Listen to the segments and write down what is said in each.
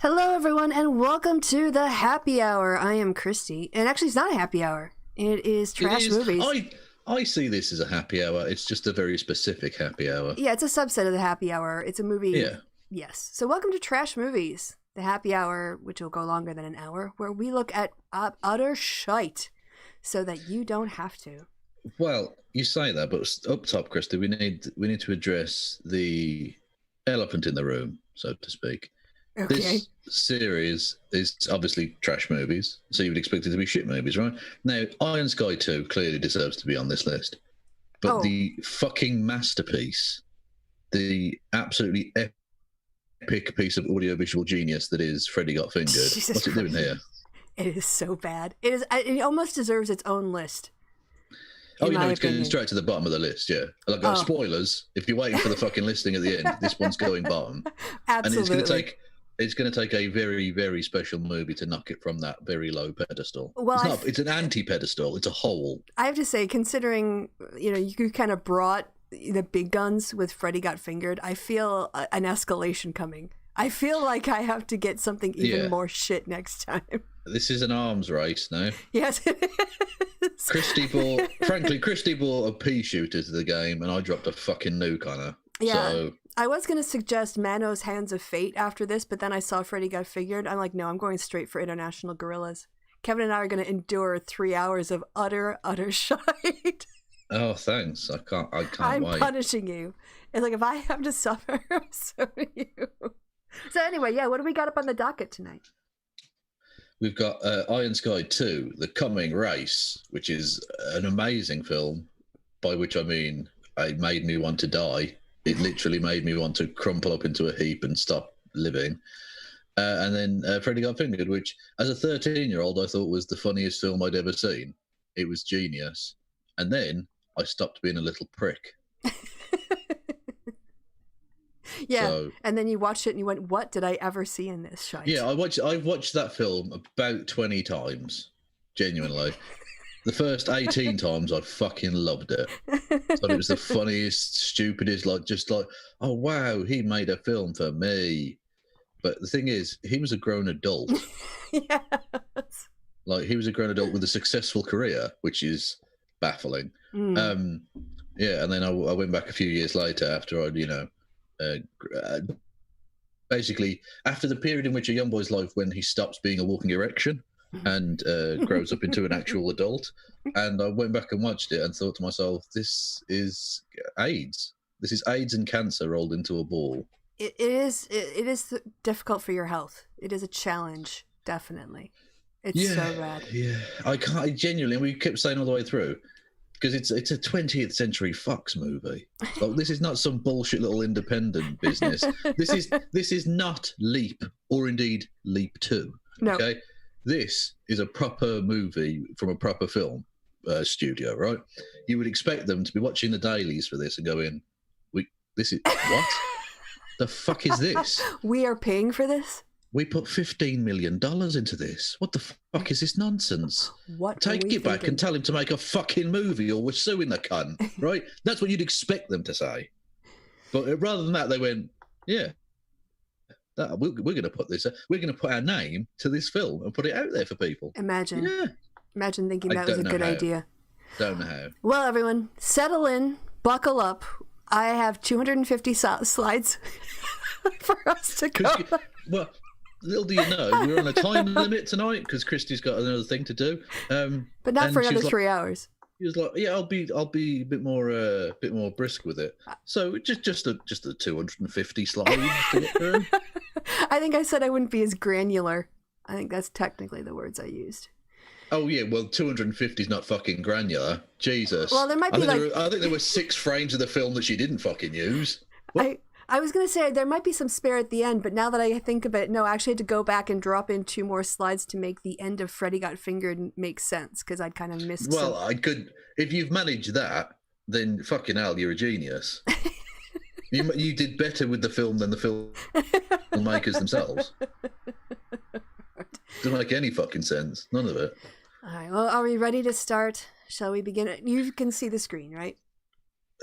Hello, everyone, and welcome to the happy hour. I am Kristi, and actually, it's not a happy hour. It is trash movies. I see this as a happy hour. It's just a very specific happy hour. Yeah, it's a subset of the happy hour. It's a movie. Yeah. Yes. So, welcome to Trash Movies, the happy hour, which will go longer than an hour, where we look at utter shite so that you don't have to. Well, you say that, but up top, Kristi, we need to address the elephant in the room, so to speak. Okay. This series is obviously trash movies, so you would expect it to be shit movies, right? Now, Iron Sky 2 clearly deserves to be on this list. But the fucking masterpiece, the absolutely epic piece of audiovisual genius that is Freddy Got Fingered, what's it doing here? It is so bad. It almost deserves its own list. Oh, you know, it's going straight to the bottom of the list, yeah. Like, spoilers, if you're waiting for the fucking listing at the end, this one's going bottom. Absolutely. And it's going to take a very, very special movie to knock it from that very low pedestal. Well, it's an anti-pedestal. It's a hole. I have to say, considering, you kind of brought the big guns with Freddy Got Fingered, I feel an escalation coming. I feel like I have to get something even more shit next time. This is an arms race now. Yes, it is. Kristi bought a pea shooter to the game, and I dropped a fucking nuke on her. Yeah. So, I was going to suggest Mano's Hands of Fate after this, but then I saw Freddy Got Fingered. I'm like, no, I'm going straight for International Gorillas. Kevin and I are going to endure 3 hours of utter shite. Oh, thanks. I can't wait. I'm punishing you. It's like, if I have to suffer, so do you. So anyway, what do we got up on the docket tonight? We've got Iron Sky 2, The Coming Race, which is an amazing film, by which I mean it made me want to die. It literally made me want to crumple up into a heap and stop living. And then Freddy Got Fingered, which as a 13-year-old I thought was the funniest film I'd ever seen. It was genius. And then I stopped being a little prick. Yeah, so, and then you watched it and you went, what did I ever see in this shite? Yeah, I've watched that film about 20 times, genuinely. The first 18 times I fucking loved it. So it was the funniest, stupidest, oh wow, he made a film for me. But the thing is, he was a grown adult. Yes. Like, he was a grown adult with a successful career, which is baffling. And then I went back a few years later after I'd, basically after the period in which a young boy's life when he stops being a walking erection and grows up into an actual adult. And I went back and watched it and thought to myself, this is AIDS. This is AIDS and cancer rolled into a ball. It is difficult for your health. It is a challenge, definitely. It's so bad. Yeah, I genuinely, we kept saying all the way through, because it's a 20th century Fox movie. Like, this is not some bullshit little independent business. This is not Leap, or indeed Leap 2. No. Okay? This is a proper movie from a proper film studio, right? You would expect them to be watching the dailies for this and going, this is what? The fuck is this? We are paying for this? We put $15 million into this. What the fuck is this nonsense? Take it back and tell him to make a fucking movie, or we're suing the cunt, right? That's what you'd expect them to say. But rather than that, they went, we're going to put this. We're going to put our name to this film and put it out there for people. Imagine thinking that was a good idea. Don't know how. Well, everyone, settle in, buckle up. I have 250 slides for us to go. Well, little do you know, we're on a time limit tonight because Kristi's got another thing to do. But not for another 3 hours. He was like, "Yeah, I'll be a bit more brisk with it." So just a 250 slides to get through. I think I said I wouldn't be as granular. I think that's technically the words I used. Oh yeah, well, 250 is not fucking granular. Jesus. Well, there might be I think there were 6 frames of the film that she didn't fucking use. I was going to say there might be some spare at the end, but now that I think of it, no, I actually had to go back and drop in 2 more slides to make the end of Freddy Got Fingered make sense, because I'd kind of missed Well, I could, if you've managed that, then fucking hell, you're a genius. You did better with the film than the filmmakers themselves. Doesn't make any fucking sense. None of it. All right, well, are we ready to start? Shall we begin? You can see the screen, right?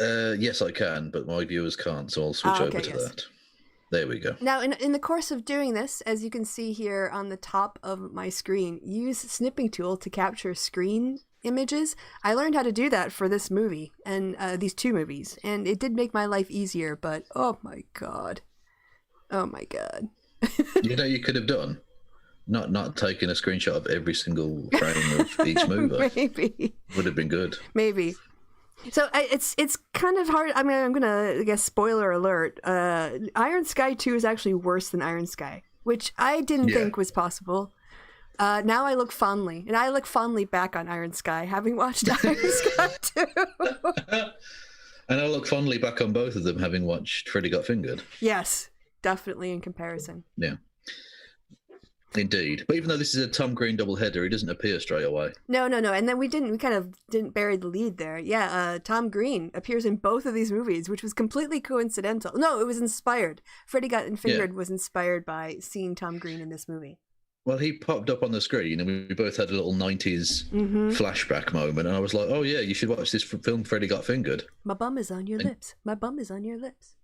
Yes, I can, but my viewers can't, so I'll switch over to that. There we go. Now, in the course of doing this, as you can see here on the top of my screen, use snipping tool to capture screen images. I learned how to do that for this movie and these two movies, and it did make my life easier, but oh my god. You know, you could have done not taking a screenshot of every single frame of each movie. Maybe. Would have been good. Maybe. So it's kind of hard. I mean, I'm gonna guess spoiler alert. Iron Sky 2 is actually worse than Iron Sky, which I didn't think was possible. Now I look fondly, and I look fondly back on Iron Sky, having watched Iron Sky 2. And I look fondly back on both of them, having watched Freddy Got Fingered. Yes, definitely in comparison. Yeah. Indeed. But even though this is a Tom Green doubleheader, he doesn't appear straight away. No. And then we kind of didn't bury the lead there. Yeah, Tom Green appears in both of these movies, which was completely coincidental. No, it was inspired. Freddy Got Fingered was inspired by seeing Tom Green in this movie. Well, he popped up on the screen and we both had a little 90s flashback moment. And I was like, oh, yeah, you should watch this film, Freddy Got Fingered. My bum is on your lips. My bum is on your lips.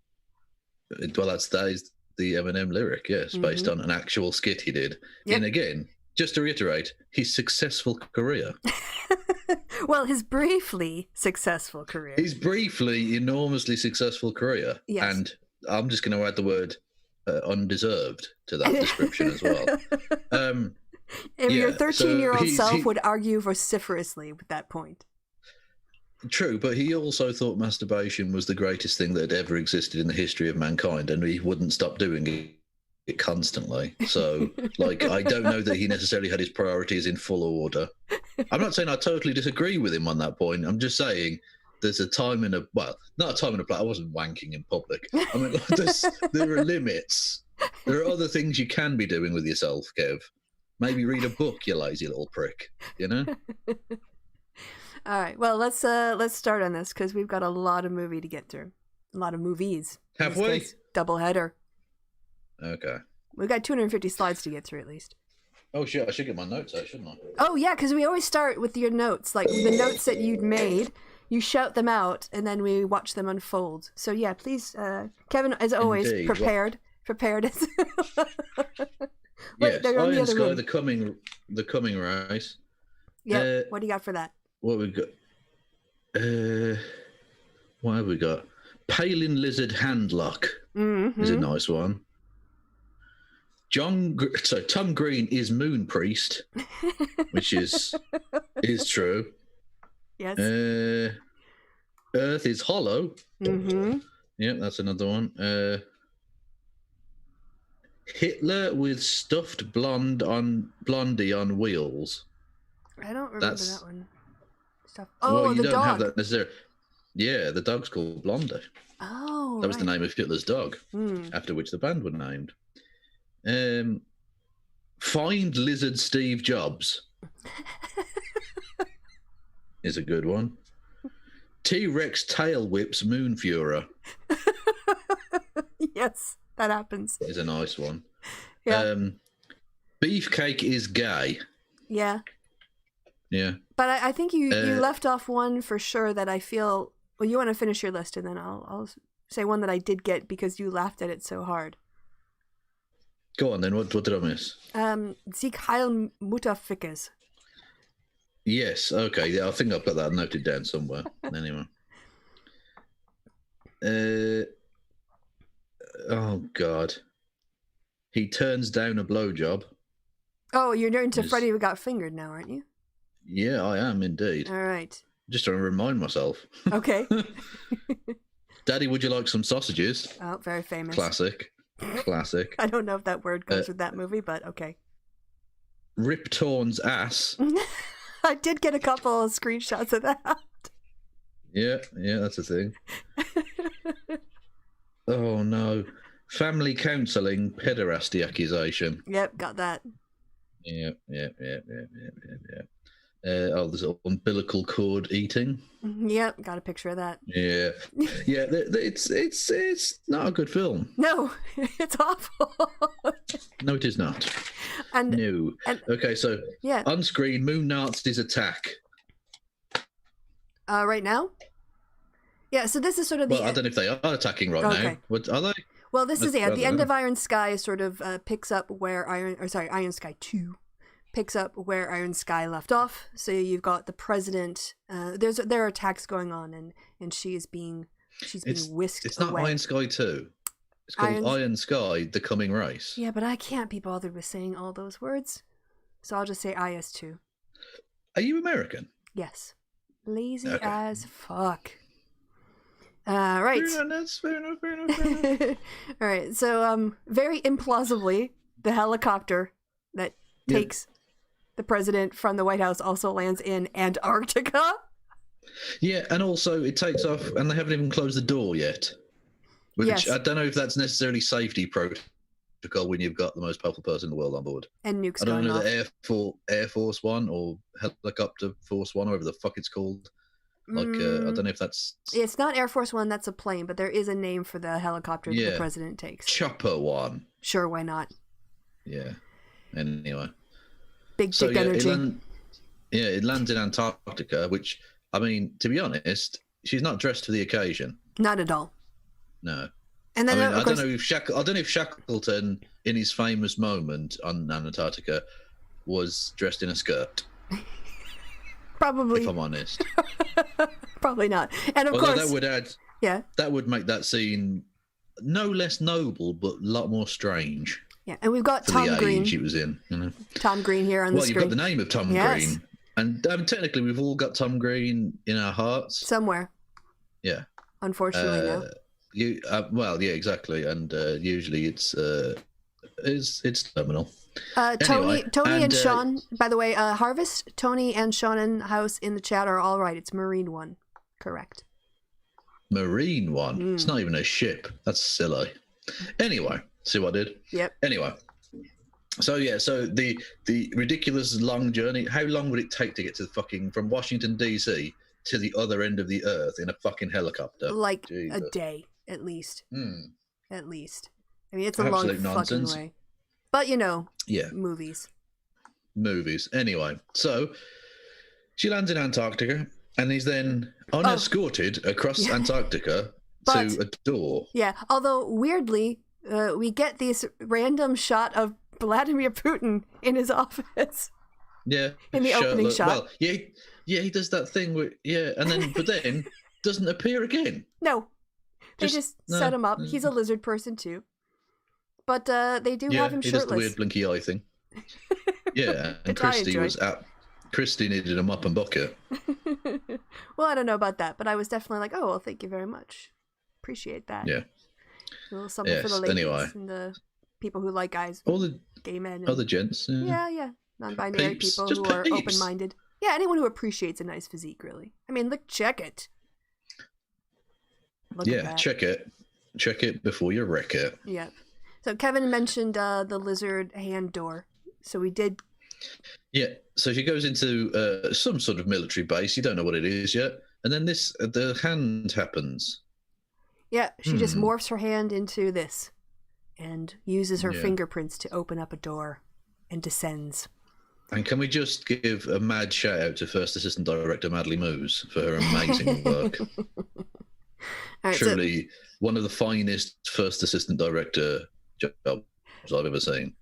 Well, that is the Eminem lyric, yes, based on an actual skit he did. Yep. And again, just to reiterate, his successful career. Well, his briefly successful career. His briefly enormously successful career. Yes. And I'm just going to add the word undeserved to that description as well. Your 13-year-old self would argue vociferously with that point. True, but he also thought masturbation was the greatest thing that had ever existed in the history of mankind, and he wouldn't stop doing it constantly. So, I don't know that he necessarily had his priorities in full order. I'm not saying I totally disagree with him on that point. I'm just saying there's a time and not a time and a place. I wasn't wanking in public. I mean, there are limits. There are other things you can be doing with yourself, Kev. Maybe read a book, you lazy little prick, you know? All right. Well, let's start on this because we've got a lot of movie to get through. A lot of movies. Have we? Double header. Okay. We've got 250 slides to get through at least. Oh shit! I should get my notes out, shouldn't I? Oh yeah, because we always start with your notes, like the notes that you'd made. You shout them out, and then we watch them unfold. So yeah, please, Kevin, as always, Indeed. Prepared. Yes, Iron Sky, the coming race. Yeah. What do you got for that? What we got? What have we got? Palin Lizard Handlock is a nice one. Tom Green is Moon Priest, which is true. Yes. Earth is Hollow. Yeah, that's another one. Hitler with stuffed blondie on wheels. I don't remember that one. Well, you the don't dog. have that necessarily. Yeah, the dog's called Blondie. Oh, that was the name of Hitler's dog, after which the band were named. Find Lizard Steve Jobs is a good one. T-Rex tail whips Moon Fuhrer. Yes, that happens. Is a nice one. Yeah. Beefcake is gay. Yeah. Yeah. But I think you left off one for sure that I feel. Well, you want to finish your list, and then I'll say one that I did get because you laughed at it so hard. Go on then. What did I miss? Sieg Heil Mutterfickers. Yes. Okay. Yeah, I think I've got that noted down somewhere. Anyway. Oh God. He turns down a blowjob. Oh, you're into Freddy Got Fingered now, aren't you? Yeah, I am indeed. All right. Just trying to remind myself. Okay. Daddy, would you like some sausages? Oh, very famous. Classic. I don't know if that word goes with that movie, but okay. Rip Torn's ass. I did get a couple of screenshots of that. Yeah, that's a thing. Oh no. Family counselling pederasty accusation. Yep, got that. Yeah. There's umbilical cord eating. Yep, got a picture of that. Yeah. It's not a good film. No, it's awful. No, it is not. Okay, so on screen, Moon Nazis attack. Right now? Yeah, so this is sort of the. Well, I don't know if they are attacking right now. What are they? Well, this is the end of Iron Sky sort of picks up where Iron Sky 2 picks up where Iron Sky left off. So you've got the president. There are attacks going on, and she's being whisked. It's not away. Iron Sky 2. It's called Iron Sky: The Coming Race. Yeah, but I can't be bothered with saying all those words, so I'll just say IS2. Are you American? Yes. Lazy as fuck. Right. Fair enough. All right. So, very implausibly, the helicopter that takes the president from the White House also lands in Antarctica. Yeah, and also it takes off, and they haven't even closed the door yet. Which I don't know if that's necessarily safety protocol when you've got the most powerful person in the world on board. And nukes I don't going know off. the Air Force One or Helicopter Force One, whatever the fuck it's called. Like, I don't know if that's... It's not Air Force One, that's a plane, but there is a name for the helicopter that the president takes. Chopper One. Sure, why not? Yeah. Anyway. Big energy. It lands in Antarctica, which, I mean, to be honest, she's not dressed for the occasion. Not at all. No. And then, I don't know if Shackleton, in his famous moment on Antarctica, was dressed in a skirt. Probably. If I'm honest. Probably not. And of course, that would make that scene no less noble, but a lot more strange. Yeah, and we've got Tom Green. She was in, you know. Tom Green here on the screen. Well, you've got the name of Tom Green, and technically we've all got Tom Green in our hearts somewhere. Yeah. Unfortunately, no. Exactly, and usually it's terminal. Tony and Sean, by the way, Harvest, Tony and Sean and House in the chat are all right. It's Marine One, correct? Marine One. It's not even a ship. That's silly. Anyway, see what I did? Yep. Anyway, so the ridiculous long journey. How long would it take to get to from Washington DC to the other end of the earth in a fucking helicopter? Like a day, at least. At least. I mean, it's a Absolute long nonsense. fucking way. But, movies. Anyway, so she lands in Antarctica, and he's then unescorted across Antarctica to a door. Yeah, although weirdly, we get this random shot of Vladimir Putin in his office. Yeah. In the opening shot. Well, he does that thing but then doesn't appear again. No. They just set him up. He's a lizard person too. But they do have him shirtless. He does the weird blinky eye thing. Yeah, and Kristi needed a mop and bucket. Well, I don't know about that, but I was definitely like, oh, well, thank you very much. Appreciate that. Yeah. A little something for the ladies and the people who like guys. All the gay men. Other gents. Yeah. Non-binary people who are open-minded. Yeah, anyone who appreciates a nice physique, really. I mean, check it. Look at that. Check it. Check it before you wreck it. Yep. So Kevin mentioned the lizard hand door. So we did. Yeah. So she goes into some sort of military base. You don't know what it is yet. And then the hand happens. Yeah. She just morphs her hand into this and uses her fingerprints to open up a door and descends. And can we just give a mad shout out to First Assistant Director Madly Moose for her amazing work? Right, truly one of the finest First Assistant Director jobs I've ever seen.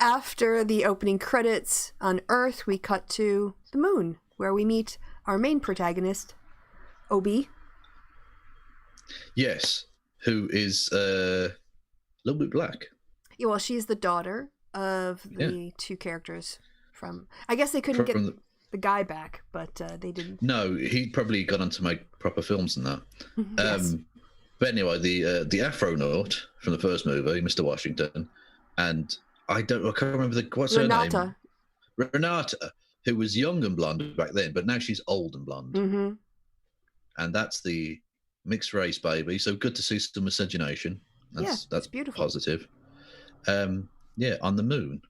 After the opening credits on Earth, we cut to the moon, where we meet our main protagonist, Obi. Yes, who is a little bit black. Yeah, well, she's the daughter of the two characters from... I guess they couldn't get the guy back, but they didn't. No, he probably got on to make proper films than that. Yes. But anyway, the Afronaut from the first movie, Mr. Washington, and I can't remember what's her name? Renata, who was young and blonde back then, but now she's old and blonde. Mm-hmm. And that's the mixed race baby. So good to see some miscegenation. That's beautiful. Positive. On the moon.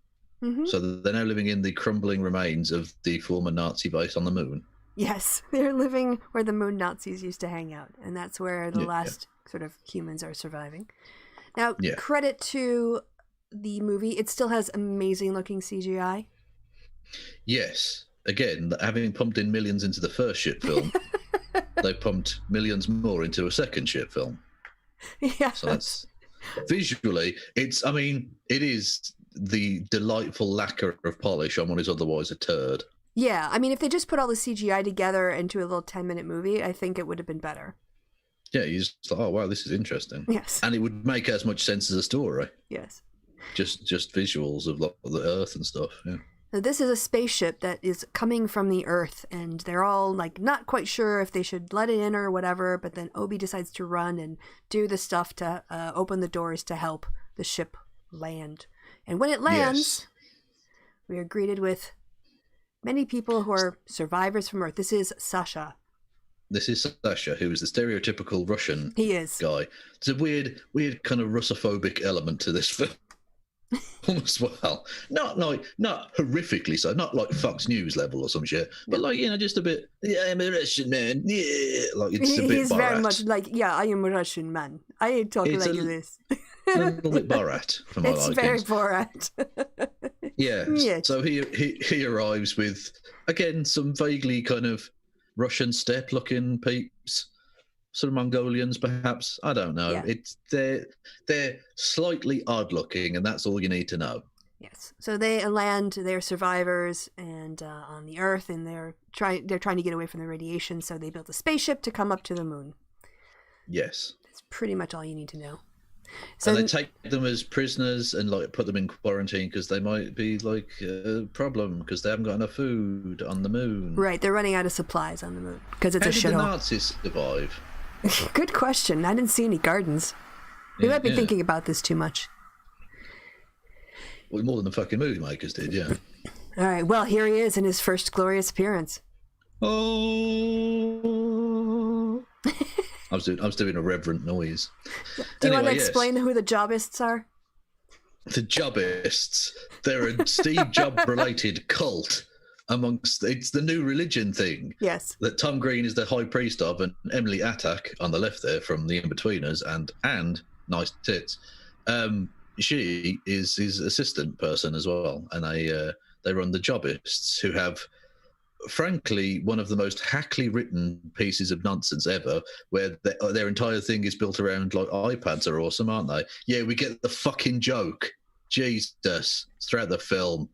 Mm-hmm. So they're now living in the crumbling remains of the former Nazi base on the moon. Yes, they're living where the moon Nazis used to hang out, and that's where the last sort of humans are surviving. Now, credit to the movie. It still has amazing-looking CGI. Yes. Again, having pumped in millions into the first shit film, they pumped millions more into a second shit film. Yeah. So visually, it is the delightful lacquer of polish on what is otherwise a turd. Yeah, I mean, if they just put all the CGI together into a little 10-minute movie, I think it would have been better. Yeah, you just thought, oh wow, this is interesting. Yes. And it would make as much sense as a story. Yes. Just visuals of the Earth and stuff. Yeah. So this is a spaceship that is coming from the Earth, and they're all like not quite sure if they should let it in or whatever. But then Obi decides to run and do the stuff to open the doors to help the ship land. And when it lands, we are greeted with many people who are survivors from Earth. This is Sasha. This is Sasha, who is the stereotypical Russian guy. There's a weird kind of Russophobic element to this film as well. Not horrifically so, not like Fox News level or some shit, but like, just a bit, yeah, I'm a Russian man. Yeah, like it's a bit He's Borat. very much like, yeah, I am a Russian man. I talk like this. A little bit Borat for my It's very Borat. Yeah. Yes. So he arrives with, again, some vaguely kind of Russian steppe looking peeps, sort of Mongolians perhaps. I don't know. Yeah. They're slightly odd looking, and that's all you need to know. Yes. So they land, they're survivors, and on the Earth, and they're trying to get away from the radiation. So they built a spaceship to come up to the moon. Yes. That's pretty much all you need to know. So and they take them as prisoners and like put them in quarantine because they might be like a problem because they haven't got enough food on the moon. Right, they're running out of supplies on the moon because it's a shithole. How did the Nazis survive? Good question. I didn't see any gardens. We might be thinking about this too much. Well, more than the fucking movie makers did, yeah. All right, well, here he is in his first glorious appearance. Oh. I was doing a reverent noise. Do you want to explain who the Jobists are? The Jobists. They're a Steve Job-related cult it's the new religion thing. Yes. That Tom Green is the high priest of, and Emily Attak on the left there from The In-Betweeners and nice tits. She is his assistant person as well, and they run the Jobists, who have, frankly, one of the most hackly written pieces of nonsense ever, where their entire thing is built around like iPads are awesome, aren't they? Yeah, we get the fucking joke. Jesus, throughout the film.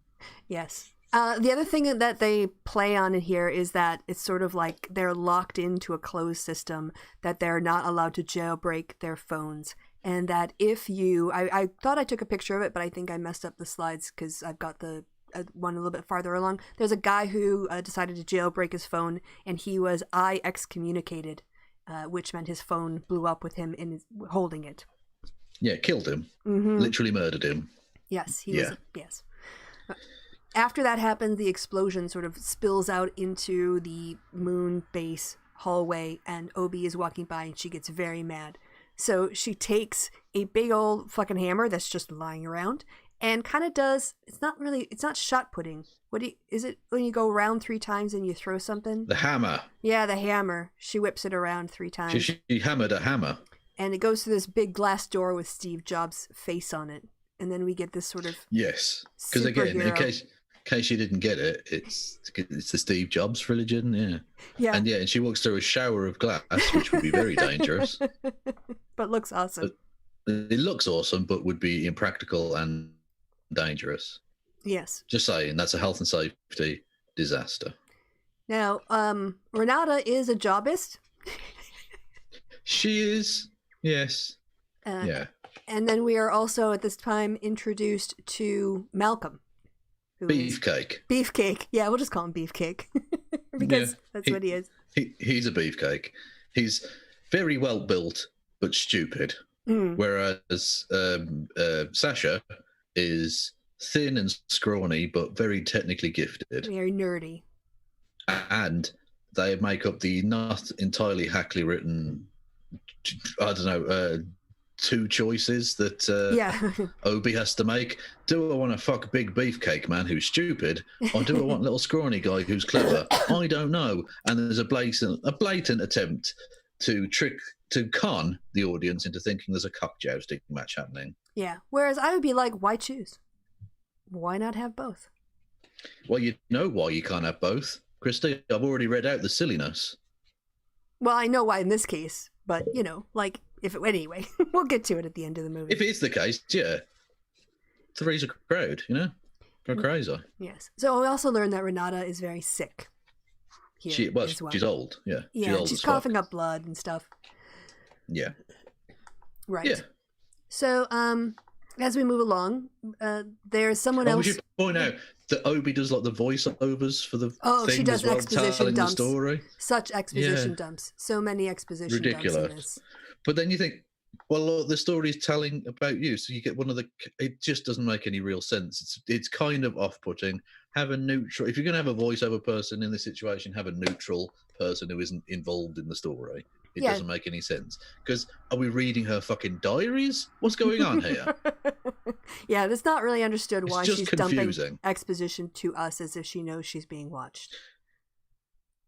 Yes. The other thing that they play on in here is that it's sort of like they're locked into a closed system, that they're not allowed to jailbreak their phones. And that if you, I thought I took a picture of it, but I think I messed up the slides because I've got the one a little bit farther along. There's a guy who decided to jailbreak his phone, and he was excommunicated, which meant his phone blew up with him holding it. Yeah, killed him. Mm-hmm. Literally murdered him. Yes, he was. Yes. After that happened, the explosion sort of spills out into the moon base hallway, and Obi is walking by, and she gets very mad. So she takes a big old fucking hammer that's just lying around and kind of does, it's not shot putting. Is it when you go around 3 times and you throw something? The hammer. Yeah, the hammer. She whips it around 3 times. She hammered a hammer. And it goes through this big glass door with Steve Jobs' face on it. And then we get this sort of yes, because again, in case you didn't get it, it's the Steve Jobs religion, yeah. And she walks through a shower of glass, which would be very dangerous. But looks awesome. It looks awesome, but would be impractical and dangerous. Yes. Just saying, that's a health and safety disaster. Now, Renata is a jobist. She is, yes. Yeah. And then we are also at this time introduced to Malcolm. Beefcake. Yeah, we'll just call him Beefcake. Because that's what he is. He's a beefcake. He's very well built, but stupid. Whereas Sasha is thin and scrawny, but very technically gifted. Very nerdy. And they make up the not entirely hackly written, I don't know, 2 choices that Obi has to make. Do I want to fuck big beefcake man who's stupid, or do I want little scrawny guy who's clever? I don't know. And there's a blatant attempt to con the audience into thinking there's a cock jousting match happening. Yeah. Whereas I would be like, why choose? Why not have both? Well, you know why you can't have both, Kristi. I've already read out the silliness. Well, I know why in this case, but like Anyway, we'll get to it at the end of the movie. If it is the case, yeah. Three's a crowd, you know? Go crazy. Yes. So we also learned that Renata is very sick. Here as well. She's old, yeah. Yeah, she's coughing up blood and stuff. Yeah. Right. Yeah. So, as we move along, there's someone else. We should point out that Obi does like the voiceovers for the things she does while exposition telling dumps. the story. Such exposition dumps. So many exposition dumps in this. But then you think, well, look, the story's telling about you, so you get one of the. It just doesn't make any real sense. It's kind of off-putting. Have a neutral. If you're going to have a voiceover person in this situation, have a neutral person who isn't involved in the story. It doesn't make any sense. Because are we reading her fucking diaries? What's going on here? Yeah, it's not really understood why she's confusing. Dumping exposition to us as if she knows she's being watched.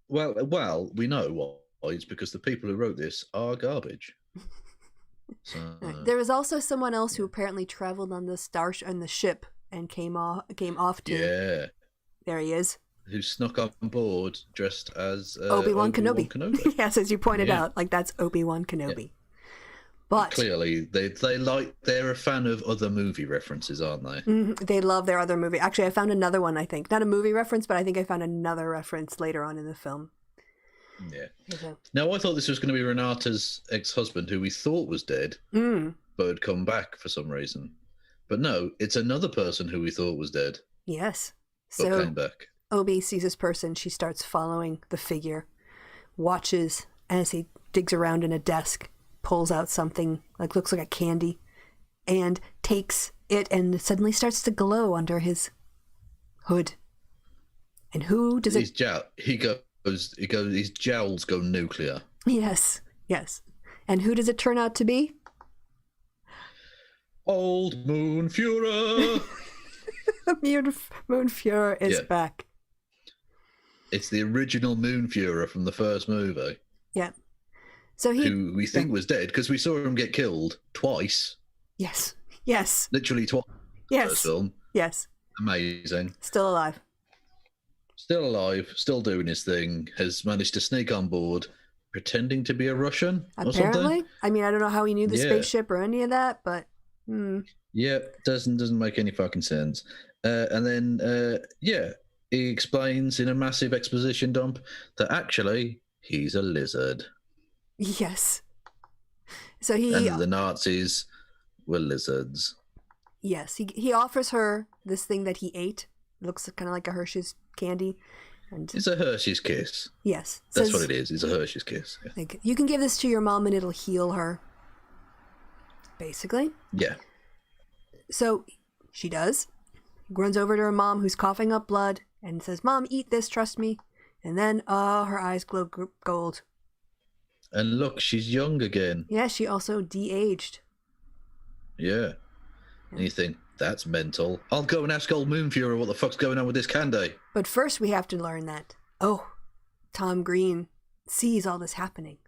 Well, we know why. It's because the people who wrote this are garbage. So, there was also someone else who apparently traveled on the ship and came off to. Yeah. There he is. Who snuck on board dressed as Obi-Wan Kenobi. Yes, as you pointed out, like that's Obi-Wan Kenobi. Yeah. But clearly, they're a fan of other movie references, aren't they? Mm-hmm. They love their other movie. Actually, I found another one. I think not a movie reference, but I think I found another reference later on in the film. Yeah. Okay. Now, I thought this was going to be Renata's ex-husband, who we thought was dead, but had come back for some reason. But no, it's another person who we thought was dead. Yes. But came back. Obi sees this person. She starts following the figure, watches as he digs around in a desk, pulls out something like looks like a candy, and takes it, and it suddenly starts to glow under his hood. And who does it? His jowls go nuclear. Yes. And who does it turn out to be? Old Moon Fuhrer. Moon Fuhrer is back. It's the original Moon Fuhrer from the first movie. Yeah. So who we think was dead because we saw him get killed twice. Yes. Literally twice. Yes. First film. Yes. Amazing. Still alive, still doing his thing. Has managed to sneak on board, pretending to be a Russian. Apparently. Or something. I mean, I don't know how he knew the spaceship or any of that, but. Yeah, doesn't make any fucking sense. And then he explains in a massive exposition dump that actually he's a lizard. Yes. So and the Nazis were lizards. Yes, he offers her this thing that he ate. It looks kind of like a Hershey's candy. And it's a Hershey's Kiss. Yes. That's what it is. It's a Hershey's Kiss. Yeah. Like, you can give this to your mom and it'll heal her. Basically. Yeah. So she does. Runs over to her mom who's coughing up blood and says, "Mom, eat this, trust me." And then, her eyes glow gold. And look, she's young again. Yeah, she also de-aged. Yeah. And you think, that's mental. I'll go and ask old Moonfuhrer what the fuck's going on with this candy. But first we have to learn that, Tom Green sees all this happening.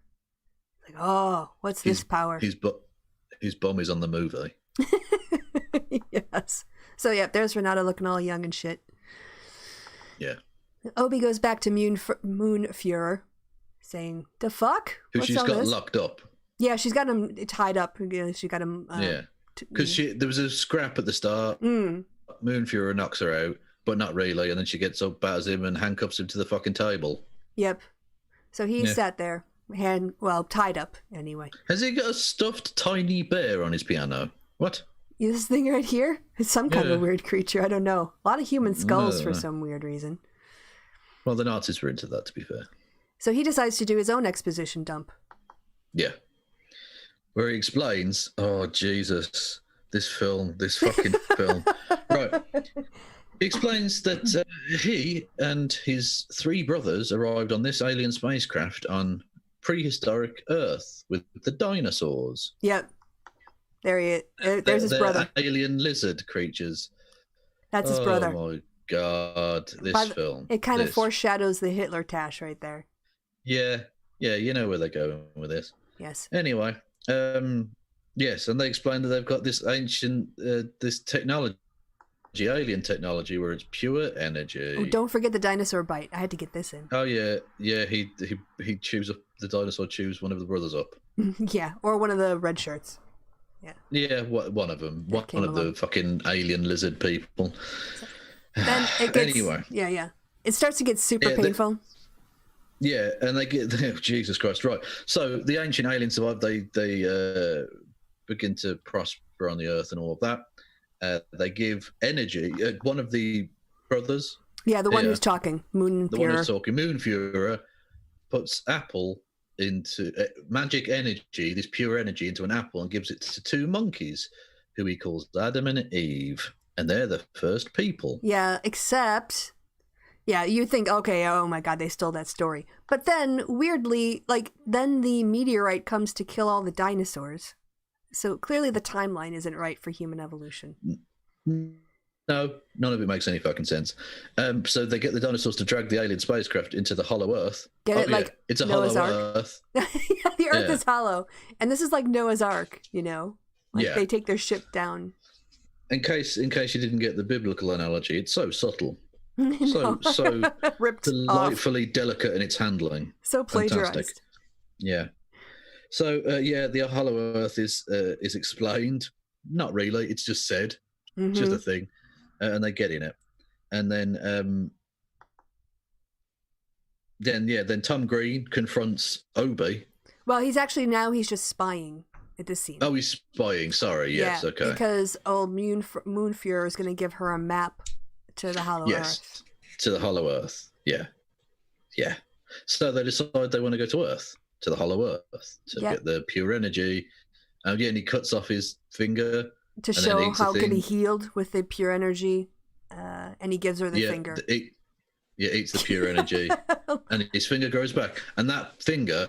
Like, what's this power? His bum is on the movie. Yes. So, there's Renata looking all young and shit. Yeah. Obi goes back to Moon Fuhrer, saying, "The fuck?" Who she's got locked up. Yeah, she's got him tied up. She got him. Because there was a scrap at the start. Moon Fuhrer knocks her out, but not really. And then she gets up, batters him, and handcuffs him to the fucking table. Yep. So he sat there, tied up anyway. Has he got a stuffed tiny bear on his piano? What? This thing right here? It's some kind of weird creature. I don't know. A lot of human skulls for some weird reason. Well, the Nazis were into that, to be fair. So he decides to do his own exposition dump. Yeah. Where he explains, Jesus, this fucking film. Right. He explains that he and his 3 brothers arrived on this alien spacecraft on prehistoric Earth with the dinosaurs. Yep. There he is. There's his brother. Alien lizard creatures. That's his brother. Oh my God, this film. It kind of foreshadows the Hitler tash right there. Yeah, you know where they're going with this. Yes. Anyway, yes, and they explain that they've got this ancient, this technology, alien technology, where it's pure energy. Oh, don't forget the dinosaur bite. I had to get this in. Oh yeah. He chews up, the dinosaur chews one of the brothers up. Yeah, or one of the red shirts. Yeah, one of them. One of the fucking alien lizard people. Then it gets... Anyway. Yeah. It starts to get super painful. And they get... Oh, Jesus Christ, right. So the ancient aliens survive. They begin to prosper on the Earth and all of that. They give energy. One of the brothers... Yeah, the one who's talking. Moonfuhrer. The one who's talking. Moonfuhrer puts apple into magic energy, this pure energy, into an apple and gives it to two monkeys who he calls Adam and Eve. And they're the first people. Yeah, except... Yeah, you think, okay, oh my God, they stole that story. But then, weirdly, then the meteorite comes to kill all the dinosaurs. So clearly the timeline isn't right for human evolution. No, none of it makes any fucking sense. So they get the dinosaurs to drag the alien spacecraft into the hollow Earth. Get it? It's a Noah's hollow Ark. Earth. Yeah, the Earth is hollow. And this is like Noah's Ark, They take their ship down. In case you didn't get the biblical analogy, it's so subtle. So ripped delightfully off. Delicate in its handling. So plagiarized. Fantastic. Yeah. So the hollow Earth is explained. Not really. It's just said. It's just a thing, and they get in it, and then Tom Green confronts Obi. Well, he's just spying at this scene. Oh, he's spying. Sorry. Yes. Yeah, okay. Because old Moonfuhrer is going to give her a map to the hollow Earth. To the hollow Earth. Yeah. Yeah. So they decide they want to go to Earth, to the hollow Earth, to get the pure energy. And he cuts off his finger. To show how good he healed with the pure energy. And he gives her the finger. Eats the pure energy. And his finger grows back. And that finger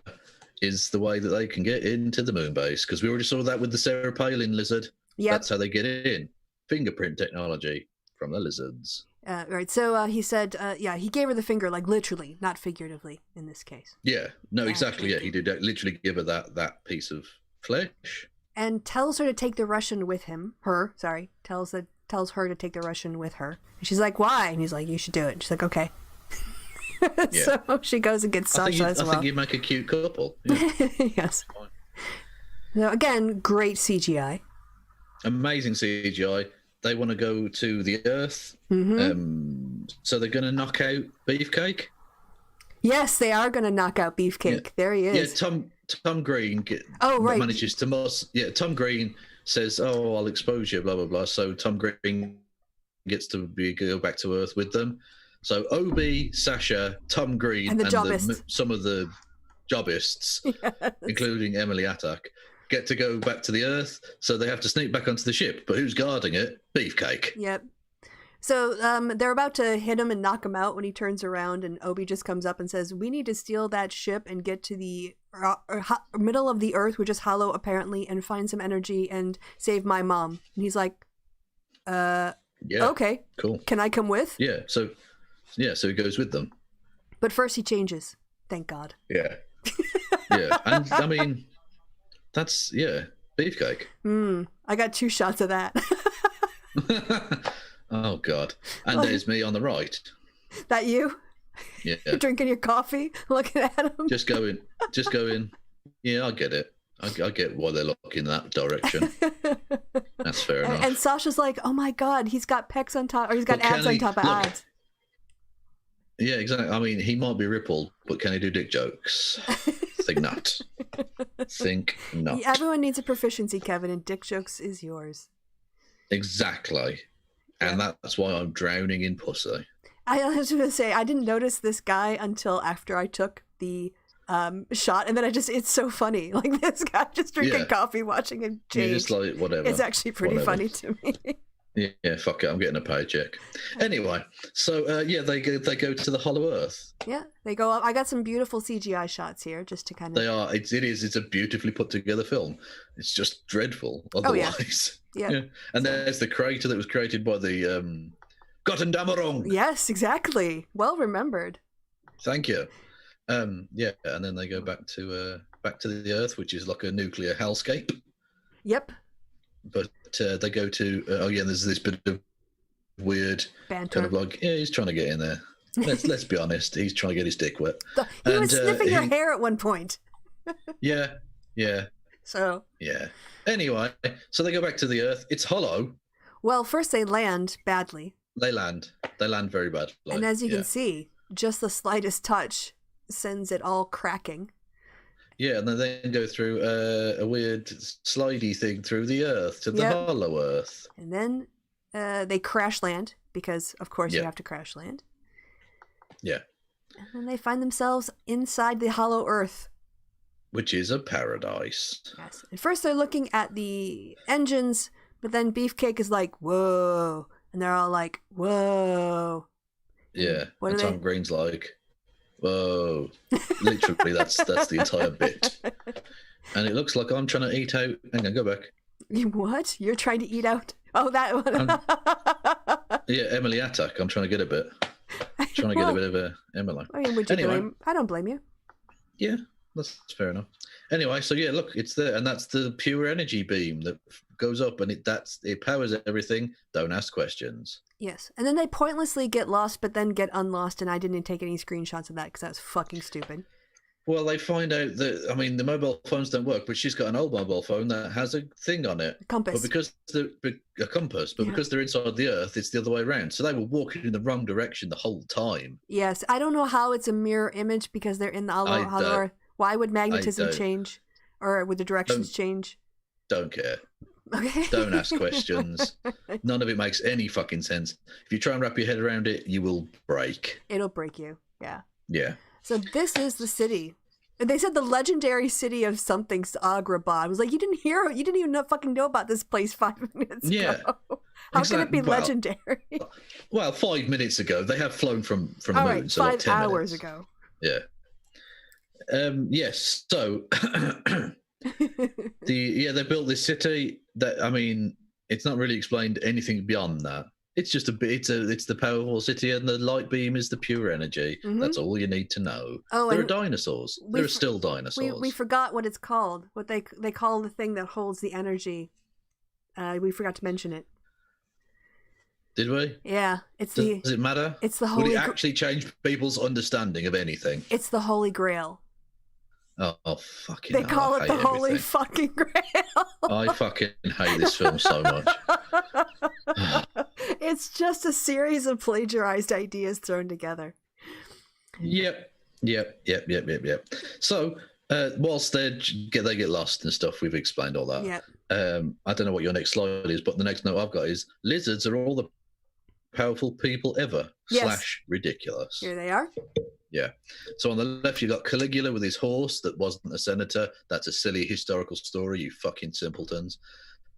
is the way that they can get into the moon base. Because we already saw that with the cerebellum lizard. Yeah. That's how they get in. Fingerprint technology from the lizards. Right. So he said, he gave her the finger, literally, not figuratively in this case. Yeah. No, exactly. Yeah, he did literally give her that piece of flesh. And tells her to take the Russian with him. Tells her to take the Russian with her. And she's like, why? And he's like, you should do it. And she's like, okay. So she goes and gets Sasha as well. I think you make a cute couple. Yeah. Yes. Now, again, great CGI. Amazing CGI. They want to go to the Earth. So they're going to knock out Beefcake? Yes, they are going to knock out Beefcake. Yeah. There he is. Yeah, Tom Green manages to Tom Green says, "Oh, I'll expose you," blah blah blah. So Tom Green gets to go back to Earth with them. So Obi, Sasha, Tom Green, and some of the jobbists, including Emily Attak, get to go back to the Earth. So they have to sneak back onto the ship. But who's guarding it? Beefcake. Yep. So they're about to hit him and knock him out when he turns around, and Obi just comes up and says, "We need to steal that ship and get to the middle of the Earth, which is hollow apparently, and find some energy and save my mom." And he's like, okay, cool. Can I come with?" So he goes with them. But first he changes. Thank God. Yeah. Yeah. And I mean, that's, Beefcake. I got 2 shots of that. Oh God! And there's me on the right. That you? Yeah. Drinking your coffee, looking at him. Just going. Yeah, I get it. I get why they're looking that direction. That's fair enough. And Sasha's like, "Oh my God, he's got pecs on top, or he's got abs on top of abs." Yeah, exactly. I mean, he might be rippled, but can he do dick jokes? Think not. Think not. Everyone needs a proficiency, Kevin, and dick jokes is yours. Exactly. And that's why I'm drowning in pussy. I was going to say, I didn't notice this guy until after I took the shot, and then it's so funny. Like, this guy just drinking coffee, watching him change. You're just like, whatever. It's actually pretty funny to me. Yeah, fuck it. I'm getting a paycheck. Anyway, so they go to the Hollow Earth. Yeah, they go up. I got some beautiful CGI shots here, just to kind of. They are. It is. It's a beautifully put together film. It's just dreadful otherwise. Yeah. And there's the crater that was created by the Götterdämmerung. Yes, exactly. Well remembered. Thank you. And then they go back to the Earth, which is like a nuclear hellscape. Yep. But they go to there's this bit of weird banter. Kind of like, he's trying to get in there. Let's be honest, he's trying to get his dick wet. He was sniffing her hair at one point. Yeah, Yeah. So. Yeah. Anyway, so they go back to the Earth. It's hollow. Well, first they land badly. They land very badly. And as you can see, just the slightest touch sends it all cracking. Yeah, and they then go through a weird slidey thing through the Earth to the hollow Earth. And then they crash land, because, of course, you have to crash land. Yeah. And then they find themselves inside the hollow Earth. Which is a paradise. Yes. At first they're looking at the engines, but then Beefcake is like, whoa. And they're all like, whoa. Yeah. And Tom Green's like, whoa. Literally, that's the entire bit. And it looks like I'm trying to eat out. Hang on, go back. What? You're trying to eat out? Oh, that one. Yeah, Emily Attack. I'm trying to get a bit. Trying to get a bit of a Emily. I mean, I don't blame you. Yeah, that's fair enough. Anyway, so yeah, look, it's there, and that's the pure energy beam that goes up, and it powers everything. Don't ask questions. Yes, and then they pointlessly get lost, but then get unlost, and I didn't take any screenshots of that because that was fucking stupid. Well, they find out that, I mean, the mobile phones don't work, but she's got an old mobile phone that has a thing on it. A compass. But because because they're inside the Earth, it's the other way around. So they were walking in the wrong direction the whole time. Yes, I don't know how it's a mirror image because they're in the hollow Earth. Why would magnetism change? Or would the directions change? Don't care. Okay. Don't ask questions. None of it makes any fucking sense. If you try and wrap your head around it, you will break. It'll break you. Yeah. Yeah. So this is the city. They said the legendary city of something, Agrabah. I was like, you didn't even fucking know about this place 5 minutes ago. How can it be legendary? Well, 5 minutes ago. They have flown from the moon. Right, so 5 hours ago. Yeah. Yes. So they built this city that, I mean, it's not really explained anything beyond that. It's just it's the powerful city, and the light beam is the pure energy. Mm-hmm. That's all you need to know. Oh, there are dinosaurs. There are still dinosaurs. We forgot what it's called. What they call the thing that holds the energy. We forgot to mention it. Did we? Yeah, does it matter? It's the Holy. Would it actually change people's understanding of anything? It's the Holy Grail. Oh fucking! They call it the Holy fucking Grail. I fucking hate this film so much. It's just a series of plagiarized ideas thrown together. Yep. So, whilst they get lost and stuff, we've explained all that. Yep. I don't know what your next slide is, but the next note I've got is lizards are all the powerful people ever. Yes. / ridiculous. Here they are. Yeah. So on the left, you got Caligula with his horse that wasn't a senator. That's a silly historical story, you fucking simpletons.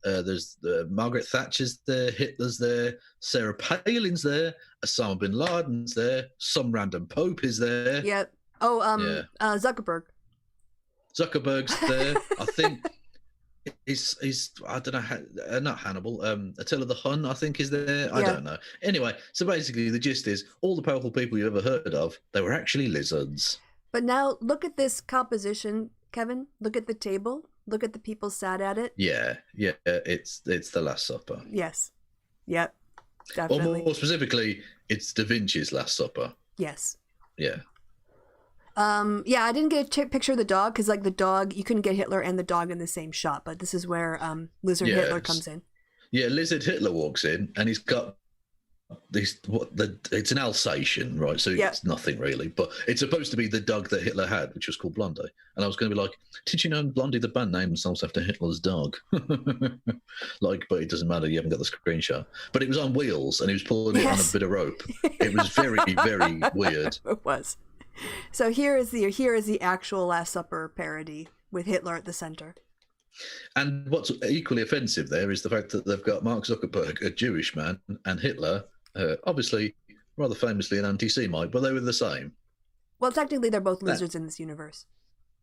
There's Margaret Thatcher's there, Hitler's there, Sarah Palin's there, Osama bin Laden's there, some random pope is there. Yep. Oh, Zuckerberg. Zuckerberg's there. I think he's I don't know, not Hannibal. Attila the Hun, I think, is there. I don't know. Anyway, so basically the gist is all the powerful people you ever heard of, they were actually lizards. But now look at this composition, Kevin. Look at the table. Look at the people sat at it. Yeah. It's the Last Supper. Yes. Yep. Definitely. Or more specifically, it's Da Vinci's Last Supper. Yes. Yeah. I didn't get a picture of the dog because, like, the dog, you couldn't get Hitler and the dog in the same shot. But this is where Lizard Hitler comes in. Yeah, Lizard Hitler walks in and he's got it's an Alsatian, right? So it's nothing really, but it's supposed to be the dog that Hitler had, which was called Blondie. And I was going to be like, did you know Blondie, the band, named themselves after Hitler's dog? But it doesn't matter. You haven't got the screenshot. But it was on wheels and he was pulling it on a bit of rope. It was very, very weird. It was. So here is the actual Last Supper parody with Hitler at the center. And what's equally offensive there is the fact that they've got Mark Zuckerberg, a Jewish man, and Hitler, obviously rather famously an anti-Semite, but they were the same. Well, technically they're both lizards in this universe.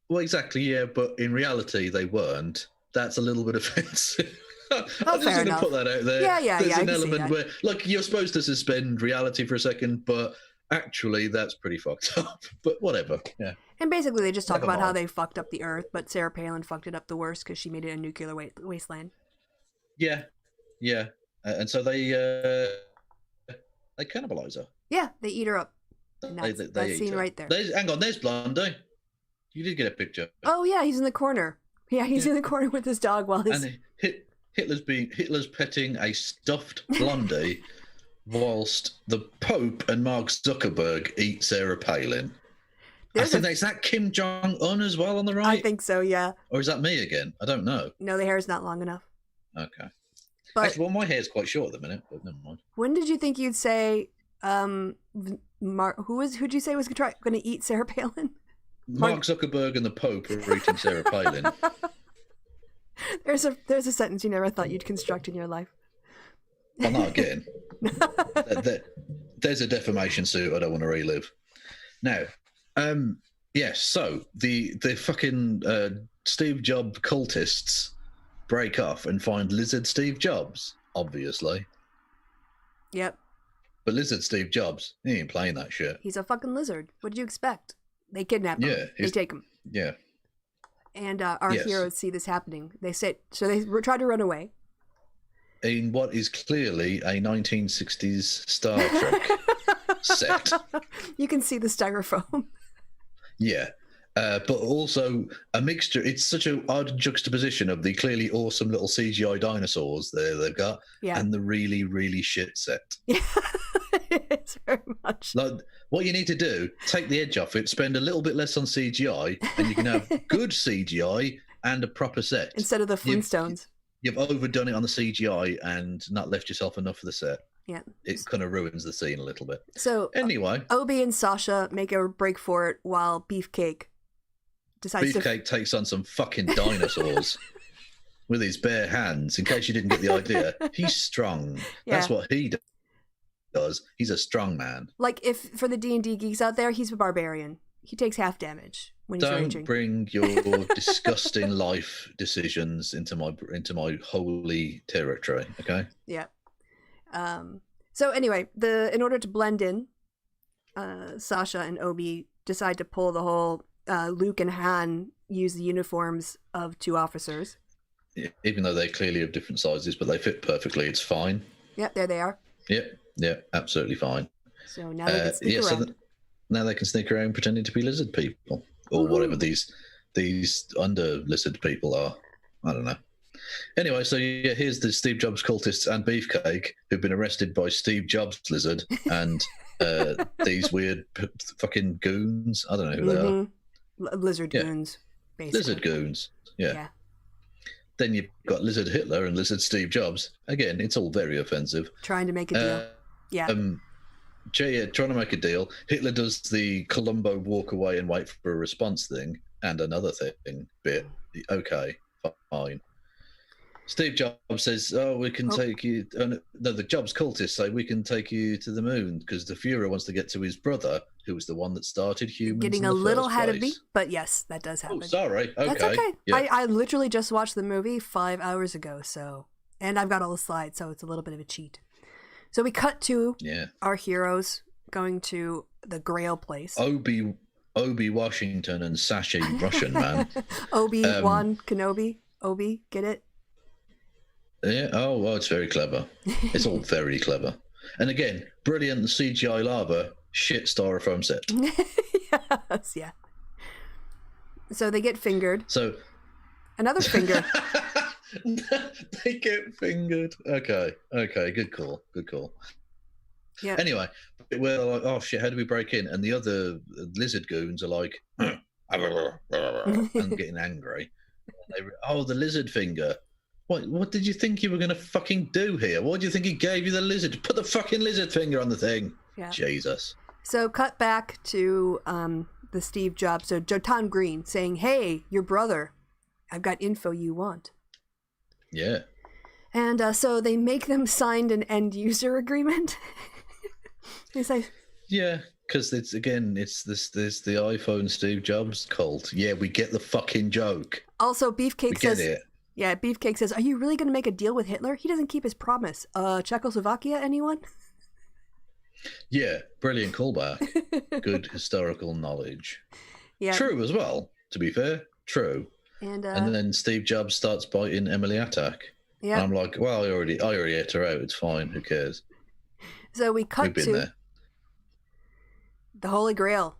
Well, exactly, yeah, but in reality they weren't. That's a little bit offensive. I'm just going to put that out there. Yeah. There's an element where, like, you're supposed to suspend reality for a second, but actually that's pretty fucked up. But whatever, yeah. And basically they just talk about how they fucked up the Earth, but Sarah Palin fucked it up the worst because she made it a nuclear wasteland. Yeah. And so they cannibalize her. Yeah, they eat her up. That scene right there. Hang on, there's Blondie. You did get a picture. Oh yeah, he's in the corner. Yeah, he's in the corner with his dog while his... And Hitler's petting a stuffed blondie whilst the Pope and Mark Zuckerberg eat Sarah Palin. I think is that Kim Jong-un as well on the right? I think so, yeah. Or is that me again? I don't know. No, the hair's not long enough. Okay. But actually, well, my hair's quite short at the minute, but never mind. When did you think you'd say, who'd you say was going to eat Sarah Palin? Mark Zuckerberg and the Pope are eating Sarah Palin. There's a sentence you never thought you'd construct in your life. Well, not again. There's a defamation suit I don't want to relive. Now, yes, so the fucking Steve Jobs cultists break off and find Lizard Steve Jobs, obviously. Yep. But Lizard Steve Jobs, he ain't playing that shit. He's a fucking lizard. What did you expect? They kidnap him. Yeah. They take him. Yeah. And our heroes see this happening. They try to run away. In what is clearly a 1960s Star Trek set. You can see the styrofoam. Yeah. But also a mixture. It's such an odd juxtaposition of the clearly awesome little CGI dinosaurs they've got and the really, really shit set. Yeah, it's very much. Like, what you need to do, take the edge off it, spend a little bit less on CGI, and you can have good CGI and a proper set. Instead of the Flintstones. You've overdone it on the CGI and not left yourself enough for the set. Yeah. It kind of ruins the scene a little bit. So anyway, Obi and Sasha make a break for it while Beefcake takes on some fucking dinosaurs with his bare hands. In case you didn't get the idea, he's strong. Yeah. That's what he does. He's a strong man. Like, if for the D&D geeks out there, he's a barbarian. He takes half damage when he's raging. Don't bring your disgusting life decisions into my holy territory. Okay. Yeah. So anyway, in order to blend in, Sasha and Obi decide to pull the whole Luke and Han use the uniforms of two officers. Yeah, even though they're clearly of different sizes, but they fit perfectly. It's fine. Yep, there they are. Yep, absolutely fine. So now they can sneak around. So now they can sneak around pretending to be lizard people or whatever these under lizard people are. I don't know. Anyway, so here's the Steve Jobs cultists and Beefcake who've been arrested by Steve Jobs lizard and these weird fucking goons. I don't know who they are. Lizard goons, basically. Lizard goons, yeah. Then you've got Lizard Hitler and Lizard Steve Jobs. Again, it's all very offensive. Trying to make a deal. Trying to make a deal. Hitler does the Columbo walk away and wait for a response thing and another thing bit. Okay, fine. Steve Jobs says, we can take you... the Jobs cultists say, we can take you to the moon because the Fuhrer wants to get to his brother, who was the one that started humans. Getting a little ahead of me, but yes, that does happen. Oh, sorry. Okay. That's okay. Yeah. I literally just watched the movie 5 hours ago, and I've got all the slides, so it's a little bit of a cheat. So we cut to our heroes going to the Grail place. Obi Washington and Sashi Russian man. Obi-Wan Kenobi. Obi, get it? Yeah. Oh, well, it's very clever. It's all very clever. And again, brilliant CGI lava, shit styrofoam set. Yes, yeah. So they get fingered. So another finger. They get fingered. Okay. Good call. Yeah. Anyway, we're like, oh shit, how do we break in? And the other lizard goons are like, and getting angry. The lizard finger. What did you think you were going to fucking do here? What do you think he gave you the lizard? Put the fucking lizard finger on the thing. Yeah. Jesus. So cut back to the Steve Jobs. So Tom Green saying, hey, your brother, I've got info you want. Yeah. And so they make them sign an end user agreement. It's like, yeah, because it's the iPhone Steve Jobs cult. Yeah, we get the fucking joke. Also, Beefcake says... Yeah, Beefcake says, are you really going to make a deal with Hitler? He doesn't keep his promise. Czechoslovakia, anyone? Yeah, brilliant callback. Good historical knowledge. Yeah. True as well, to be fair. True. And then Steve Jobs starts biting Emily Attack. Yeah. And I'm like, well, I already ate her out. It's fine. Who cares? So we cut to the Holy Grail.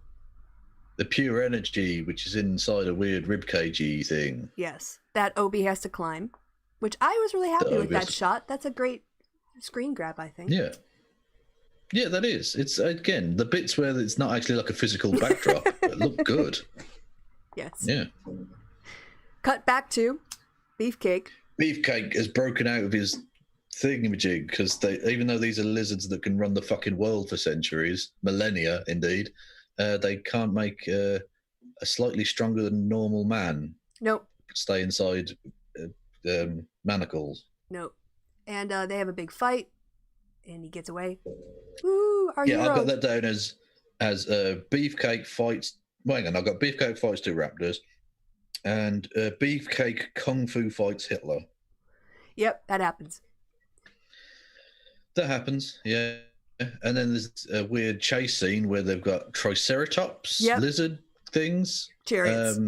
the pure energy, which is inside a weird ribcagey thing. Yes, that Obi has to climb, which I was really happy with that shot. That's a great screen grab, I think. Yeah. Yeah, that is. It's, again, the bits where it's not actually like a physical backdrop, but look good. Yes. Yeah. Cut back to Beefcake. Beefcake has broken out of his thingamajig because even though these are lizards that can run the fucking world for centuries, millennia indeed, they can't make a slightly stronger than normal man stay inside manacles. Nope. And they have a big fight, and he gets away. Woo, our hero. I've got that down as Beefcake fights. Well, hang on, I've got Beefcake fights two raptors, and Beefcake kung fu fights Hitler. Yep, that happens. That happens, yeah. And then there's a weird chase scene where they've got triceratops, lizard things. Chariots.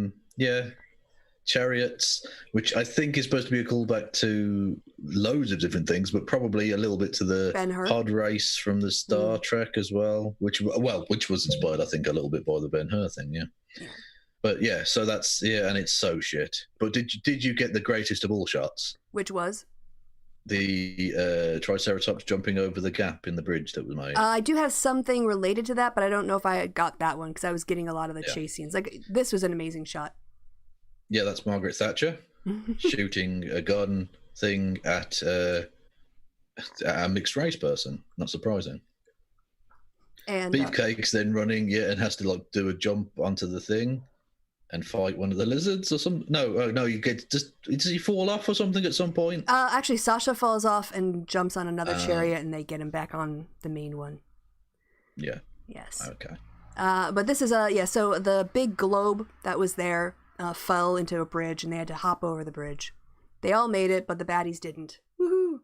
Chariots, which I think is supposed to be a callback to loads of different things, but probably a little bit to the pod race from the Star Trek as well, which was inspired, I think, a little bit by the Ben-Hur thing, yeah. But yeah, so that's, and it's so shit. But did you get the greatest of all shots? Which was? The Triceratops jumping over the gap in the bridge that was made. I do have something related to that, but I don't know if I got that one because I was getting a lot of the chase scenes. Like, this was an amazing shot. Yeah, that's Margaret Thatcher shooting a gun thing at a mixed race person. Not surprising. And Beefcake's then running, and has to like do a jump onto the thing and fight one of the lizards or something. No, you get does he fall off or something at some point? Actually, Sasha falls off and jumps on another chariot, and they get him back on the main one. Yeah. Yes. Okay. But this is so the big globe that was there fell into a bridge, and they had to hop over the bridge. They all made it, but the baddies didn't. Woohoo!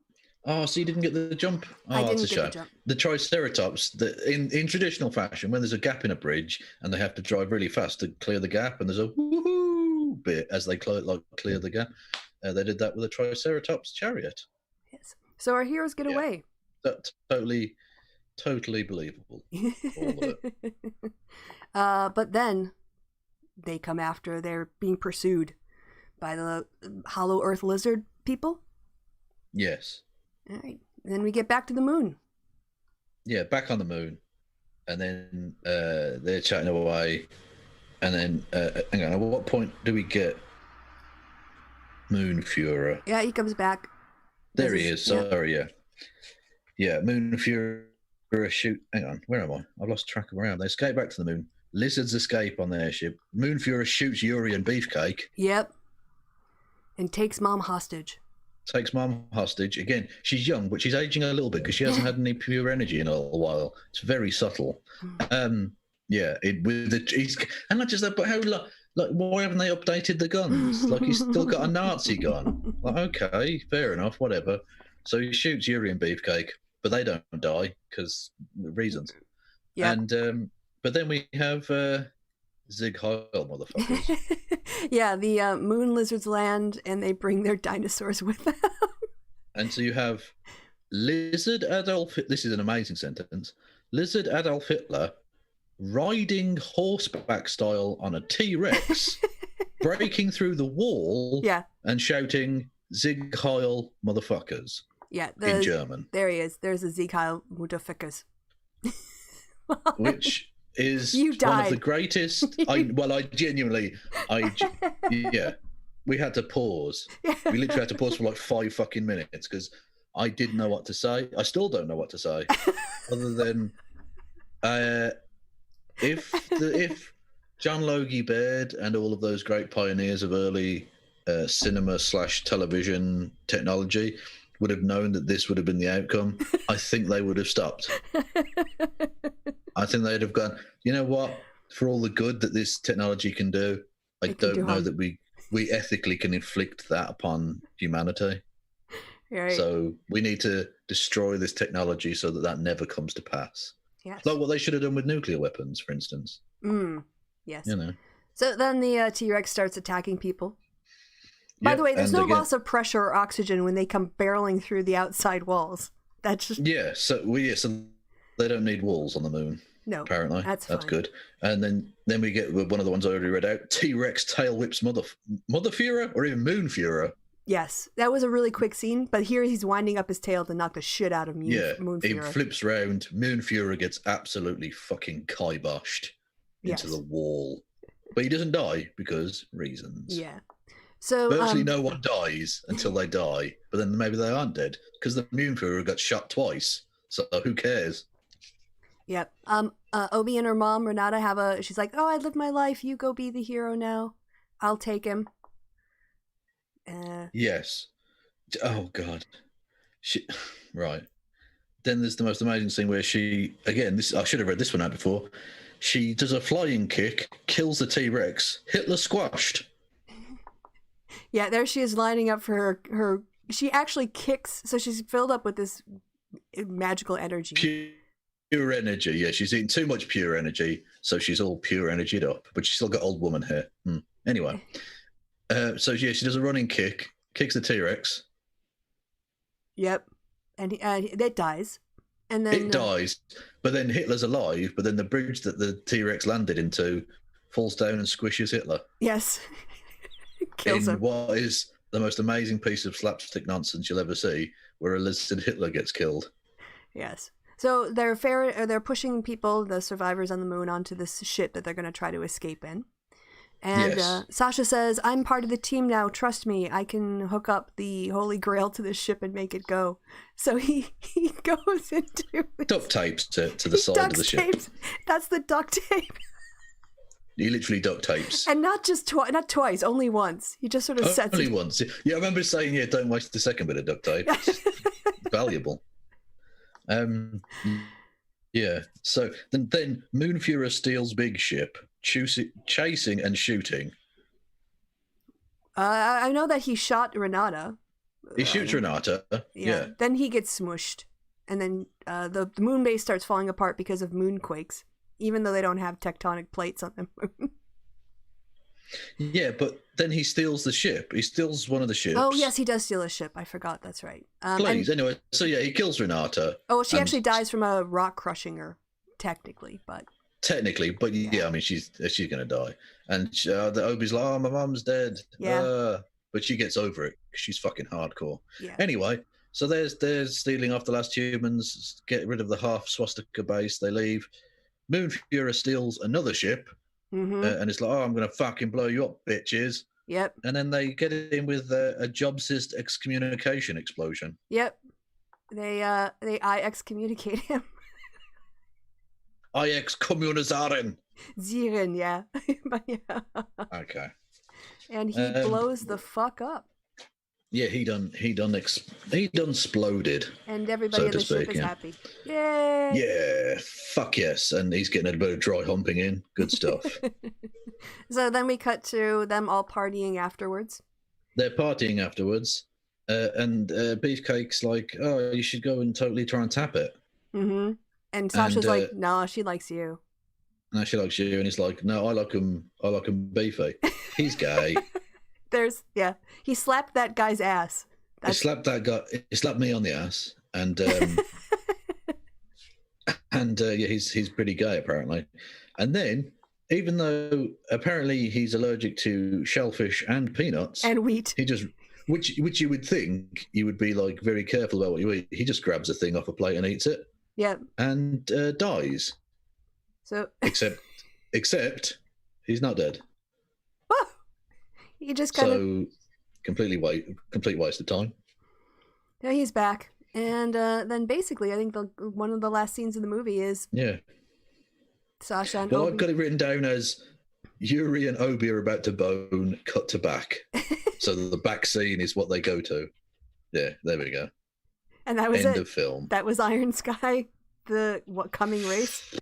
Oh, so you didn't get the jump? Oh, I didn't that's a get shame. the jump. The Triceratops, in traditional fashion, when there's a gap in a bridge and they have to drive really fast to clear the gap, and there's a woohoo bit as they clear the gap, they did that with a Triceratops chariot. Yes. So our heroes get away. That's totally believable. All of it. But then they come after. They're being pursued by the Hollow Earth lizard people. Yes. All right. And then we get back to the moon. Yeah, back on the moon. And then they're chatting away. And then, hang on, at what point do we get Moon Fuhrer? Yeah, he comes back. There he is. Sorry, yeah. Yeah, Moon Fuhrer shoot. Hang on, where am I? I've lost track of where I am. They escape back to the moon. Lizards escape on the airship. Moon Fuhrer shoots Yuri and Beefcake. Yep. And takes Mom hostage. Takes Mom hostage. Again, she's young, but she's aging a little bit because she hasn't had any pure energy in a while. It's very subtle. And not just that, but how like why haven't they updated the guns? Like he's still got a Nazi gun. Like okay, fair enough, whatever. So he shoots Yuri and Beefcake, but they don't die because reasons. Yeah. And but then we have Zig Heil, motherfuckers. Yeah, the moon lizards land and they bring their dinosaurs with them. And so you have Lizard Adolf. This is an amazing sentence. Lizard Adolf Hitler riding horseback style on a T-Rex, breaking through the wall, and shouting "Zig Heil, motherfuckers!" Yeah, in German. There he is. There's a Zig Heil, motherfuckers. Which is one of the greatest. We had to pause. We literally had to pause for like 5 fucking minutes because I didn't know what to say. I still don't know what to say, other than if John Logie Baird and all of those great pioneers of early cinema / television technology would have known that this would have been the outcome, I think they would have stopped. I think they'd have gone, you know what? For all the good that this technology can do, I don't know that we ethically can inflict that upon humanity. Right. So we need to destroy this technology so that never comes to pass. Yes. Like what they should have done with nuclear weapons, for instance. Yes. You know. So then the T-Rex starts attacking people. By the way, there's no loss of pressure or oxygen when they come barreling through the outside walls. That's just... Yeah, so they don't need walls on the moon. No. Apparently, That's fine. Good. And then we get one of the ones I already read out. T-Rex tail whips Mother Fuhrer or even Moon Fuhrer. Yes, that was a really quick scene, but here he's winding up his tail to knock the shit out of Moon Fuhrer. He flips round. Moon Fuhrer gets absolutely fucking kiboshed into the wall. But he doesn't die because reasons. Yeah. So virtually no one dies until they die, but then maybe they aren't dead because the Moon Fuhrer got shot twice. So who cares? Yep. Obi and her mom, Renata, she's like, oh, I lived my life. You go be the hero now. I'll take him. Yes. Oh, God. Right. Then there's the most amazing scene where she, again, I should have read this one out before. She does a flying kick, kills the T-Rex, Hitler squashed. Yeah, there she is lining up for her. She actually kicks, so she's filled up with this magical energy. Pure energy, yeah. She's eating too much pure energy, so she's all pure energied up, but she's still got old woman hair. Anyway, so yeah, she does a running kick, kicks the T-Rex. Yep, and it dies, and then it dies. But then Hitler's alive. But then the bridge that the T-Rex landed into falls down and squishes Hitler. Yes, kills him. What is the most amazing piece of slapstick nonsense you'll ever see, where a lizard Hitler gets killed. Yes. So they're pushing people, the survivors on the moon, onto this ship that they're going to try to escape in. And Sasha says, I'm part of the team now. Trust me. I can hook up the Holy Grail to this ship and make it go. So he goes into... Duct tapes to the side of the ship. That's the duct tape. He literally duct tapes. And not twice, only once. He just sort of sets it. Only once. Yeah, I remember saying, don't waste the second bit of duct tape. It's valuable. Yeah. So then Moon Fuhrer steals big ship, chasing and shooting. I know that he shot Renata. He shoots Renata. Yeah. Then he gets smushed, and then the moon base starts falling apart because of moonquakes, even though they don't have tectonic plates on them. Yeah, but then he steals the ship. He steals one of the ships. Oh, yes, he does steal a ship. I forgot. That's right. Anyway, so yeah, he kills Renata. Oh, she actually dies from a rock crushing her, technically, but yeah, I mean, she's going to die. And the Obi's like, oh, my mum's dead. Yeah. But she gets over it because she's fucking hardcore. Yeah. Anyway, so they're stealing off the last humans, get rid of the half swastika base, they leave. Moon Fuhrer steals another ship. Mm-hmm. And it's like, oh, I'm going to fucking blow you up, bitches. Yep. And then they get in with a Jobsist excommunication explosion. Yep. They excommunicate him. I excommunisaren. Ziren, yeah. But yeah. Okay. And he blows the fuck up. Yeah, he done exploded. And everybody so on the ship is happy. Yay! Yeah, fuck yes. And he's getting a bit of dry humping in. Good stuff. So then we cut to them all partying afterwards. They're partying afterwards. And Beefcake's like, oh, you should go and totally try and tap it. Mm-hmm. And Sasha's like, no, she likes you. No, she likes you. And he's like, no, I like him beefy. He's gay. He slapped that guy's ass. He slapped that guy. He slapped me on the ass, and he's pretty gay apparently. And then, even though apparently he's allergic to shellfish and peanuts and wheat, he just which you would think you would be like very careful about what you eat. He just grabs a thing off a plate and eats it. Yeah. And dies. So except he's not dead. He just kind of complete waste of time. Yeah, he's back, and then basically, I think one of the last scenes of the movie is Sasha and Obi. I've got it written down as Yuri and Obi are about to bone, cut to back. So the back scene is what they go to. Yeah, there we go. And that was End of film. That was Iron Sky, the coming race.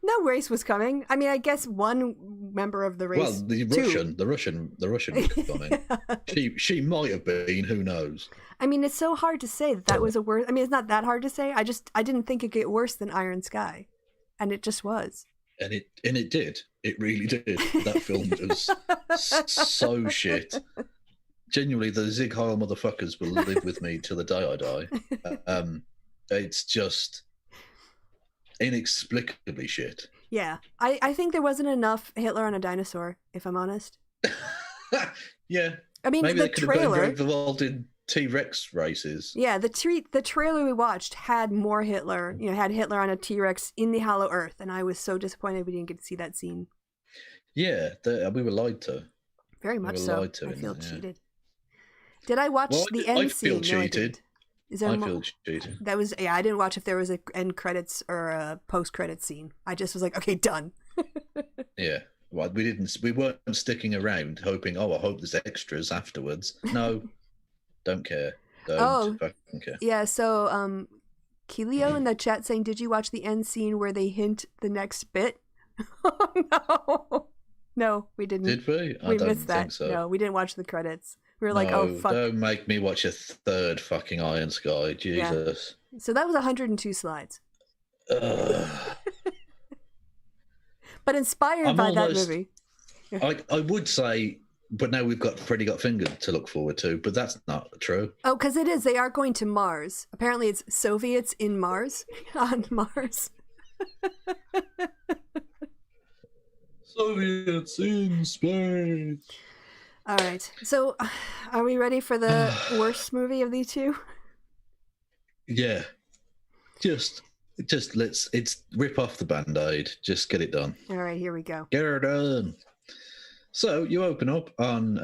No race was coming. I mean, I guess one member of the race. Well, the Russian was coming. She might have been. Who knows? I mean, it's so hard to say that was a word. I mean, it's not that hard to say. I didn't think it'd get worse than Iron Sky, and it just was. And it did. It really did. That film was so shit. Genuinely, the Zig Heil motherfuckers will live with me till the day I die. It's just. inexplicably shit. Yeah. I think there wasn't enough Hitler on a dinosaur, if I'm honest. Yeah. I mean, maybe the they could trailer have been involved in T-Rex races. Yeah, the trailer we watched had more Hitler. Had Hitler on a T-Rex in the Hollow Earth, and I was so disappointed we didn't get to see that scene. Yeah, we were lied to. Very much so. Lied to I feel cheated. Did I watch the end scene? I feel cheated. Is there I feel cheated. That was I didn't watch if there was an end credits or a post credits scene. I just was like, okay, done. Yeah. Well, we weren't sticking around hoping, I hope there's extras afterwards. No. Don't care. Don't fucking care. Yeah, so Kilio in the chat saying, did you watch the end scene where they hint the next bit? Oh no. No, we didn't. Did we? We missed that. So. No, we didn't watch the credits. We were like, oh fuck. Don't make me watch a third fucking Iron Sky. Jesus. Yeah. So that was 102 slides. But inspired by that movie. I would say, but now we've got Freddy Got Fingered to look forward to, but that's not true. Oh, because it is. They are going to Mars. Apparently it's Soviets in Mars. On Mars. Soviets in space. All right. So are we ready for the worst movie of these two? Yeah. Just it's rip off the Band-Aid. Just get it done. All right, here we go. Get her done. So you open up on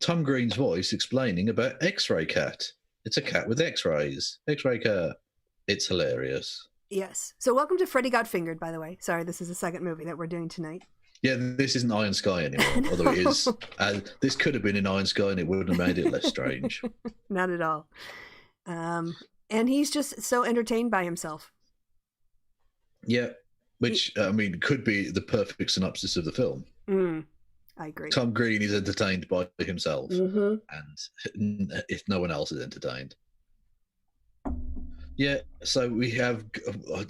Tom Green's voice explaining about X-Ray Cat. It's a cat with X-rays. X-Ray Cat. It's hilarious. Yes. So welcome to Freddy Got Fingered, by the way. Sorry, this is the second movie that we're doing tonight. Yeah, this isn't Iron Sky anymore, No. although it is. This could have been in Iron Sky and it would have made it less strange. Not at all. And he's just so entertained by himself. Yeah, which, could be the perfect synopsis of the film. I agree. Tom Green is entertained by himself, and if no one else is entertained. Yeah, so we have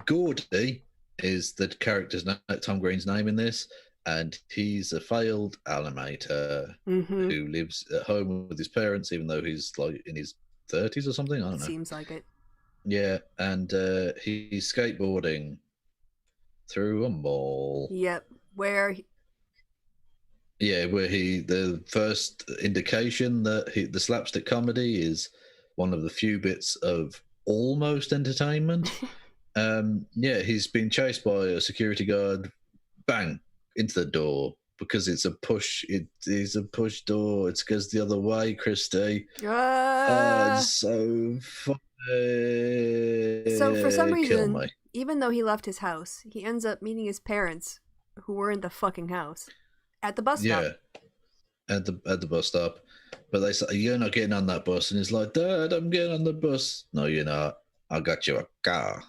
Gordy is the character's Tom Green's name in this, and he's a failed animator who lives at home with his parents, even though he's like in his 30s or something. I don't know. Seems like it. Yeah, and he's skateboarding through a mall. Yep, where the first indication that the slapstick comedy is one of the few bits of almost entertainment. He's been chased by a security guard, bang, into the door, because it's a push. It is a push door. It goes the other way, Kristi. It's so funny. So for some reason, even though he left his house, he ends up meeting his parents, who were in the fucking house, at the bus stop. Yeah, at the bus stop. But they say, you're not getting on that bus. And he's like, Dad, I'm getting on the bus. No, you're not. I got you a car.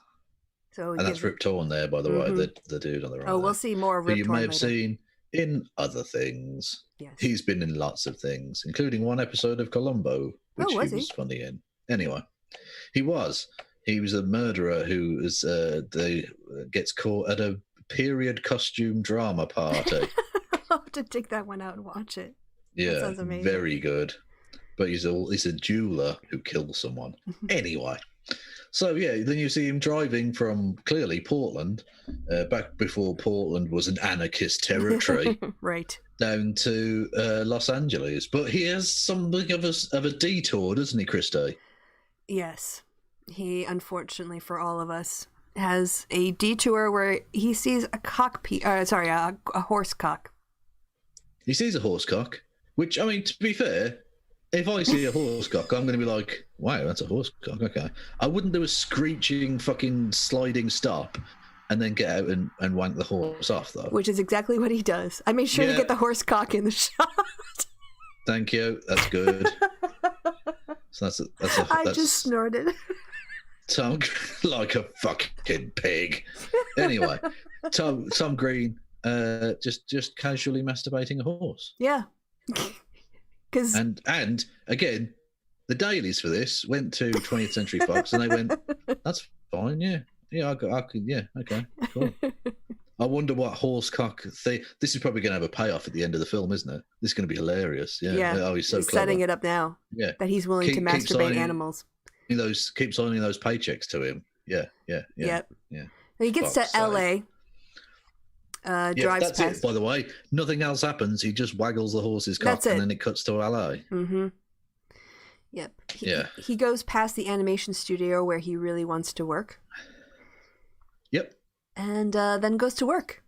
So and that's Rip Torn there, by the way, the dude on the right. Oh, we'll see more of Rip Torn you may have later. seen in other things. Yes. He's been in lots of things, including one episode of Columbo, which he was funny in. Anyway, he was a murderer who is gets caught at a period costume drama party. I'll have to take that one out and watch it. Yeah, that sounds amazing. Very good. But he's a jeweler who kills someone. Anyway. So, then you see him driving from, clearly, Portland, back before Portland was an anarchist territory, right, down to Los Angeles. But he has something of a detour, doesn't he, Kristi? Yes. He, unfortunately for all of us, has a detour where he sees a horse cock. He sees a horse cock, which, to be fair, if I see a horse cock, I'm going to be like, wow, that's a horse cock, okay. I wouldn't do a screeching fucking sliding stop and then get out and wank the horse off, though. Which is exactly what he does. I made sure to get the horse cock in the shot. Thank you. That's good. So I just snorted. Tom, like a fucking pig. Anyway, Tom Green just casually masturbating a horse. Yeah. And again, the dailies for this went to 20th Century Fox, and they went, "That's fine, yeah, I could, yeah, okay, cool." I wonder what horsecock thing. This is probably going to have a payoff at the end of the film, isn't it? This is going to be hilarious. Yeah. Oh, he's so clever. Setting it up now. Yeah. That he's willing to masturbate animals. Keep signing those paychecks to him. Yeah. Yep. Yeah. He gets to L.A., drives that's past. it, by the way. Nothing else happens. He just waggles the horse's cock, and then it cuts to LA. Mm-hmm. Yep. He goes past the animation studio where he really wants to work. Yep. And then goes to work.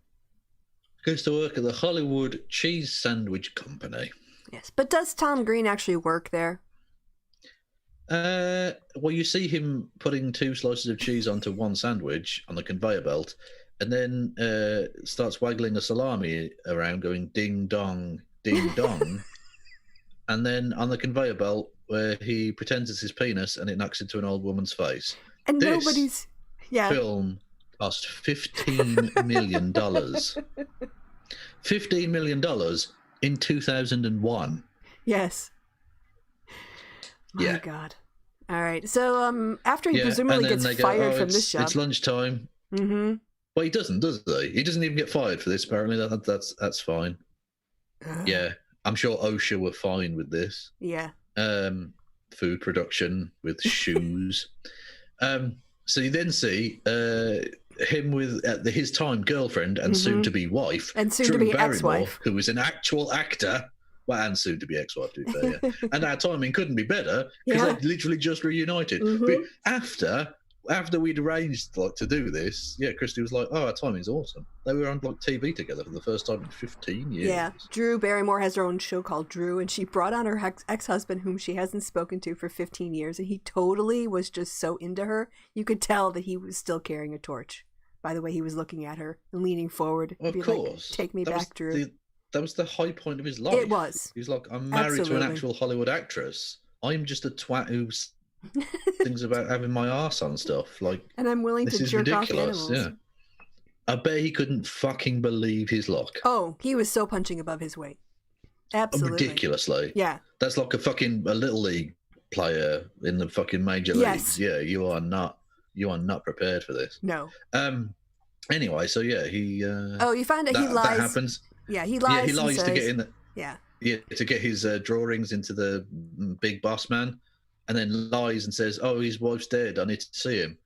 Goes to work at the Hollywood Cheese Sandwich Company. Yes, but does Tom Green actually work there? Well, you see him putting 2 slices of cheese onto one sandwich on the conveyor belt, and then starts waggling a salami around, going ding dong, and then on the conveyor belt, where he pretends it's his penis and it knocks into an old woman's face. And nobody's film cost $15 million. $15 million in 2001. Yes. My God. All right. So after he presumably gets fired from this job. It's lunchtime. Mm-hmm. Well, he doesn't, does he? He doesn't even get fired for this, apparently. That's fine. Yeah. I'm sure OSHA were fine with this. Yeah. Food production with shoes. So you then see him with his time girlfriend and soon-to-be wife, and soon-to-be ex-wife, who is an actual actor. Well, and soon-to-be ex-wife, to be fair. Yeah. And our timing couldn't be better because they literally just reunited. But after we'd arranged to do this, Kristi was like, "Oh, our timing's awesome." They were on TV together for the first time in 15 years. Yeah, Drew Barrymore has her own show called Drew, and she brought on her ex-husband, whom she hasn't spoken to for 15 years, and he totally was just so into her. You could tell that he was still carrying a torch by the way he was looking at her and leaning forward. Well, of course, like, take me back, Drew. That was the high point of his life. It was. He's like, I'm married to an actual Hollywood actress. I'm just a twat who thinks about having my arse on stuff. And I'm willing to jerk off animals. Yeah. I bet he couldn't fucking believe his luck. Oh, he was so punching above his weight. Absolutely. Ridiculously. Yeah. That's like a little league player in the fucking major leagues. Yeah, you are not prepared for this. No. Anyway, so he you find out he lies. That happens. Yeah, he lies. Yeah, he lies to get in the Yeah, to get his drawings into the big boss man, and then lies and says, "Oh, his wife's dead. I need to see him."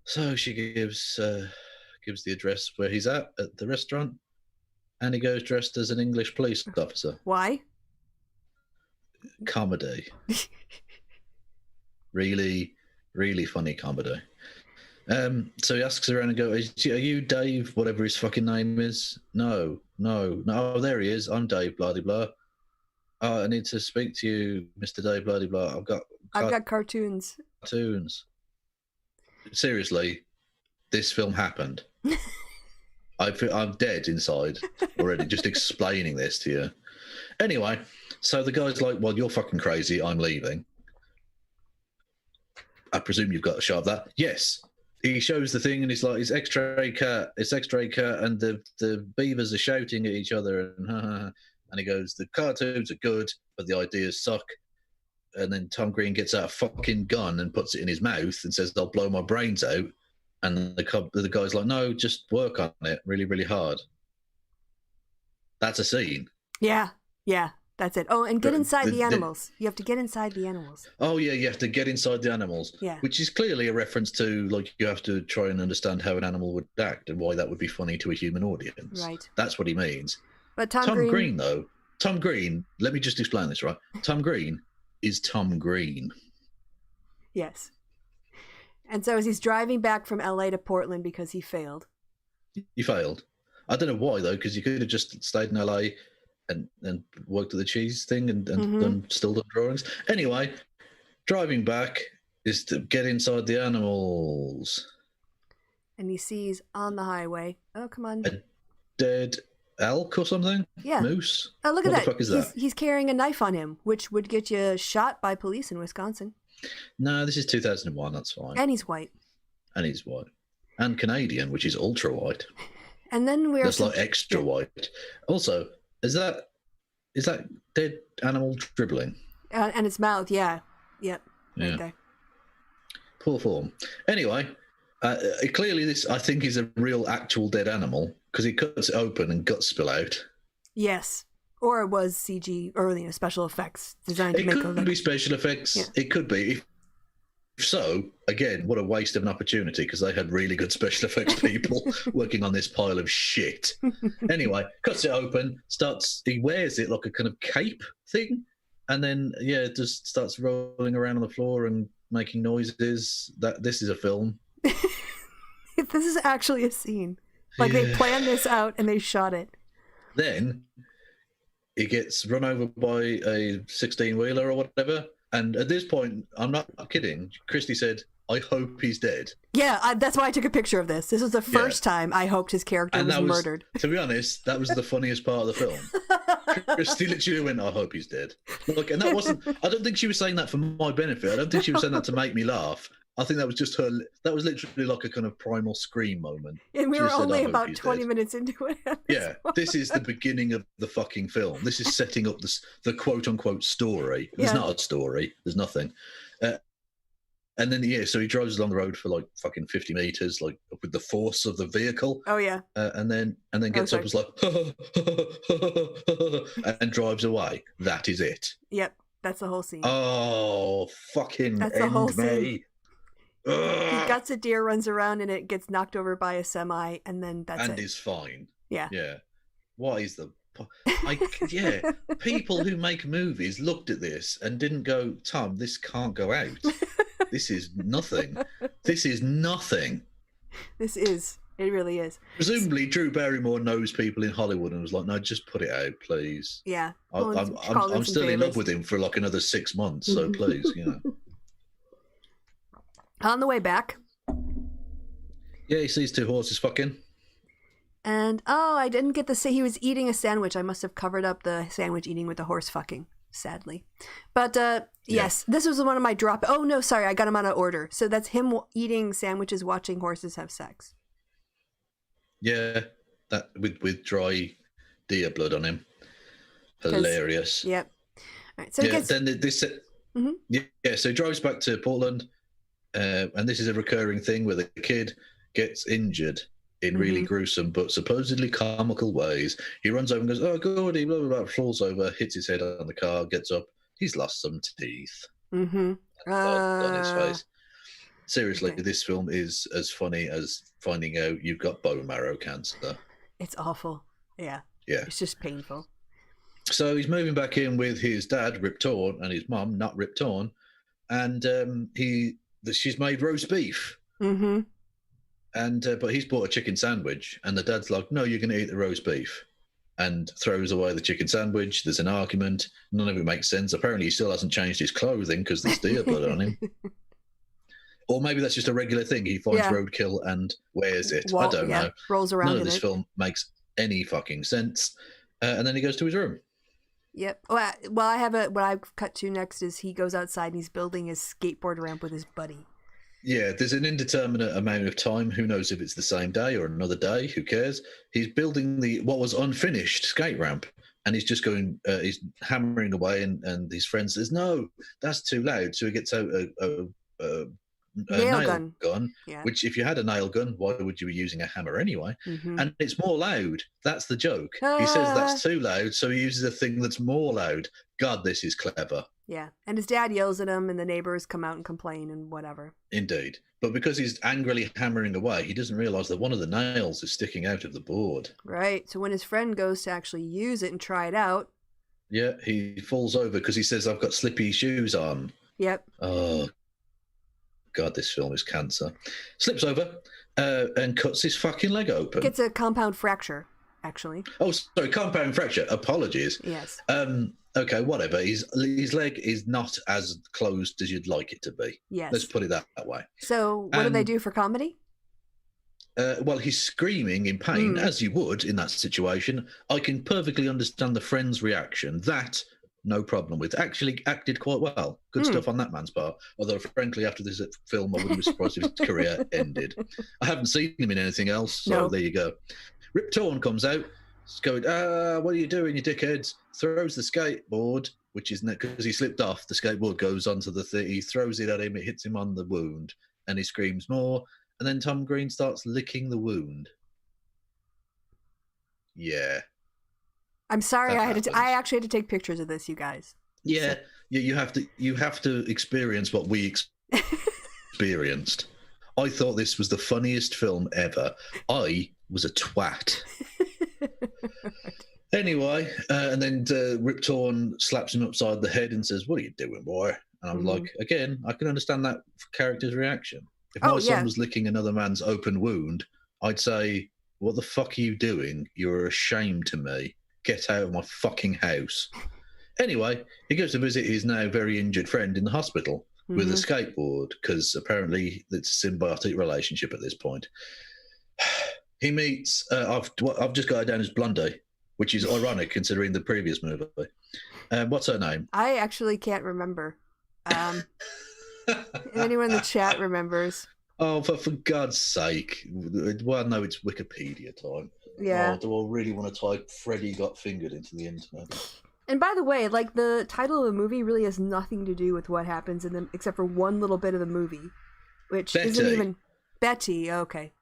So she gives the address where he's at the restaurant, and he goes dressed as an English police officer. Why? Comedy. Really, really funny comedy. So he asks around and goes, "Are you Dave, whatever his fucking name is?" No. Oh, there he is. I'm Dave, blah, blah, blah. Oh, I need to speak to you, Mr. Dave, blah, blah, blah. I've got cartoons. Seriously, this film happened. I'm dead inside already, just explaining this to you. Anyway, so the guy's like, "Well, you're fucking crazy. I'm leaving." I presume you've got a shot of that. Yes. He shows the thing and he's like, it's X-ray cut, and the beavers are shouting at each other, and he goes, "The cartoons are good, but the ideas suck." And then Tom Green gets out a fucking gun and puts it in his mouth and says, "I'll blow my brains out." And the guy's like, "No, just work on it really, really hard." That's a scene. Yeah. That's it. Oh, and get inside the animals. You have to get inside the animals. Oh, yeah, you have to get inside the animals. Yeah. Which is clearly a reference to, you have to try and understand how an animal would act and why that would be funny to a human audience. Right. That's what he means. But Tom Green, though, let me just explain this, right? Tom Green is Tom Green. Yes. And so as he's driving back from LA to Portland because he failed. He failed. I don't know why, though, because you could have just stayed in LA and worked at the cheese thing and still done drawings. Anyway, driving back is to get inside the animals. And he sees on the highway, oh, come on. A dead elk or something? Yeah. Moose? Oh, look at that. What the fuck is that? He's carrying a knife on him, which would get you shot by police in Wisconsin. No, this is 2001, that's fine. And he's white. And Canadian, which is ultra white. And then that's like extra white. Also, is that dead animal dribbling? And its mouth, yeah. Yep. Right there. Poor form. Anyway, clearly this, I think, is a real actual dead animal because he cuts it open and guts spill out. Yes. Or it was CG, or special effects designed to make it. It could be special effects. Yeah. It could be. so, again, what a waste of an opportunity, because they had really good special effects people working on this pile of shit. Anyway, cuts it open, he wears it like a kind of cape thing, and then, just starts rolling around on the floor and making noises. This is a film. This is actually a scene. Like, they planned this out and they shot it. Then he gets run over by a 16-wheeler or whatever. And at this point, I'm not kidding, Kristi said, I hope he's dead. Yeah, that's why I took a picture of this. This was the first time I hoped his character was murdered. To be honest, that was the funniest part of the film. Kristi literally went, I hope he's dead. Like, and that wasn't, I don't think she was saying that for my benefit. I don't think she was saying that to make me laugh. I think that was just her, that was literally like a kind of primal scream moment. And we were only about 20 minutes into it. Yeah, this is the beginning of the fucking film. This is setting up the quote-unquote story. There's not a story. There's nothing. And then, so he drives along the road for like fucking 50 meters, like with the force of the vehicle. Oh, yeah. And then gets up and is like, and drives away. That is it. Yep, that's the whole scene. Oh, fucking that's the whole scene. He guts a deer, runs around, and it gets knocked over by a semi, and then that's it. And is fine. Yeah. Yeah. What is the... people who make movies looked at this and didn't go, Tom, this can't go out. This is nothing. This is nothing. This is. It really is. Presumably, Drew Barrymore knows people in Hollywood and was like, no, just put it out, please. Yeah. I'm still in love with him for like another 6 months, so please, On the way back. Yeah, he sees two horses fucking. And, I didn't get to say he was eating a sandwich. I must have covered up the sandwich eating with the horse fucking, sadly. But, yes, this was one of my drop. Oh, no, sorry, I got him out of order. So that's him eating sandwiches, watching horses have sex. Yeah, that with dry deer blood on him. Hilarious. Yep. All right, so then this... so he drives back to Portland. And this is a recurring thing where the kid gets injured in really gruesome but supposedly comical ways. He runs over and goes, oh, Gordy, blah, blah, blah, falls over, hits his head on the car, gets up. He's lost some teeth. On his face. Seriously, this film is as funny as finding out you've got bone marrow cancer. It's awful. Yeah. Yeah. It's just painful. So he's moving back in with his dad, Rip Torn, and his mum, not Rip Torn. And she's made roast beef. And but he's bought a chicken sandwich, and the dad's like, no, you're going to eat the roast beef, and throws away the chicken sandwich. There's an argument. None of it makes sense. Apparently he still hasn't changed his clothing because there's deer blood on him. Or maybe that's just a regular thing. He finds roadkill and wears it. I don't know. Rolls around. None of this film makes any fucking sense. And then he goes to his room. Yep. Well, what I've cut to next is he goes outside and he's building his skateboard ramp with his buddy. Yeah, there's an indeterminate amount of time. Who knows if it's the same day or another day? Who cares? He's building what was unfinished skate ramp, and he's just going, he's hammering away, and his friend says, no, that's too loud. So he gets out a nail gun, which if you had a nail gun, why would you be using a hammer anyway? And it's more loud. That's the joke. He says that's too loud, so he uses a thing that's more loud. God, this is clever. Yeah, and his dad yells at him, and the neighbors come out and complain and whatever. Indeed. But because he's angrily hammering away, he doesn't realise that one of the nails is sticking out of the board. Right, so when his friend goes to actually use it and try it out... Yeah, he falls over because he says, I've got slippy shoes on. Yep. Oh, God, this film is cancer. Slips over and cuts his fucking leg open. Gets a compound fracture, actually. Oh, sorry, compound fracture. Apologies. Yes. Okay, whatever. His leg is not as closed as you'd like it to be. Yes. Let's put it that way. So what do they do for comedy? Well, he's screaming in pain, as you would in that situation. I can perfectly understand the friend's reaction. That, no problem with. Actually acted quite well. Good stuff on that man's part. Although, frankly, after this film, I wouldn't be surprised if his career ended. I haven't seen him in anything else, so there you go. Rip Torn comes out. He's going, what are you doing, you dickheads? Throws the skateboard, which is because he slipped off. The skateboard goes onto the thing. He throws it at him. It hits him on the wound, and he screams more. And then Tom Green starts licking the wound. Yeah. I'm sorry, I actually had to take pictures of this, you guys. Yeah, so. You have to experience what we experienced. I thought this was the funniest film ever. I was a twat. Anyway, and then Rip Torn slaps him upside the head and says, "What are you doing, boy?" And I was like, again, I can understand that character's reaction. If my son was licking another man's open wound, I'd say, "What the fuck are you doing? You're a shame to me. Get out of my fucking house." Anyway, he goes to visit his now very injured friend in the hospital with a skateboard, because apparently it's a symbiotic relationship at this point. He meets, I've just got her down as Blondie, which is ironic considering the previous movie. What's her name? I actually can't remember. If anyone in the chat remembers. Oh, for God's sake. Well, no, it's Wikipedia time. Yeah. Oh, do I really want to type Freddie Got Fingered into the internet? And by the way, like, the title of the movie really has nothing to do with what happens in them, except for one little bit of the movie, which isn't even... Betty, okay.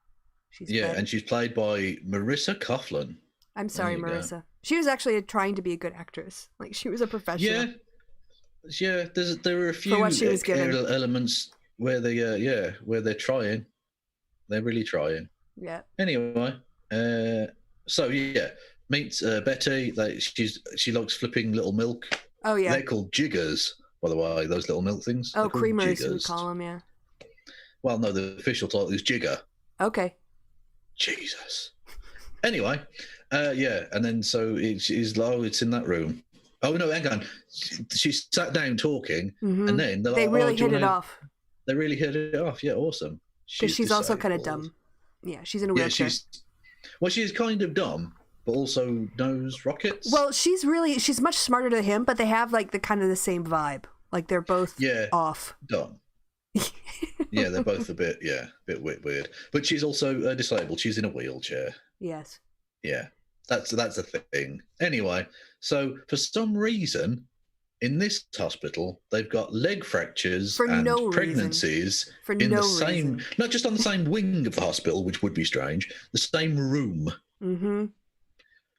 She's Betty. And she's played by Marissa Coughlan. I'm sorry, Marissa. She was actually trying to be a good actress. Like, she was a professional. Yeah. There were a few elements where they're trying. They're really trying. Yeah. Anyway, meets Betty. She likes flipping little milk. Oh yeah. They're called jiggers, by the way. Those little milk things. Oh, creamers, we call them. Yeah. Well, no, the official title is jigger. Okay. Jesus. Anyway, and then so it's in that room. Oh no, hang on. She sat down talking, and then they really hit it off. They really hit it off. Yeah, awesome. Because she's also kind of dumb. Yeah, she's in a wheelchair. She's kind of dumb, but also knows rockets. Well, she's much smarter than him, but they have like the kind of the same vibe. Like they're both off. Dumb. Yeah, they're both a bit weird. But she's also disabled. She's in a wheelchair. Yes. Yeah, that's a thing. Anyway, so for some reason, in this hospital, they've got leg fractures and pregnancies in the same, not just on the same wing of the hospital, which would be strange, the same room. Mm-hmm.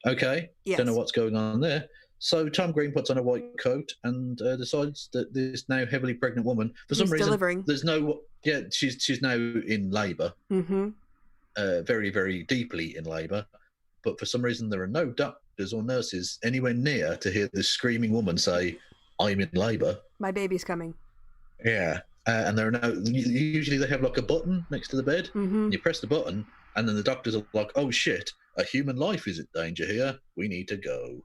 Okay? Yes. Don't know what's going on there. So Tom Green puts on a white coat and decides that this now heavily pregnant woman, for some reason, delivering. There's no, she's now in labour, very, very deeply in labour, but for some reason there are no doctors or nurses anywhere near to hear this screaming woman say, "I'm in labour. My baby's coming." Yeah, and there are no. Usually they have like a button next to the bed. And you press the button, and then the doctors are like, "Oh shit, a human life is in danger here. We need to go."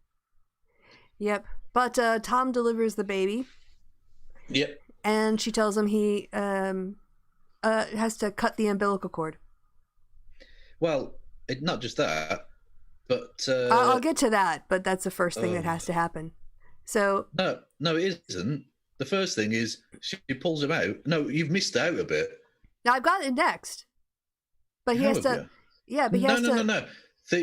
Yep, but Tom delivers the baby. Yep. And she tells him he has to cut the umbilical cord. Well, not just that, but I'll get to that. But that's the first thing that has to happen. So no, it isn't. The first thing is she pulls him out. No, you've missed out a bit. Now I've got it next, but he has to. Yeah, but he has to. No.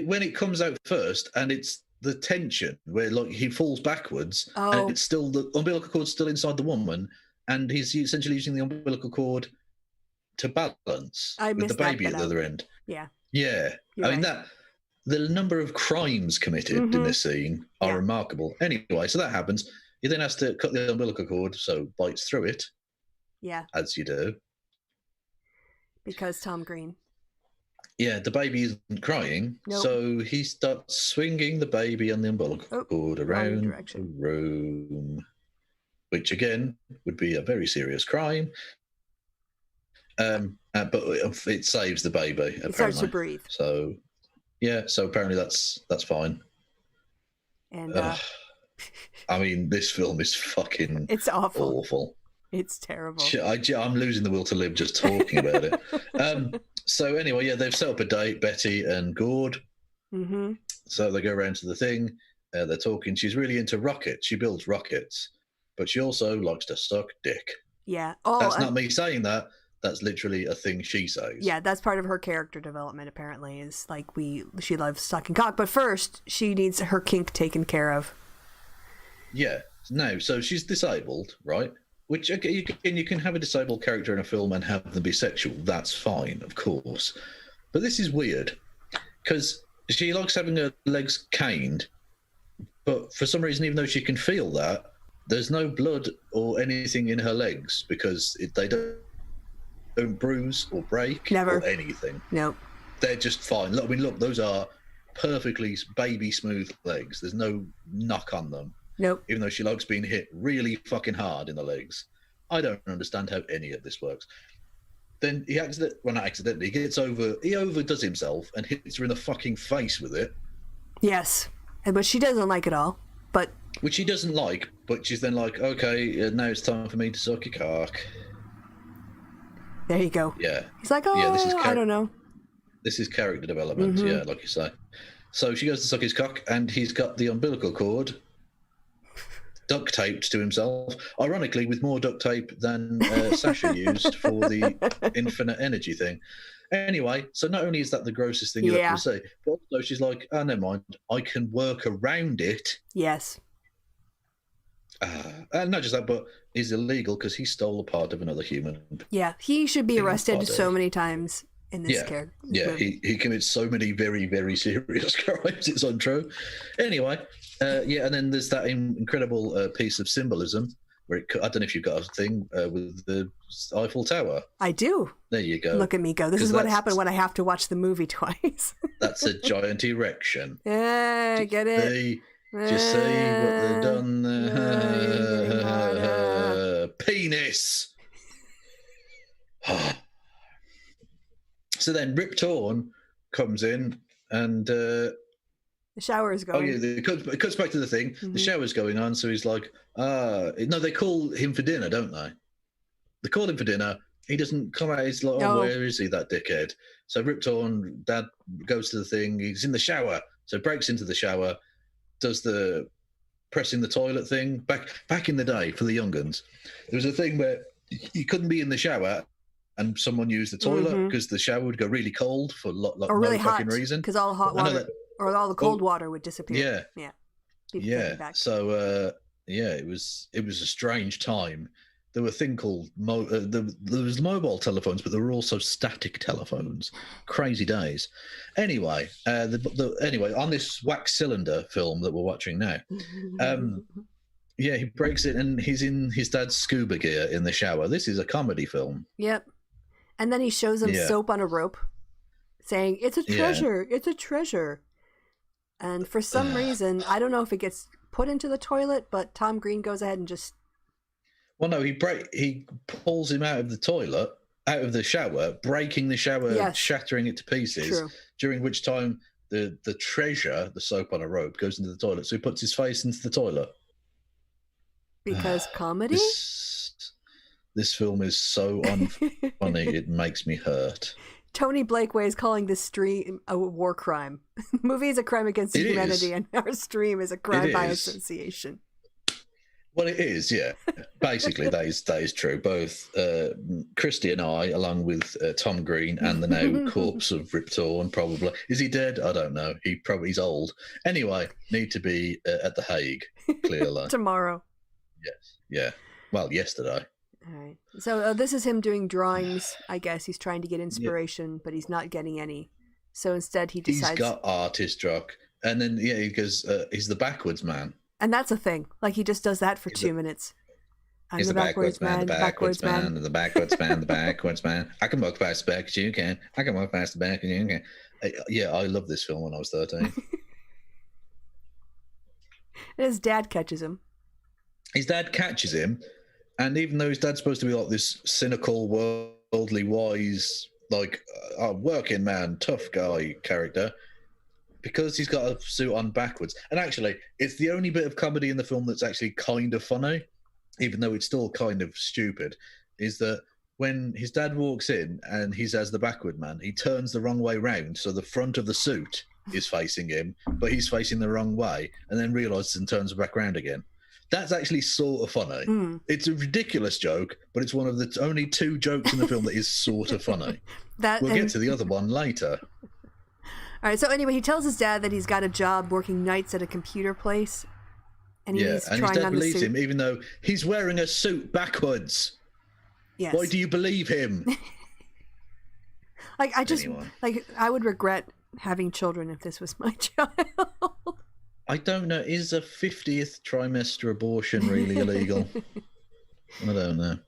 When it comes out first, and it's the tension where like he falls backwards, and it's still the umbilical cord's still inside the woman, and he's essentially using the umbilical cord to balance with the baby at the other end. Yeah. Yeah, I mean that. The number of crimes committed in this scene are remarkable. Anyway, so that happens. He then has to cut the umbilical cord, so bites through it. Yeah. As you do. Because Tom Green. Yeah, the baby isn't crying, so he starts swinging the baby on the umbilical cord around the room, which again would be a very serious crime. But it saves the baby. It starts to breathe. So. Yeah, so apparently that's fine. And I mean, this film is fucking it's awful. It's terrible. I'm losing the will to live just talking about it. So anyway, they've set up a date, Betty and Gord. So they go around to the thing. They're talking. She's really into rockets. She builds rockets, but she also likes to suck dick. Yeah. That's not me saying that. That's literally a thing she says. Yeah, that's part of her character development, apparently, is like she loves sucking cock, but first she needs her kink taken care of. Yeah. No, so she's disabled, right? Which, again, you can have a disabled character in a film and have them be sexual. That's fine, of course. But this is weird, because she likes having her legs caned, but for some reason, even though she can feel that, there's no blood or anything in her legs, because they don't don't bruise or break Never. or anything. Nope. They're just fine. Look, I mean, look, those are perfectly baby smooth legs. There's no knock on them. Nope. Even though she likes being hit really fucking hard in the legs. I don't understand how any of this works. Then he he overdoes himself and hits her in the fucking face with it. Yes. But she doesn't like it all. But which she doesn't like, but she's then like, okay, now it's time for me to suck your cock. There you go. Yeah. He's like, oh, I don't know. This is character development, yeah, like you say. So she goes to suck his cock, and he's got the umbilical cord duct taped to himself, ironically with more duct tape than Sasha used for the infinite energy thing. Anyway, so not only is that the grossest thing you ever say, but also she's like, oh, never mind, I can work around it. Yes. And not just that, but he's illegal because he stole a part of another human. Yeah, he should be arrested so many times in this character. Yeah, he commits so many very, very serious crimes. It's untrue. Anyway, and then there's that incredible piece of symbolism where I don't know if you've got a thing with the Eiffel Tower. I do. There you go. Look at me go. This is what happened when I have to watch the movie twice. That's a giant erection. Yeah, get it? Just see what they've done there. Penis. So then Rip Torn comes in and the shower is going. Oh yeah, it cuts back to the thing. Mm-hmm. The shower's going on, so he's like, no, they call him for dinner, don't they? They call him for dinner. He doesn't come out. He's like, where is he, that dickhead? So Rip Torn, Dad goes to the thing. He's in the shower, so breaks into the shower, does the pressing the toilet thing. Back in the day, for the young uns, there was a thing where you couldn't be in the shower and someone used the toilet because the shower would go really cold for or really no fucking reason. Because all the hot water or all the cold water would disappear. Yeah. Yeah. So it was a strange time. There were a thing called there was mobile telephones, but there were also static telephones. Crazy days. Anyway, anyway, on this wax cylinder film that we're watching now, he breaks it and he's in his dad's scuba gear in the shower. This is a comedy film. Yep. And then he shows him soap on a rope, saying, "It's a treasure. It's a treasure." And for some reason, I don't know if it gets put into the toilet, but Tom Green goes ahead and just. Well, no, he pulls him out of the toilet, out of the shower, breaking the shower, shattering it to pieces. True. During which time the treasure, the soap on a rope, goes into the toilet. So he puts his face into the toilet. Because comedy? This film is so unfunny, it makes me hurt. Tony Blakeway is calling this stream a war crime. The movie is a crime against humanity, and our stream is a crime by association. Well, it is, yeah. Basically, that is true. Both Kristi and I, along with Tom Green and the now corpse of Rip Torn, probably. Is he dead? I don't know. He's old. Anyway, need to be at The Hague, clearly. Tomorrow. Yes. Yeah. Well, yesterday. All right. So this is him doing drawings, I guess. He's trying to get inspiration, but he's not getting any. So instead he decides... He's got artist rock. And then, he goes, he's the backwards man. And that's a thing. Like, he just does that for 2 minutes. He's the backwards man, the backwards man, the backwards man, the backwards man. I can walk past the back as you can. I can walk past the back as you can. I loved this film when I was 13. And his dad catches him. His dad catches him. And even though his dad's supposed to be like this cynical, worldly wise, like working man, tough guy character, because he's got a suit on backwards. And actually, it's the only bit of comedy in the film that's actually kind of funny, even though it's still kind of stupid, is that when his dad walks in and he's as the backward man, he turns the wrong way round, so the front of the suit is facing him, but he's facing the wrong way, and then realises and turns back round again. That's actually sort of funny. It's a ridiculous joke, but it's one of the only 2 jokes in the film that is sort of funny. We'll get to the other one later. All right, so anyway, he tells his dad that he's got a job working nights at a computer place. And he's and his dad believes him, even though he's wearing a suit backwards. Yes. Why do you believe him? I would regret having children if this was my child. I don't know. Is a 50th trimester abortion really illegal? I don't know.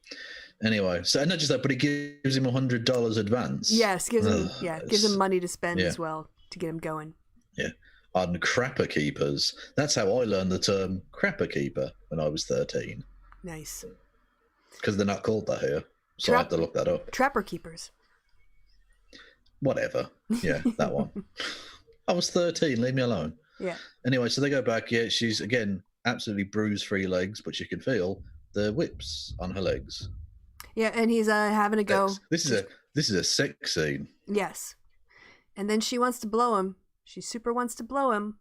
Anyway, so not just that, but he gives him $100 advance. Yes, gives him money to spend as well to get him going. Yeah, on crapper keepers. That's how I learned the term crapper keeper when I was 13. Nice. Because they're not called that here, so I had to look that up. Trapper keepers. Whatever. Yeah, that one. I was 13. Leave me alone. Yeah. Anyway, so they go back. Yeah, she's again absolutely bruised 3 legs, but she can feel the whips on her legs. Yeah, and he's having a go. This is a sex scene. Yes. And then she wants to blow him. She super wants to blow him.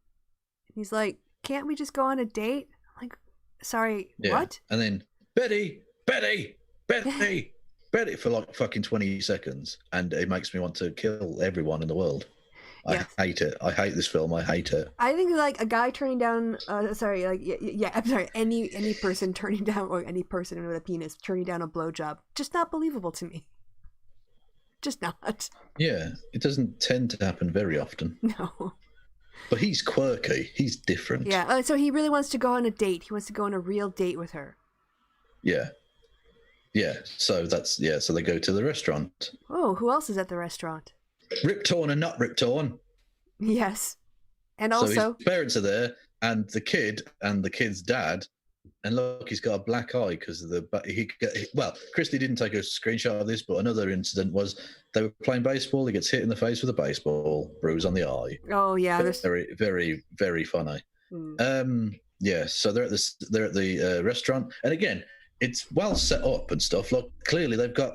And he's like, "Can't we just go on a date?" I'm like, "Sorry, what?" And then Betty for like fucking 20 seconds, and it makes me want to kill everyone in the world. I hate it. I hate this film. I hate it. I think like a guy turning down, I'm sorry, any person turning down, or any person with a penis turning down a blowjob, just not believable to me. Just not. Yeah, it doesn't tend to happen very often. No. But he's quirky. He's different. Yeah, so he really wants to go on a date. He wants to go on a real date with her. Yeah. Yeah, so so they go to the restaurant. Oh, who else is at the restaurant? Rip Torn and not Rip Torn. Yes. And also... So his parents are there, and the kid and the kid's dad, and look, he's got a black eye because of Kristi didn't take a screenshot of this, but another incident was they were playing baseball, he gets hit in the face with a baseball, bruise on the eye. Oh, yeah. Very, very, very funny. Yeah, so they're at the restaurant, and again, it's well set up and stuff. Look, clearly they've got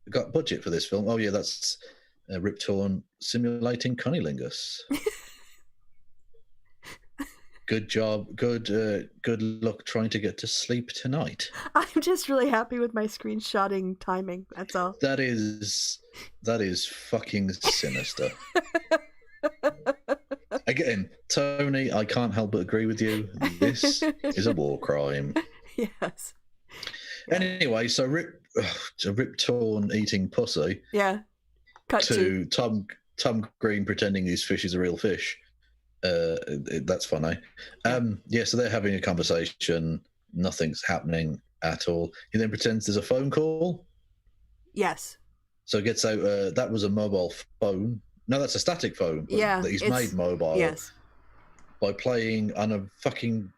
got budget for this film. Oh yeah, that's Rip Torn simulating cunnilingus. Good job. Good luck trying to get to sleep tonight. I'm just really happy with my screenshotting timing. That's all. That is fucking sinister. Again, Tony, I can't help but agree with you. This is a war crime. Yes. Anyway, so Rip Torn eating pussy. Yeah. Cut to Tom Green pretending these fish is a real fish. That's funny. So they're having a conversation. Nothing's happening at all. He then pretends there's a phone call. Yes. So it gets out. That was a mobile phone. No, that's a static phone. Yeah. That he's made mobile. Yes. By playing on a fucking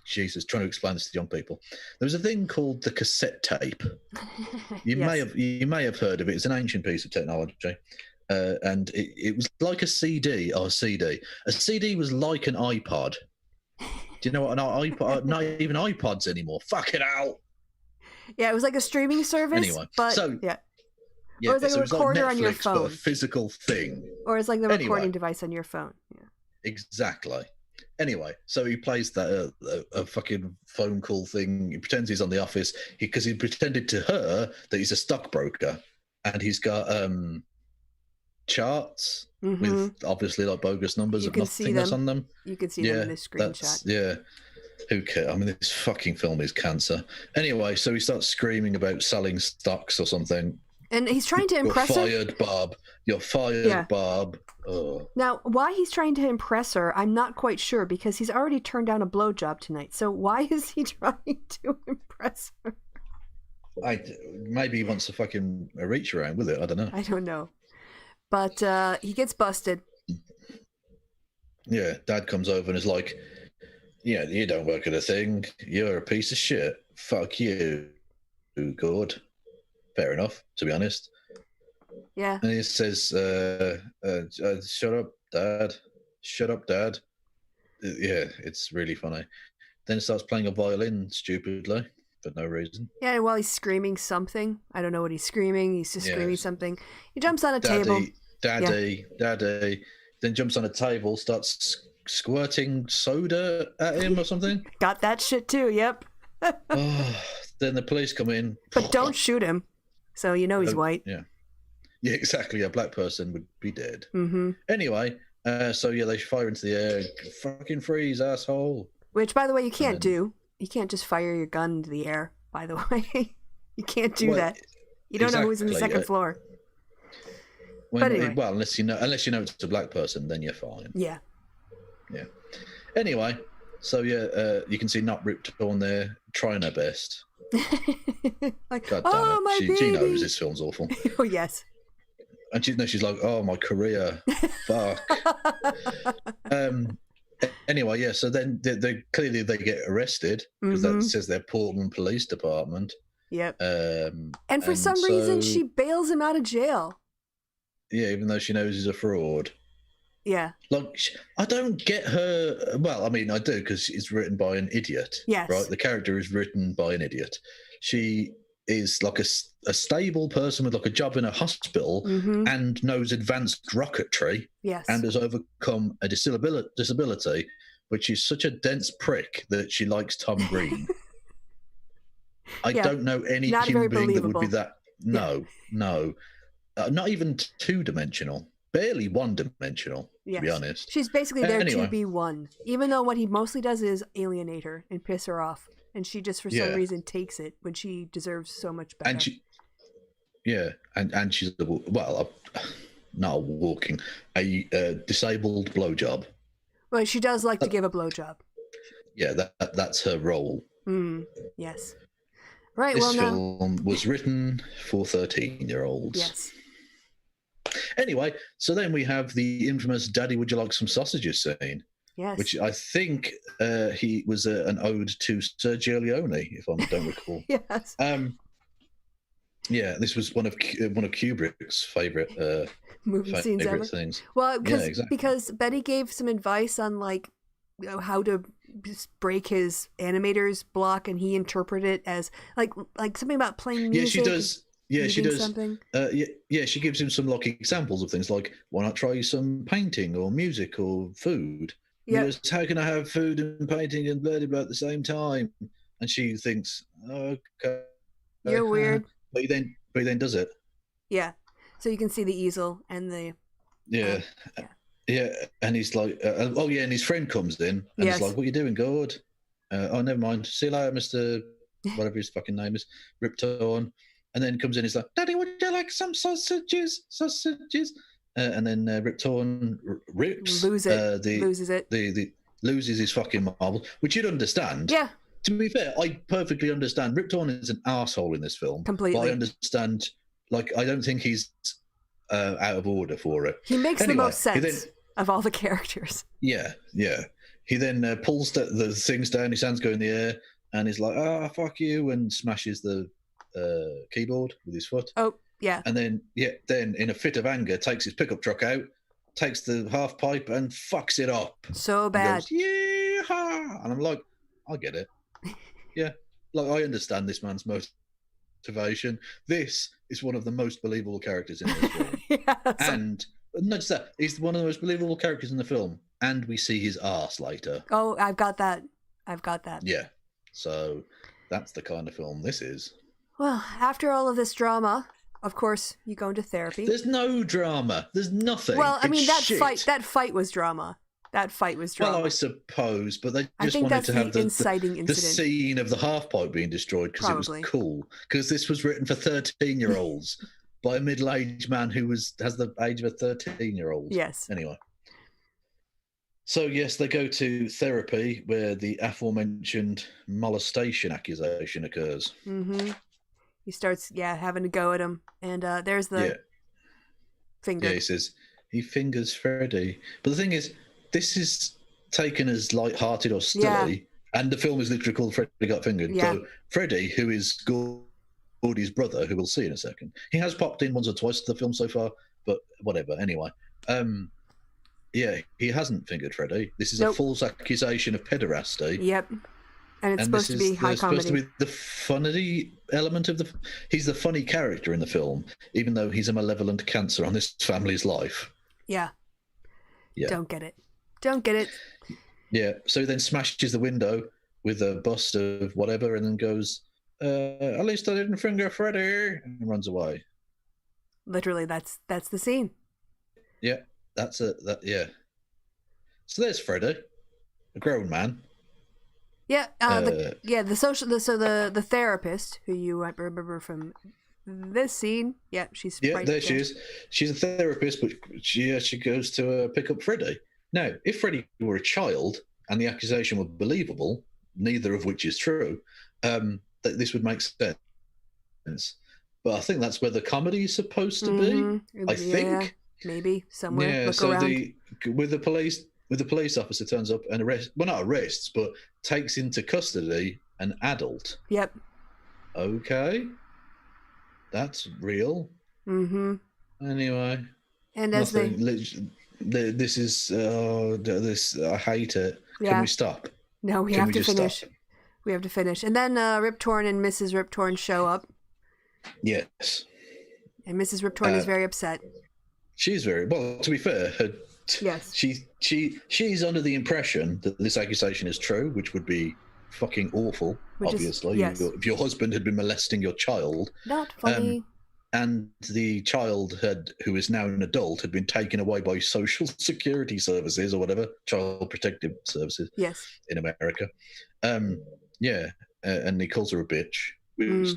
Jesus, trying to explain this to young people. There was a thing called the cassette tape. You may have heard of it. It's an ancient piece of technology. And it was like a CD or a CD. A CD was like an iPod. Do you know what an iPod? Not even iPods anymore. Fuck it out. Yeah, it was like a streaming service. Anyway, but or it was like a recorder on your phone. But a physical thing. Or it's like the recording device on your phone. Yeah. Exactly. Anyway, so he plays that a fucking phone call thing. He pretends he's on the office because he pretended to her that he's a stockbroker, and he's got charts with obviously like bogus numbers of nothingness on them. You can see them in this screenshot. Who cares? I mean, this fucking film is cancer. Anyway, so he starts screaming about selling stocks or something. And he's trying to impress her. You're fired, Bob. You're fired, Bob. Oh. Now, why he's trying to impress her, I'm not quite sure, because he's already turned down a blowjob tonight. So why is he trying to impress her? Maybe he wants to fucking reach around with it. I don't know. I don't know. But he gets busted. Yeah, Dad comes over and is like, "Yeah, you don't work at a thing. You're a piece of shit. Fuck you." Good. Fair enough, to be honest. Yeah. And he says, "Shut up, Dad. Shut up, Dad." Yeah, it's really funny. Then he starts playing a violin stupidly for no reason. Yeah, while he's screaming something. I don't know what he's screaming. He's just screaming something. He jumps on a table. Daddy. Then jumps on a table, starts squirting soda at him or something. Got that shit too, yep. Then the police come in. But don't shoot him. So you know he's white. Yeah. Yeah, exactly. A black person would be dead. Mm-hmm. Anyway, they fire into the air. Fucking freeze, asshole. Which, by the way, you can't do. You can't just fire your gun into the air, by the way. You can't do that. You don't know who's in the second floor. But anyway. Unless you know it's a black person, then you're fine. Yeah. Yeah. Anyway, So yeah, you can see Not Ripped on there trying her best. Like, God oh, damn it. my baby. She knows this film's awful. Oh, yes. And she's like, oh, my career. Fuck. Anyway, yeah, so then they clearly they get arrested because that says they're Portland Police Department. Yep. And for some reason, she bails him out of jail. Yeah, even though she knows he's a fraud. Yeah. Like, I don't get her. Well, I mean, I do because it's written by an idiot. Yes. Right? The character is written by an idiot. She is like a stable person with like a job in a hospital and knows advanced rocketry. Yes. And has overcome a disability, but she's such a dense prick that she likes Tom Green. I don't know any human being that would be that. No. Not even two-dimensional. Barely one-dimensional, to be honest. She's basically there to be one, even though what he mostly does is alienate her and piss her off. And she just, for some reason, takes it when she deserves so much better. And she's, not a walking, a disabled blowjob. Well, she does like to give a blowjob. Yeah, that's her role. Yes. Right, this film was written for 13-year-olds. Yes. Anyway, so then we have the infamous "Daddy, would you like some sausages?" scene. Yes. Which I think he was an ode to Sergio Leone, if I don't recall. Yes. Yeah, this was one of Kubrick's favorite movie scenes ever. Things. Well, because Betty gave some advice on how to break his animator's block, and he interpreted it as like something about playing music. Yeah, she does. Yeah, she does. Something. Yeah, she gives him some examples of things like, why not try some painting or music or food? Yeah. How can I have food and painting and blah, blah, blah at the same time? And she thinks, okay. You're weird. But he then does it. Yeah. So you can see the easel and the... Yeah. And he's like, and his friend comes in and he's like, what are you doing, God? Oh, never mind. See you later, Mr. whatever his fucking name is, Riptorn. And then comes in, he's like, Daddy, would you like some sausages? And then Riptorn loses his fucking marble, which you'd understand. Yeah. To be fair, I perfectly understand. Riptorn is an arsehole in this film. Completely. But I understand, I don't think he's out of order for it. He makes the most sense of all the characters. Yeah. He then pulls the things down, his hands go in the air, and he's like, fuck you, and smashes the keyboard with his foot. Oh, yeah. And then in a fit of anger, takes his pickup truck out, takes the half pipe and fucks it up. So bad. Yeehaw! And I'm like, I get it. Yeah. I understand this man's motivation. This is one of the most believable characters in this film. And not just that, he's one of the most believable characters in the film. And we see his arse later. Oh, I've got that. Yeah. So that's the kind of film this is. Well, after all of this drama, of course, you go into therapy. There's no drama. There's nothing. Well, I mean, that shit. fight was drama. Well, I suppose, but they just wanted that's to have the inciting the incident. scene of the half pipe being destroyed because it was cool. Because this was written for 13-year-olds by a middle-aged man who has the age of a 13-year-old. Yes. Anyway. So, yes, they go to therapy where the aforementioned molestation accusation occurs. Mm-hmm. He starts, having to go at him. And there's the finger. Yeah, he says, he fingers Freddy. But the thing is, this is taken as light-hearted or silly. And the film is literally called Freddy Got Fingered. Yeah. So Freddy, who is Gordy's brother, who we'll see in a second, he has popped in once or twice to the film so far, but whatever. Anyway. He hasn't fingered Freddy. This is a false accusation of pederasty. Yep. And it's supposed to be high comedy. Supposed to be the funny element of the... He's the funny character in the film, even though he's a malevolent cancer on this family's life. Yeah. Don't get it. Yeah, so he then smashes the window with a bust of whatever and then goes, at least I didn't finger Freddy, and runs away. Literally, that's the scene. Yeah, that's it. So there's Freddy, a grown man. Yeah, the therapist who you might remember from this scene. Yeah, she's right there. She is. She's a therapist, but she goes to pick up Freddy. Now, if Freddy were a child and the accusation were believable, neither of which is true, that this would make sense. But I think that's where the comedy is supposed to be. I think maybe somewhere. Yeah. Look so around. With the police officer turns up and not arrests, but takes into custody an adult. Yep. Okay, that's real. Mm-hmm. Anyway, and as this is this. I hate it. Yeah. Can we stop? No, we have to finish. Stop? We have to finish, and then Rip Torn and Mrs. Rip Torn show up. Yes. And Mrs. Rip Torn is very upset. She's very well. To be fair, yes. She's under the impression that this accusation is true, which would be fucking awful. Obviously, yes. If your husband had been molesting your child, not funny. And the child who is now an adult, had been taken away by Social Security Services or whatever, Child Protective Services. Yes. In America. And he calls her a bitch. Which,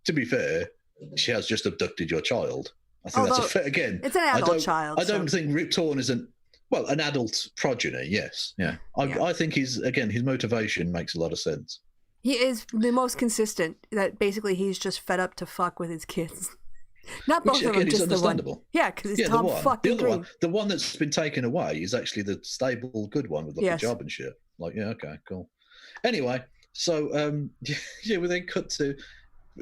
to be fair, she has just abducted your child. I think that's a fair, again. It's an adult child. I don't think Rip Torn is an adult progeny. Yes, yeah. I think his motivation makes a lot of sense. He is the most consistent. That basically he's just fed up to fuck with his kids. Not both of them, just the one. Yeah, because it's Tom fucking Green. The one that's been taken away is actually the stable, good one with a job and shit. Like, yeah, okay, cool. Anyway, so we then cut to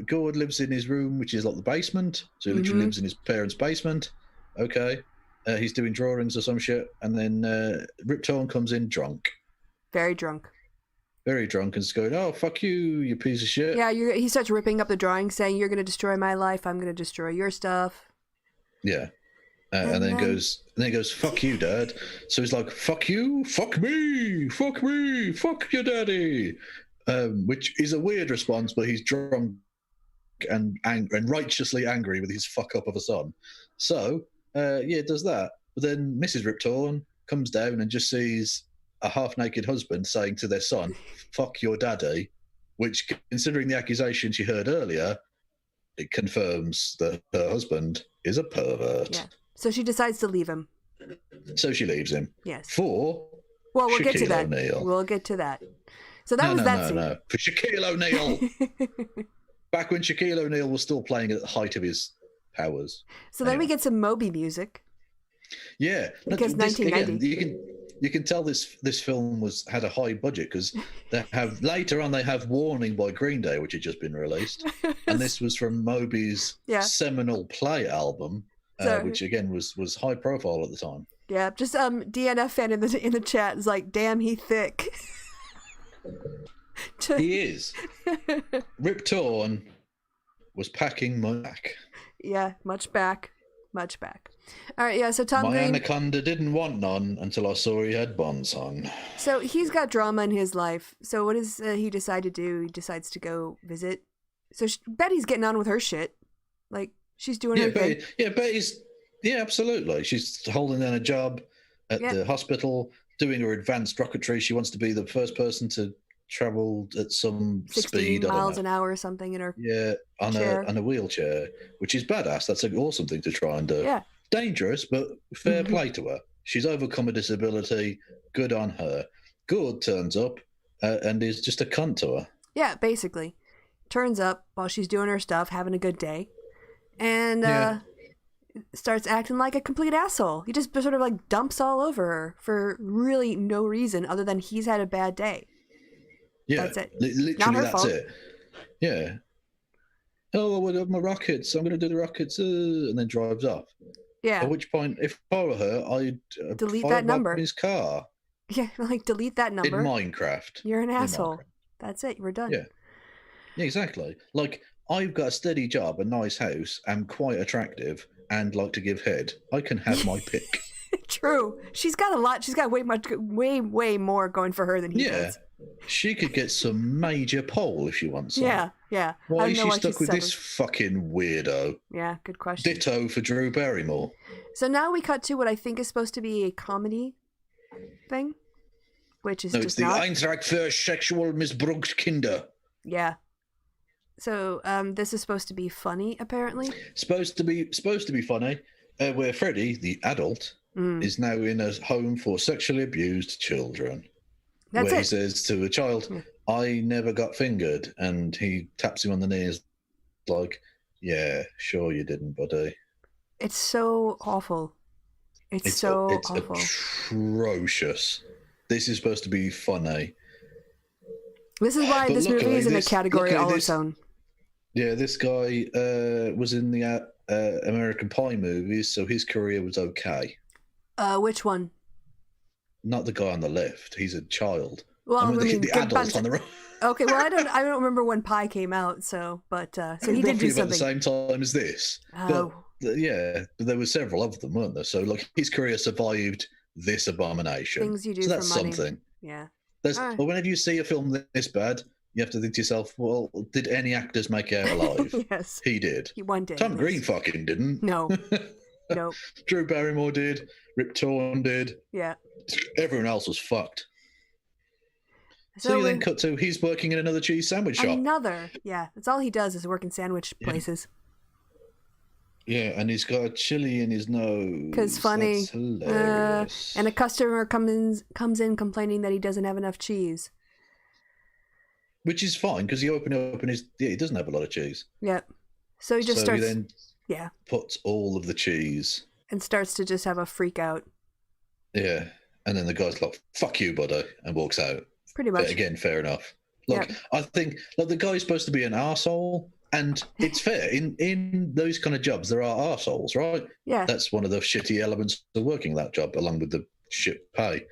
Gord lives in his room, which is like the basement. So he literally lives in his parents' basement. Okay. He's doing drawings or some shit. And then Rip Torn comes in drunk. Very drunk. Very drunk and is going, oh, fuck you piece of shit. Yeah, he starts ripping up the drawings, saying, you're going to destroy my life. I'm going to destroy your stuff. Yeah. And then goes, fuck you, Dad. So he's like, fuck you, fuck me, fuck your daddy. Which is a weird response, but he's drunk and righteously angry with his fuck up of a son. So, does that. But then Mrs. Rip Torn comes down and just sees a half-naked husband saying to their son, fuck your daddy, which, considering the accusation she heard earlier, it confirms that her husband is a pervert. Yeah. So she decides to leave him. So she leaves him. Yes. We'll get to that. O'Neal. We'll get to that. So that was that scene. No. For Shaquille O'Neal. Back when Shaquille O'Neal was still playing at the height of his powers. So then we get some Moby music. Yeah. Because 1990. Again, you can tell this film had a high budget because later on they have Warning by Green Day, which had just been released. And this was from Moby's seminal Play album, which again was high profile at the time. Yeah, just DNF fan in the chat is like, damn, he thick. He is. Rip Torn was packing money back. Yeah, much back. All right, yeah, so Tom Green... My anaconda didn't want none until I saw he had bonds on. So he's got drama in his life. So what does he decide to do? He decides to go visit. So Betty's getting on with her shit. Like, she's doing her thing. Betty's... Yeah, absolutely. She's holding down a job at the hospital, doing her advanced rocketry. She wants to be the first person to travel at some 60 speed. miles an hour or something in her on a wheelchair, which is badass. That's an awesome thing to try and do. Yeah. Dangerous, but fair play to her. She's overcome a disability. Good on her. Good turns up and is just a cunt to her. Yeah, basically. Turns up while she's doing her stuff, having a good day. And starts acting like a complete asshole. He just sort of like dumps all over her for really no reason other than he's had a bad day. Yeah, that's it. Literally, not her that's fault. it. Yeah. Oh, I would have my rockets. I'm going to do the rockets, and then drives off. Yeah. At which point, if I were her, I'd delete that number. His car. Yeah, like delete that number. In Minecraft. You're an asshole. That's it. We're done. Yeah. Exactly. Like, I've got a steady job, a nice house, I'm quite attractive, and like to give head. I can have my pick. True. She's got a lot. She's got way more going for her than he does. She could get some major pole if she wants some. Yeah. Why is she stuck with this fucking weirdo? Yeah, good question. Ditto for Drew Barrymore. So now we cut to what I think is supposed to be a comedy thing, which is it's the Eintracht für sexual missbraucht Kinder. Yeah. So this is supposed to be funny, apparently. Supposed to be funny, where Freddie, the adult, is now in a home for sexually abused children. That's where it. he says to a child, I never got fingered. And he taps him on the knees like, yeah, sure you didn't, buddy. It's so awful. It's so awful. Atrocious. This is supposed to be funny. This is why this movie is in a category all its own. Yeah, this guy was in the American Pie movies, so his career was okay. Which one? Not the guy on the left. He's a child. Well, I mean the adult on the right. Okay, well, I don't remember when Pie came out, so he did do something about the same time as this. Oh. But there were several of them, weren't there? So like his career survived this abomination. Things you do so that's for money. Something. Yeah. Well, whenever you see a film this bad, you have to think to yourself, well, did any actors make it out alive? Yes. He did. One did. Tom Green fucking didn't. No. Nope. Drew Barrymore did. Rip Torn did. Yeah. Everyone else was fucked. So you then cut to he's working in another cheese sandwich shop. Yeah. That's all he does is work in sandwich places. Yeah, and he's got a chili in his nose. Because funny. That's hilarious. And a customer comes in complaining that he doesn't have enough cheese. Which is fine, because you open it up and he doesn't have a lot of cheese. Yep. So he just starts... He then puts all of the cheese. And starts to just have a freak out. Yeah. And then the guy's like, fuck you, buddy, and walks out. Pretty much. But again, fair enough. Look, I think the guy's supposed to be an arsehole, and it's fair. In those kind of jobs, there are arseholes, right? Yeah. That's one of the shitty elements of working that job, along with the shit pay.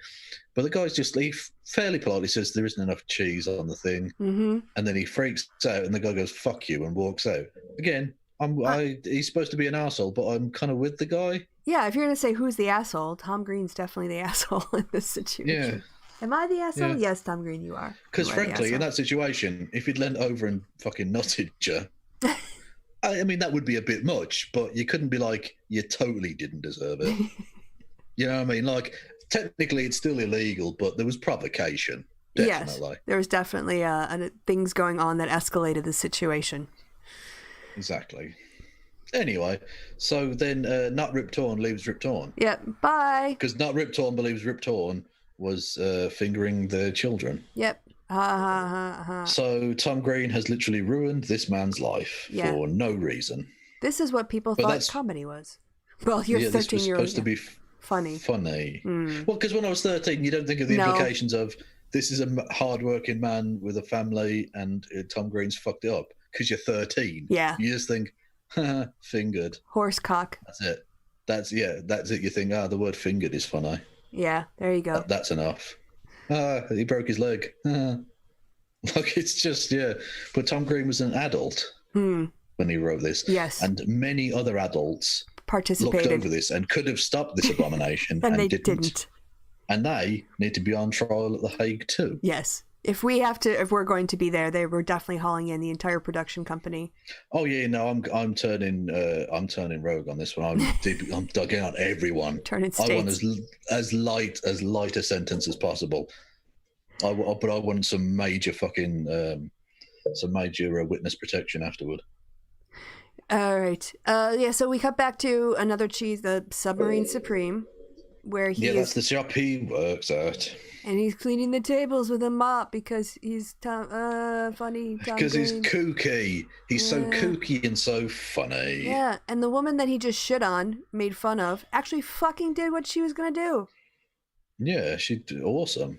But the guy's he fairly politely says there isn't enough cheese on the thing. Mm-hmm. And then he freaks out, and the guy goes, fuck you, and walks out. Again, he's supposed to be an arsehole, but I'm kind of with the guy. Yeah, if you're going to say who's the asshole, Tom Green's definitely the asshole in this situation. Yeah. Am I the asshole? Yeah. Yes, Tom Green, you are. Because frankly, in that situation, if he'd leant over and fucking nutted you, I mean, that would be a bit much, but you couldn't be like, you totally didn't deserve it. You know what I mean? Like, technically, it's still illegal, but there was provocation. Definitely. Yes, there was definitely things going on that escalated the situation. Exactly. Anyway, so then Not Rip Torn leaves Rip Torn. Yep, bye. Because Not Rip Torn believes Rip Torn was fingering the children. Yep. So Tom Green has literally ruined this man's life for no reason. This is what people thought comedy was. Well, you're 13-year-old. This was supposed to be funny. Well, because when I was 13, you don't think of the implications of this is a hard-working man with a family and Tom Green's fucked it up. Because you're 13. Yeah. You just think, fingered. Horsecock. That's it. That's it. You think, the word fingered is funny. Yeah, there you go. That's enough. He broke his leg. Like, it's just, But Tom Green was an adult when he wrote this. Yes. And many other adults participated. Looked over this and could have stopped this abomination and they didn't. And they need to be on trial at The Hague too. Yes. If we're going to be there, they were definitely hauling in the entire production company. Oh yeah, no, I'm turning rogue on this one. I'm dugging on everyone. Turning states. I want as light a sentence as possible. But I want some major witness protection afterward. All right. So we cut back to another cheese, the Submarine Supreme, where that's the shop he works at. And he's cleaning the tables with a mop because he's funny. Because he's kooky. He's so kooky and so funny. Yeah, and the woman that he just shit on, made fun of, actually fucking did what she was going to do. Yeah, awesome.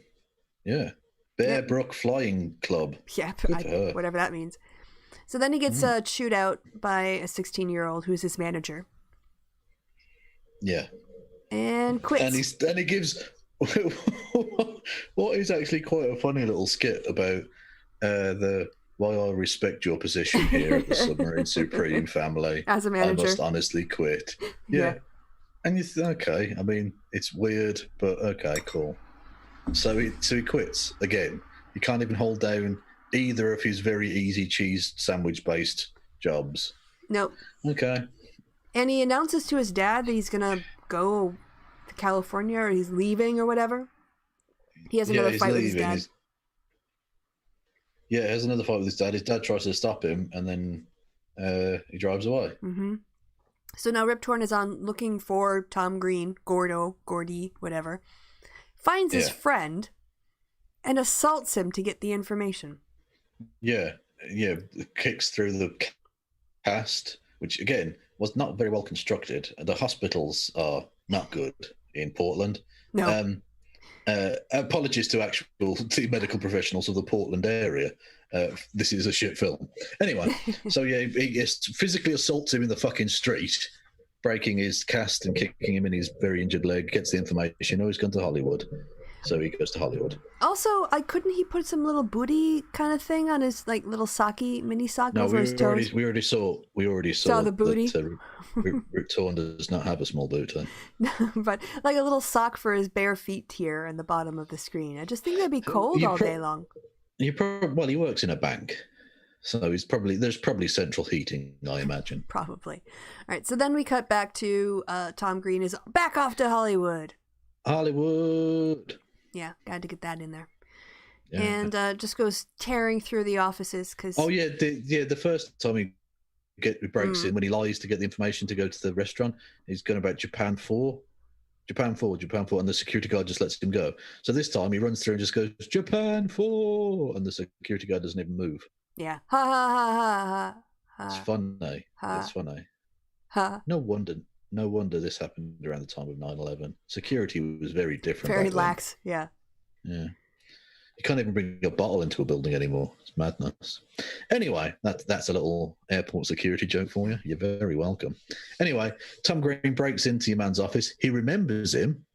Yeah. Bear Brook Flying Club. Yeah, whatever that means. So then he gets chewed out by a 16-year-old who's his manager. Yeah. And quits. And he gives... what is actually quite a funny little skit about why I respect your position here at the Submarine Supreme family. As a manager. I must honestly quit. Yeah. And you think, okay, I mean, it's weird, but okay, cool. So he quits again. He can't even hold down either of his very easy cheese sandwich-based jobs. Nope. Okay. And he announces to his dad that he's going to go to California or he's leaving or whatever. He has another fight with his dad. He has another fight with his dad. His dad tries to stop him and then he drives away. Mm-hmm. So now Rip Torn is on looking for Tom Green, Gordy, whatever. Finds his friend and assaults him to get the information. Yeah, kicks through the cast, which again was not very well constructed. The hospitals are not good in Portland. No. Apologies to the medical professionals of the Portland area. This is a shit film. Anyway, so yeah, he physically assaults him in the fucking street, breaking his cast and kicking him in his very injured leg, gets the information. Oh, he's gone to Hollywood. So he goes to Hollywood. Also, couldn't he put some little booty kind of thing on his like little mini sock over his toes? We already saw the booty. That, Rip Torn does not have a small boot. But like a little sock for his bare feet here in the bottom of the screen. I just think they'd be cold all day long. He works in a bank, so there's probably central heating, I imagine. Probably. All right, so then we cut back to Tom Green is back off to Hollywood. Hollywood. Yeah, got to get that in there. Yeah. And just goes tearing through the offices because. Oh yeah, the first time he breaks in when he lies to get the information to go to the restaurant, he's going about Japan 4, and the security guard just lets him go. So this time he runs through and just goes Japan 4, and the security guard doesn't even move. Yeah, ha ha ha ha ha. It's funny. It's funny. Ha. No wonder this happened around the time of 9/11. Security was very different. Very lax, yeah. Yeah. You can't even bring a bottle into a building anymore. It's madness. Anyway, that's a little airport security joke for you. You're very welcome. Anyway, Tom Green breaks into your man's office. He remembers him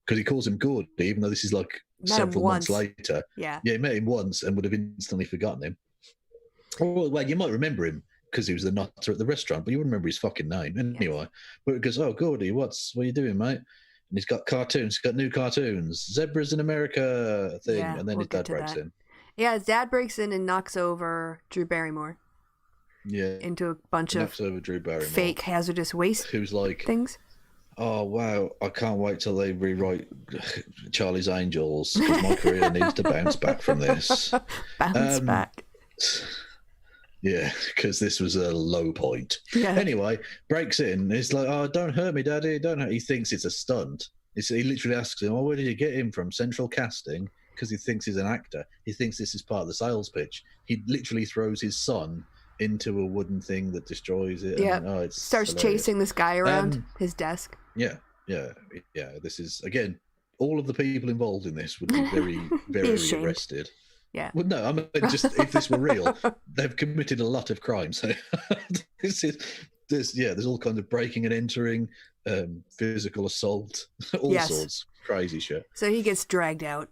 because he calls him Gordy, even though this is like several months later. Yeah, he met him once and would have instantly forgotten him. Well, you might remember him because he was the nutter at the restaurant, but you wouldn't remember his fucking name anyway. Yes. But it goes, oh, Gordy, what are you doing, mate? And he's got cartoons. He's got new cartoons. Zebras in America thing. Yeah, and then his dad breaks in. Yeah, his dad breaks in and knocks over Drew Barrymore. Yeah. Into a bunch of fake hazardous waste Who's like things. Oh, wow. I can't wait till they rewrite Charlie's Angels because my career needs to bounce back from this. Bounce back. Yeah, because this was a low point. Yeah. Anyway, breaks in. He's like, oh, don't hurt me, Daddy. Don't hurt. He thinks it's a stunt. He literally asks him, oh, where did you get him from? Central Casting? Because he thinks he's an actor. He thinks this is part of the sales pitch. He literally throws his son into a wooden thing that destroys it. Yeah. And, starts hilarious. Chasing this guy around his desk. Yeah. This is, again, all of the people involved in this would be very, very arrested. Yeah. Well, no, I mean, just if this were real, they've committed a lot of crimes. So there's all kinds of breaking and entering, physical assault, all sorts crazy shit. So he gets dragged out.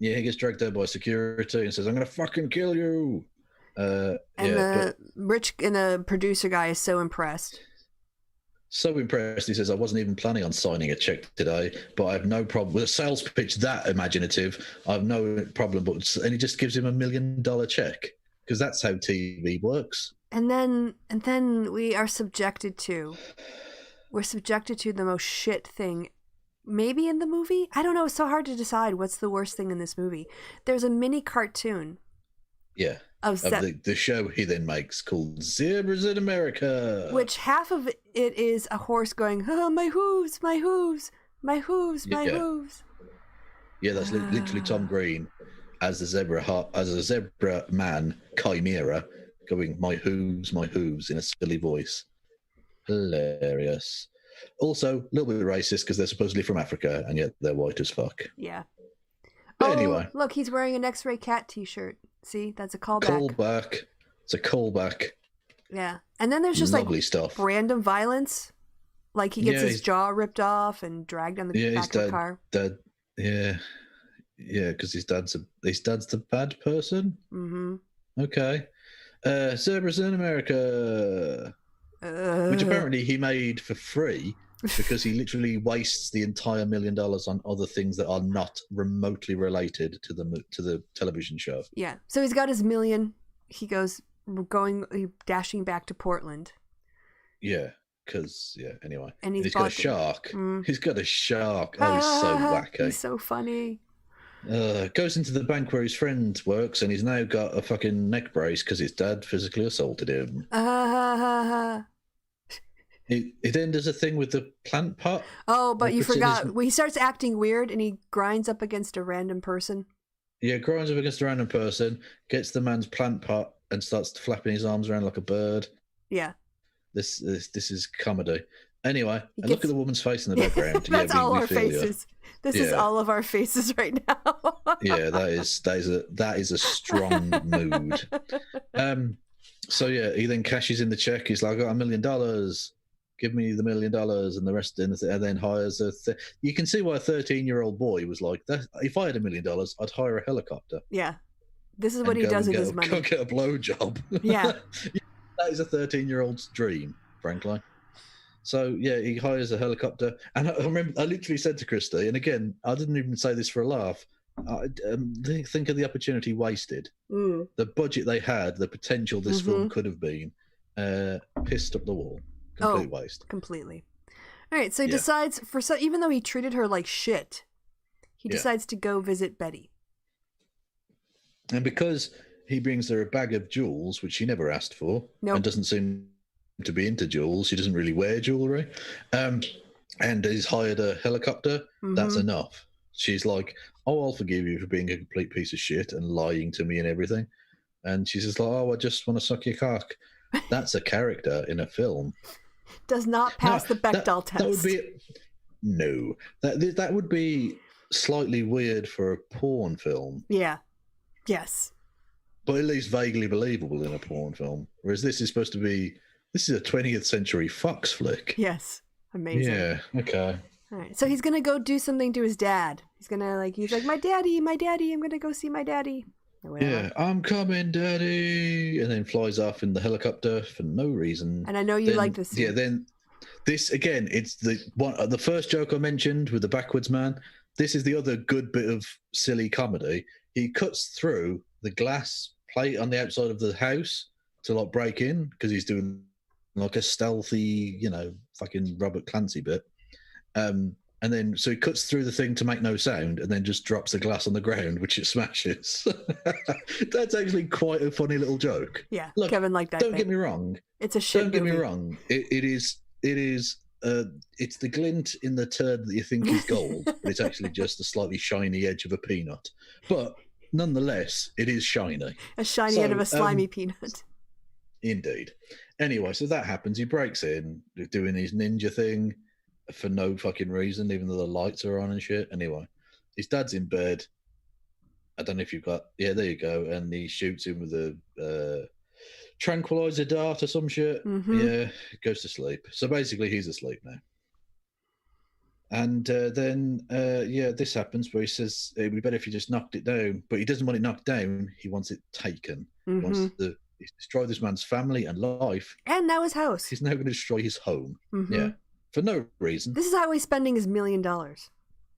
Yeah, he gets dragged out by security and says, "I'm gonna fucking kill you." And the producer guy is so impressed. So impressed, he says, I wasn't even planning on signing a check today, but I have no problem with a sales pitch that imaginative. I have no problem, and he just gives him $1 million check because that's how TV works. And then we are subjected to the most shit thing maybe in the movie. I don't know. It's so hard to decide what's the worst thing in this movie. There's a mini cartoon. Yeah. Of the show he then makes called Zebras in America. Which half of it is a horse going, oh, my hooves, my hooves, my hooves, my hooves. Yeah, that's literally Tom Green as a zebra man, chimera, going, my hooves in a silly voice. Hilarious. Also, a little bit racist because they're supposedly from Africa and yet they're white as fuck. Yeah. But anyway. Look, he's wearing an X-Ray Cat t-shirt. See, that's a callback. It's a callback. Yeah. And then there's just lovely stuff. Random violence. Like he gets his jaw ripped off and dragged on the back of the car. Yeah, because his dad's the bad person. Mm-hmm. Okay. Zebras in America. Which apparently he made for free because he literally wastes the entire $1 million on other things that are not remotely related to the television show. Yeah. So he's got his $1 million. He goes dashing back to Portland. Yeah. Because, anyway. And he's got a shark. He's got a shark. Oh, he's so wacky. He's so funny. Goes into the bank where his friend works and he's now got a fucking neck brace because his dad physically assaulted him. He then does a thing with the plant pot. Oh, but you forgot. He starts acting weird and he grinds up against a random person. Yeah, grinds up against a random person, gets the man's plant pot, and starts flapping his arms around like a bird. Yeah. This is comedy. Anyway, and look at the woman's face in the background. That's all our feel faces. This is all of our faces right now. Yeah, that is a strong mood. So yeah, he then cashes in the check. He's like, I got $1 million. Give me the $1 million, and the rest, and then hires a. You can see why a 13-year-old boy was like, that. If I had $1 million, I'd hire a helicopter. Yeah, this is what he does with his money. Go get a blowjob. Yeah, that is a 13-year-old's dream, frankly. So yeah, he hires a helicopter, and I remember I literally said to Kristi, and again, I didn't even say this for a laugh. Think of the opportunity wasted. The budget they had, the potential this film could have been, pissed up the wall. Complete waste. Completely. All right, so he decides even though he treated her like shit, he decides to go visit Betty. And because he brings her a bag of jewels, which she never asked for, and doesn't seem to be into jewels, she doesn't really wear jewelry, and he's hired a helicopter, that's enough. She's like, oh, I'll forgive you for being a complete piece of shit and lying to me and everything. And she's just like, oh, I just want to suck your cock. That's a character in a film. Does not pass the Bechdel test. That would be no. That would be slightly weird for a porn film. Yeah. Yes. But at least vaguely believable in a porn film. Whereas this is a 20th century Fox flick. Yes. Amazing. Yeah. Okay. All right. So he's gonna go do something to his dad. He's like, my daddy. I'm gonna go see my daddy. Yeah, I'm coming, Daddy, and then flies off in the helicopter for no reason. And I know you like this scene. Yeah, then this again, it's the first joke I mentioned with the backwards man. This is the other good bit of silly comedy. He cuts through the glass plate on the outside of the house to like break in because he's doing like a stealthy, fucking Robert Clancy bit. And then, so he cuts through the thing to make no sound and then just drops the glass on the ground, which it smashes. That's actually quite a funny little joke. Yeah, look, Kevin liked that. Don't get me wrong. It's a shit movie. Don't get me wrong. It's the glint in the turd that you think is gold, but it's actually just the slightly shiny edge of a peanut. But nonetheless, it is shiny. A shiny end of a slimy peanut. Indeed. Anyway, so that happens. He breaks in, doing his ninja thing. For no fucking reason, even though the lights are on and shit. Anyway, his dad's in bed. I don't know if you've got... Yeah, there you go. And he shoots him with a tranquilizer dart or some shit. Yeah, goes to sleep. So basically, he's asleep now. And then, this happens where he says, it'd be better if you just knocked it down. But he doesn't want it knocked down. He wants it taken. He wants to destroy this man's family and life. And now his house. He's now going to destroy his home. Yeah. For no reason. This is how he's spending his $1 million.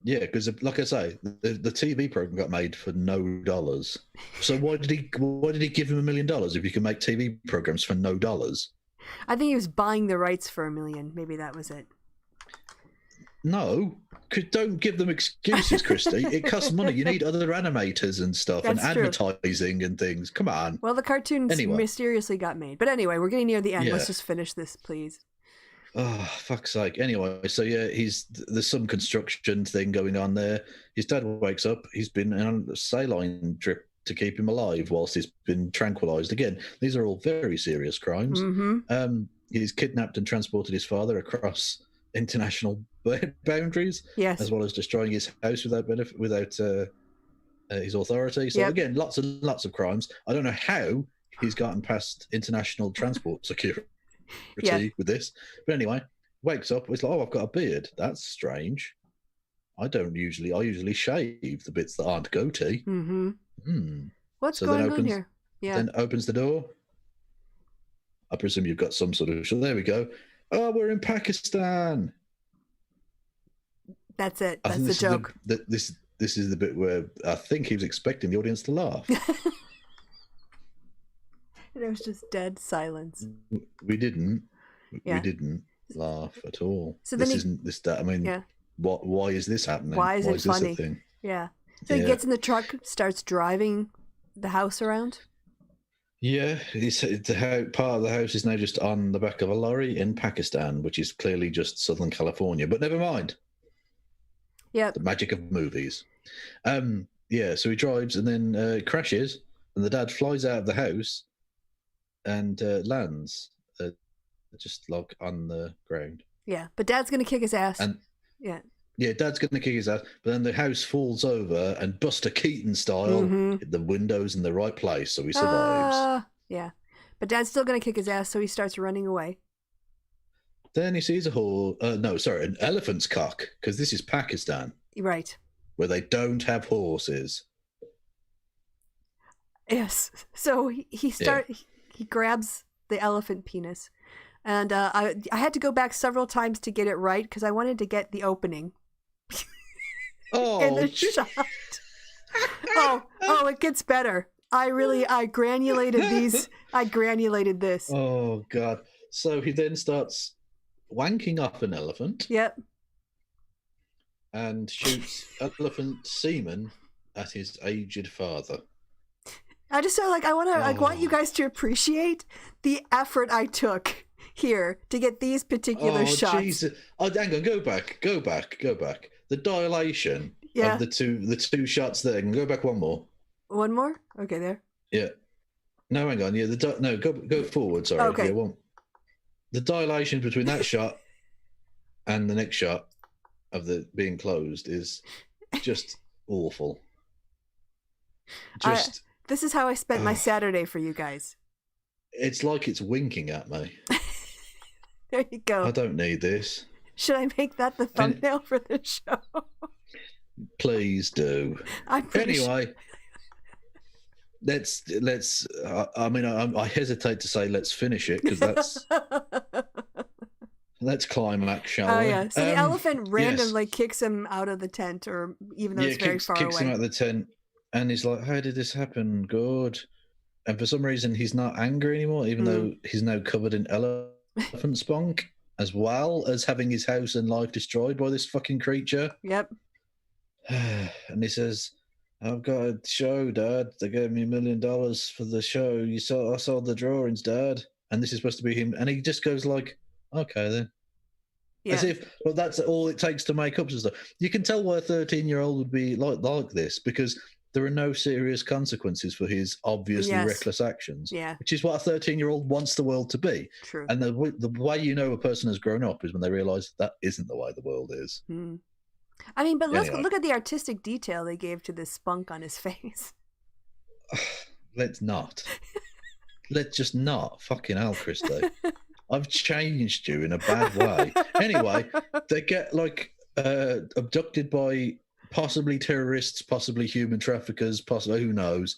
Yeah, because like I say, the TV program got made for no dollars. So why did he give him $1 million if you can make TV programs for no dollars? I think he was buying the rights for $1 million. Maybe that was it. No, don't give them excuses, Kristi. It costs money. You need other animators and stuff. That's and advertising true. And things. Come on. Well, the cartoons mysteriously got made. But anyway, we're getting near the end. Yeah. Let's just finish this, please. Oh, fuck's sake. Anyway, so yeah, there's some construction thing going on there. His dad wakes up. He's been on a saline drip to keep him alive whilst he's been tranquilized. Again, these are all very serious crimes. He's kidnapped and transported his father across international boundaries, yes, as well as destroying his house without his authority. So again, lots and lots of crimes. I don't know how he's gotten past international transport security. With this, but anyway, wakes up. It's like, oh, I've got a beard. That's strange. I usually shave the bits that aren't goatee. What's going on here? Yeah. Then opens the door. I presume you've got some sort of. So there we go. Oh, we're in Pakistan. That's it. That's the joke. This is the bit where I think he was expecting the audience to laugh. There was just dead silence. We didn't laugh at all. So then why is this happening? Why is it funny? This a thing? Yeah. So he gets in the truck, starts driving the house around. Yeah, part of the house is now just on the back of a lorry in Pakistan, which is clearly just Southern California. But never mind. Yeah. The magic of movies. so he drives and then crashes, and the dad flies out of the house and lands just like on the ground. Yeah, but Dad's gonna kick his ass. And yeah, Dad's gonna kick his ass, but then the house falls over, and Buster Keaton style, hit the windows in the right place, so he survives. Yeah, but Dad's still gonna kick his ass, so he starts running away. Then he sees an elephant's cock, because this is Pakistan. Right. Where they don't have horses. Yes. So he grabs the elephant penis. And I had to go back several times to get it right because I wanted to get the opening. In the shot. It gets better. I granulated these. I granulated this. Oh, God. So he then starts wanking up an elephant. Yep. And shoots elephant semen at his aged father. I just feel like I want you guys to appreciate the effort I took here to get these particular shots. Jesus. Oh, hang on, go back. The dilation of the two shots there. Go back one more. One more? Okay, there. Yeah. No, hang on. Yeah, go forward. Sorry. Okay. Yeah, the dilation between that shot and the next shot of the being closed is just awful. This is how I spent my Saturday for you guys. It's like it's winking at me. There you go. I don't need this. Should I make that the thumbnail for the show? Please do. Anyway, let's. I hesitate to say let's finish it because that's. Let's climax, shall we? Yeah. So the elephant randomly kicks him out of the tent, or even though it's very far away. Kicks him out of the tent, and he's like, "How did this happen? God!" And for some reason, he's not angry anymore, even though he's now covered in elephant spunk, as well as having his house and life destroyed by this fucking creature. Yep. And he says, "I've got a show, Dad. They gave me $1 million for the show. I saw the drawings, Dad." And this is supposed to be him, and he just goes like, "Okay then." Yeah. As if, well, that's all it takes to make up some stuff. You can tell why a 13-year-old would be like this, because there are no serious consequences for his obviously reckless actions. Yeah. Which is what a 13-year-old wants the world to be. True. And the way you know a person has grown up is when they realise that isn't the way the world is. I mean, but let's look at the artistic detail they gave to this spunk on his face. Let's not. Let's just not. Fucking hell, Kristi. I've changed you in a bad way. Anyway, they get abducted by possibly terrorists, possibly human traffickers, possibly who knows.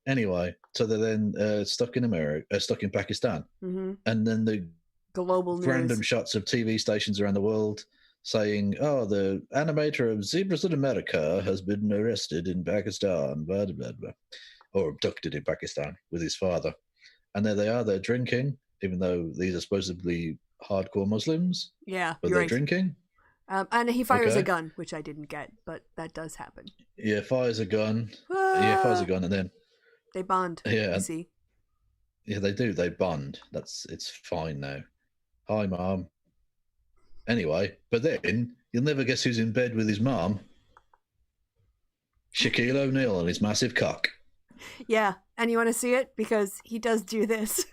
Anyway, so they're then stuck in Pakistan, and then the global news. Random shots of TV stations around the world saying, "Oh, the animator of Zebras in America has been arrested in Pakistan," blah, blah, blah, or abducted in Pakistan with his father, and there they are. They're drinking. Even though these are supposedly hardcore Muslims. Yeah, but they're drinking. And he fires a gun, which I didn't get, but that does happen. Yeah, fires a gun. And then... They bond, you see. Yeah, they do. They bond. It's fine now. Hi, Mom. Anyway, but then you'll never guess who's in bed with his mom. Shaquille O'Neal and his massive cock. Yeah, and you want to see it? Because he does do this.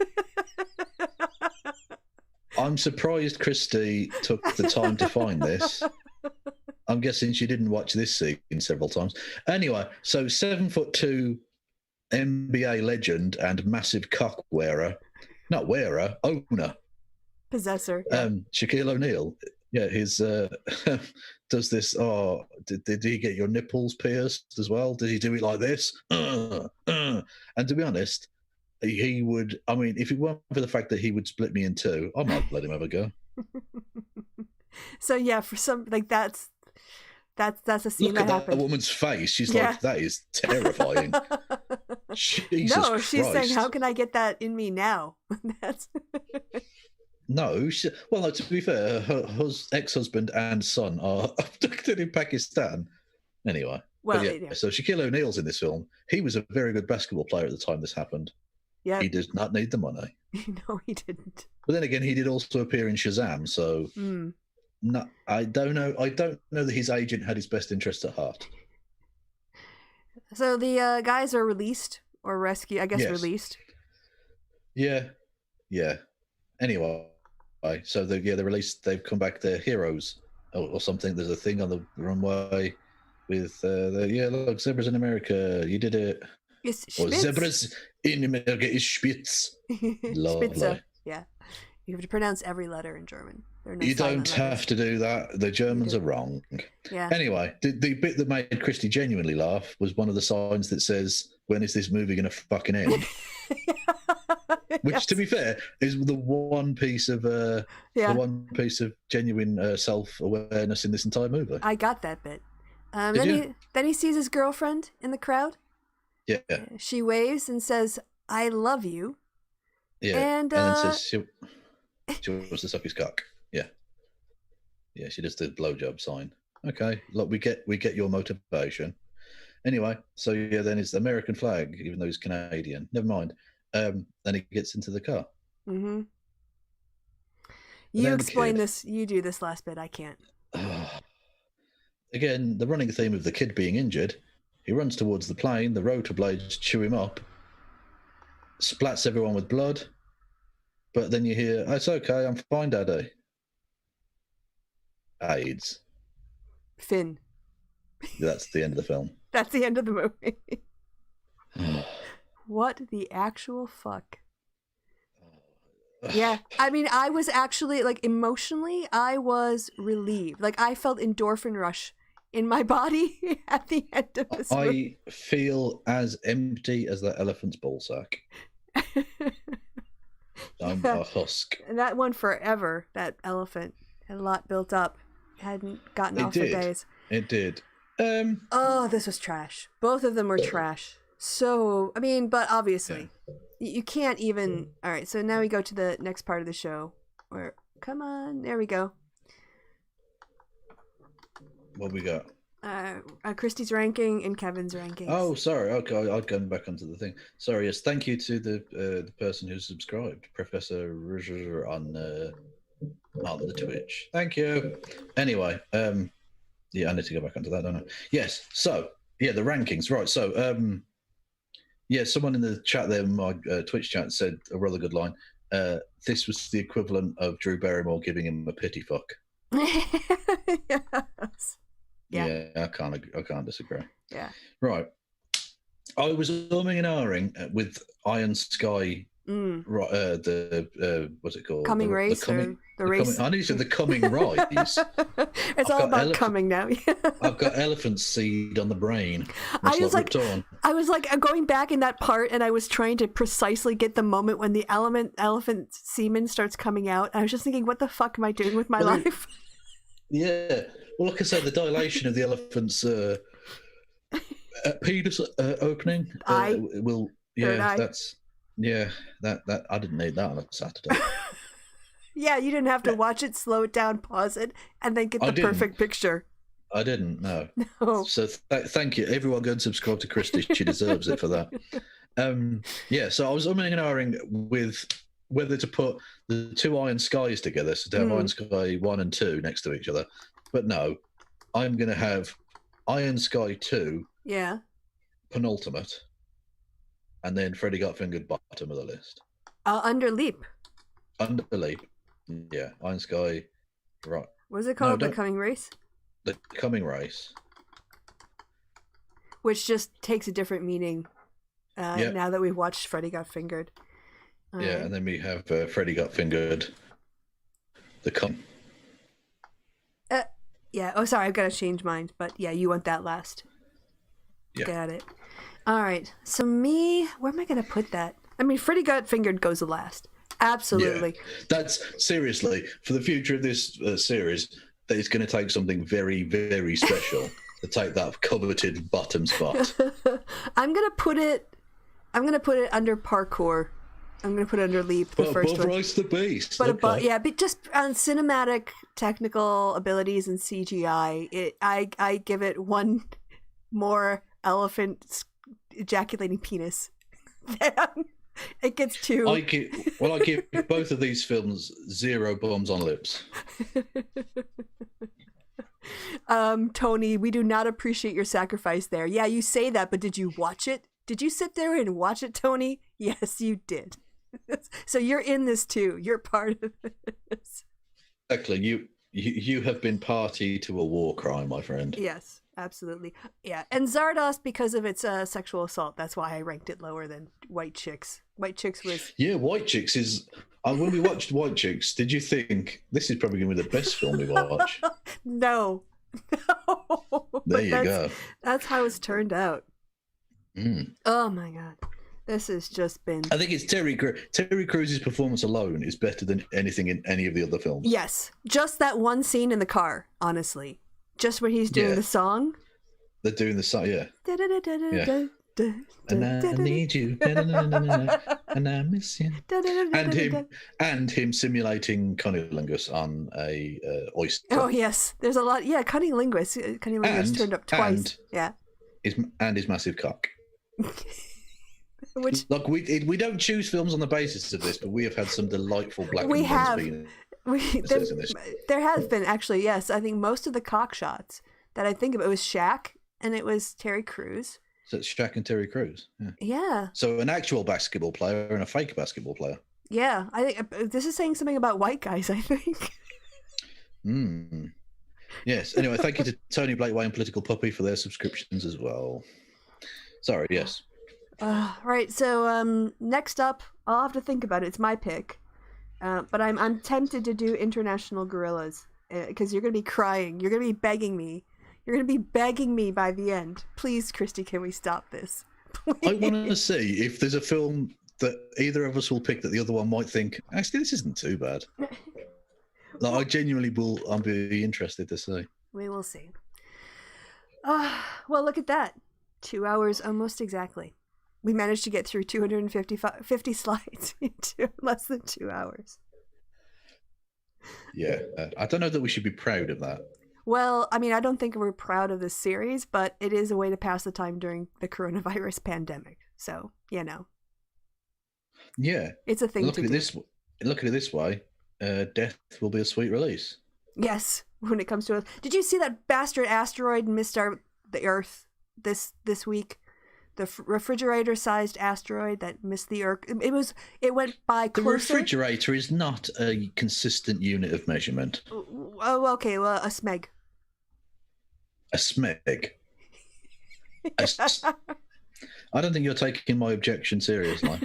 I'm surprised Kristi took the time to find this. I'm guessing she didn't watch this scene several times. Anyway, so 7'2" NBA legend and massive cock owner, possessor. Shaquille O'Neal. Yeah, his does this. Oh, did he get your nipples pierced as well? Did he do it like this? And to be honest, he would. I mean, if it weren't for the fact that he would split me in two, I might let him have a go. So yeah, for some that's a scene. Look that at happened. That woman's face. She's like, that is terrifying. Jesus Christ. She's saying, "How can I get that in me now?" That's. No, to be fair, her ex-husband and son are abducted in Pakistan. Anyway, so Shaquille O'Neal's in this film. He was a very good basketball player at the time this happened. Yeah, he did not need the money. No, he didn't. But then again, he did also appear in Shazam. So, no, I don't know. I don't know that his agent had his best interest at heart. So the guys are released or rescued. I guess released. Yeah. Anyway, so they're released. They've come back. They're heroes or something. There's a thing on the runway with look, zebras in America. You did it. It's or Spitz. Zebras in America is Spitz. Lovely. Yeah. You have to pronounce every letter in German. You don't have to do that. The Germans are wrong. Yeah. Anyway, the bit that made Kristi genuinely laugh was one of the signs that says, "When is this movie going to fucking end?" Which, to be fair, is the one piece of genuine self-awareness in this entire movie. I got that bit. Then he sees his girlfriend in the crowd. Yeah. She waves and says, "I love you." Yeah. And then says she wants to suck his cock. Yeah. Yeah, she does the blowjob sign. Okay, look, we get your motivation. Anyway, so then it's the American flag, even though he's Canadian. Never mind. Then he gets into the car. Mm-hmm. You explain this. You do this last bit. I can't. Again, the running theme of the kid being injured. He runs towards the plane. The rotor blades chew him up. Splats everyone with blood. But then you hear, "It's okay, I'm fine, Daddy." AIDS. Finn. That's the end of the film. That's the end of the movie. What the actual fuck? Yeah, I mean, I was actually, like, emotionally, I was relieved. Like, I felt endorphin rush in my body at the end of this movie. I feel as empty as that elephant's ballsack. I'm a husk. And that one forever, that elephant, had a lot built up. Hadn't gotten off for days. It did. This was trash. Both of them were trash. So, I mean, but obviously, you can't even... All right, so now we go to the next part of the show. Where, come on, there we go. What we got? Kristi's ranking and Kevin's rankings. Oh, sorry. Okay, I'll go back onto the thing. Sorry, yes. Thank you to the person who subscribed, Professor Ruger on the Twitch. Thank you. Anyway, I need to go back onto that, don't I? Yes. So, the rankings. Right. So, someone in the chat there, my Twitch chat, said a rather good line. This was the equivalent of Drew Barrymore giving him a pity fuck. Yes. Yeah, I can't disagree. Yeah. Right. I was umming and ahhing with Iron Sky. What's it called? Coming race. The race. I need to the coming rise. It's all about coming now. I've got elephant seed on the brain. I was like going back in that part, and I was trying to precisely get the moment when the elephant semen starts coming out. I was just thinking, what the fuck am I doing with my life? Yeah. Well, like I said, the dilation of the elephant's penis opening will. Yeah, that's. Yeah, that I didn't need that on a Saturday. Yeah, you didn't have to watch it, slow it down, pause it, and then get the perfect picture. I didn't, no. No. So thank you. Everyone go and subscribe to Kristi. She deserves it for that. So I was umming and ahhing with whether to put the two Iron Skies together, so to have Iron Sky 1 and 2 next to each other. But no, I'm going to have Iron Sky 2 penultimate, and then Freddy Got Fingered bottom of the list. Under Leap. Under Leap. Yeah, Iron Sky. Right. What is it called? The Coming Race? The Coming Race. Which just takes a different meaning now that we've watched Freddy Got Fingered. And then we have Freddy Got Fingered. The Coming. Oh, sorry, I've got to change mine. But yeah, you want that last. Yeah. Got it. All right. So me, where am I going to put that? I mean, Freddy Got Fingered goes the last. Absolutely. Yeah. That's seriously, for the future of this series, that it's going to take something very, very special to take that coveted bottom spot. I'm going to put it under parkour. I'm going to put it under Leap, the first one. Rise the Beast. But but just on cinematic technical abilities and CGI, I give it one more elephant ejaculating penis. It gets two. I give both of these films 0 bums on lips. Tony, we do not appreciate your sacrifice there. Yeah, you say that, but did you watch it? Did you sit there and watch it, Tony? Yes, you did. So you're in this too. You're part of this. Exactly. You have been party to a war crime, my friend. Yes, absolutely. Yeah, and Zardoz, because of its sexual assault, that's why I ranked it lower than White Chicks. White Chicks was... Yeah, White Chicks is... when we watched White Chicks, did you think this is probably going to be the best film we watch? No. There you go. That's how it's turned out. Oh my god. This has just been... I think it's Terry Crews's performance alone is better than anything in any of the other films. Yes. Just that one scene in the car, honestly. Just when he's doing the song. They're doing the song, yeah. And I need you. And I miss you. And him simulating cunnilingus on a oyster. Oh, yes. There's a lot. Yeah, cunnilingus. Cunnilingus turned up twice. Yeah. His massive cock. Which, look, we don't choose films on the basis of this, but we have had some delightful black we and have this. There has been, actually, yes. I think most of the cock shots that I think of, it was Shaq and it was Terry Crews. So it's Shaq and Terry Crews. Yeah. So an actual basketball player and a fake basketball player. Yeah, I think this is saying something about white guys, I think. Yes. Anyway, thank you to Tony Blakeway and Political Puppy for their subscriptions as well. Sorry, yes. Right, so next up, I'll have to think about it. It's my pick. But I'm tempted to do International Gorillas because you're going to be crying. You're going to be begging me. You're going to be begging me by the end. Please, Kristi, can we stop this? Please. I want to see if there's a film that either of us will pick that the other one might think, actually, this isn't too bad. Like, I genuinely will. I'll be interested to see. We will see. Well, look at that. 2 hours almost exactly. We managed to get through 250 slides into less than 2 hours. Yeah, I don't know that we should be proud of that. Well, I mean, I don't think we're proud of this series, but it is a way to pass the time during the coronavirus pandemic. So, you know. Yeah. It's a thing to do. Look at it this way. Death will be a sweet release. Yes, when it comes to it. Did you see that bastard asteroid missed the Earth this week? The refrigerator-sized asteroid that missed the Earth. It went by closer. The refrigerator is not a consistent unit of measurement. Oh, okay. Well, a smeg. A smeg. I don't think you're taking my objection seriously.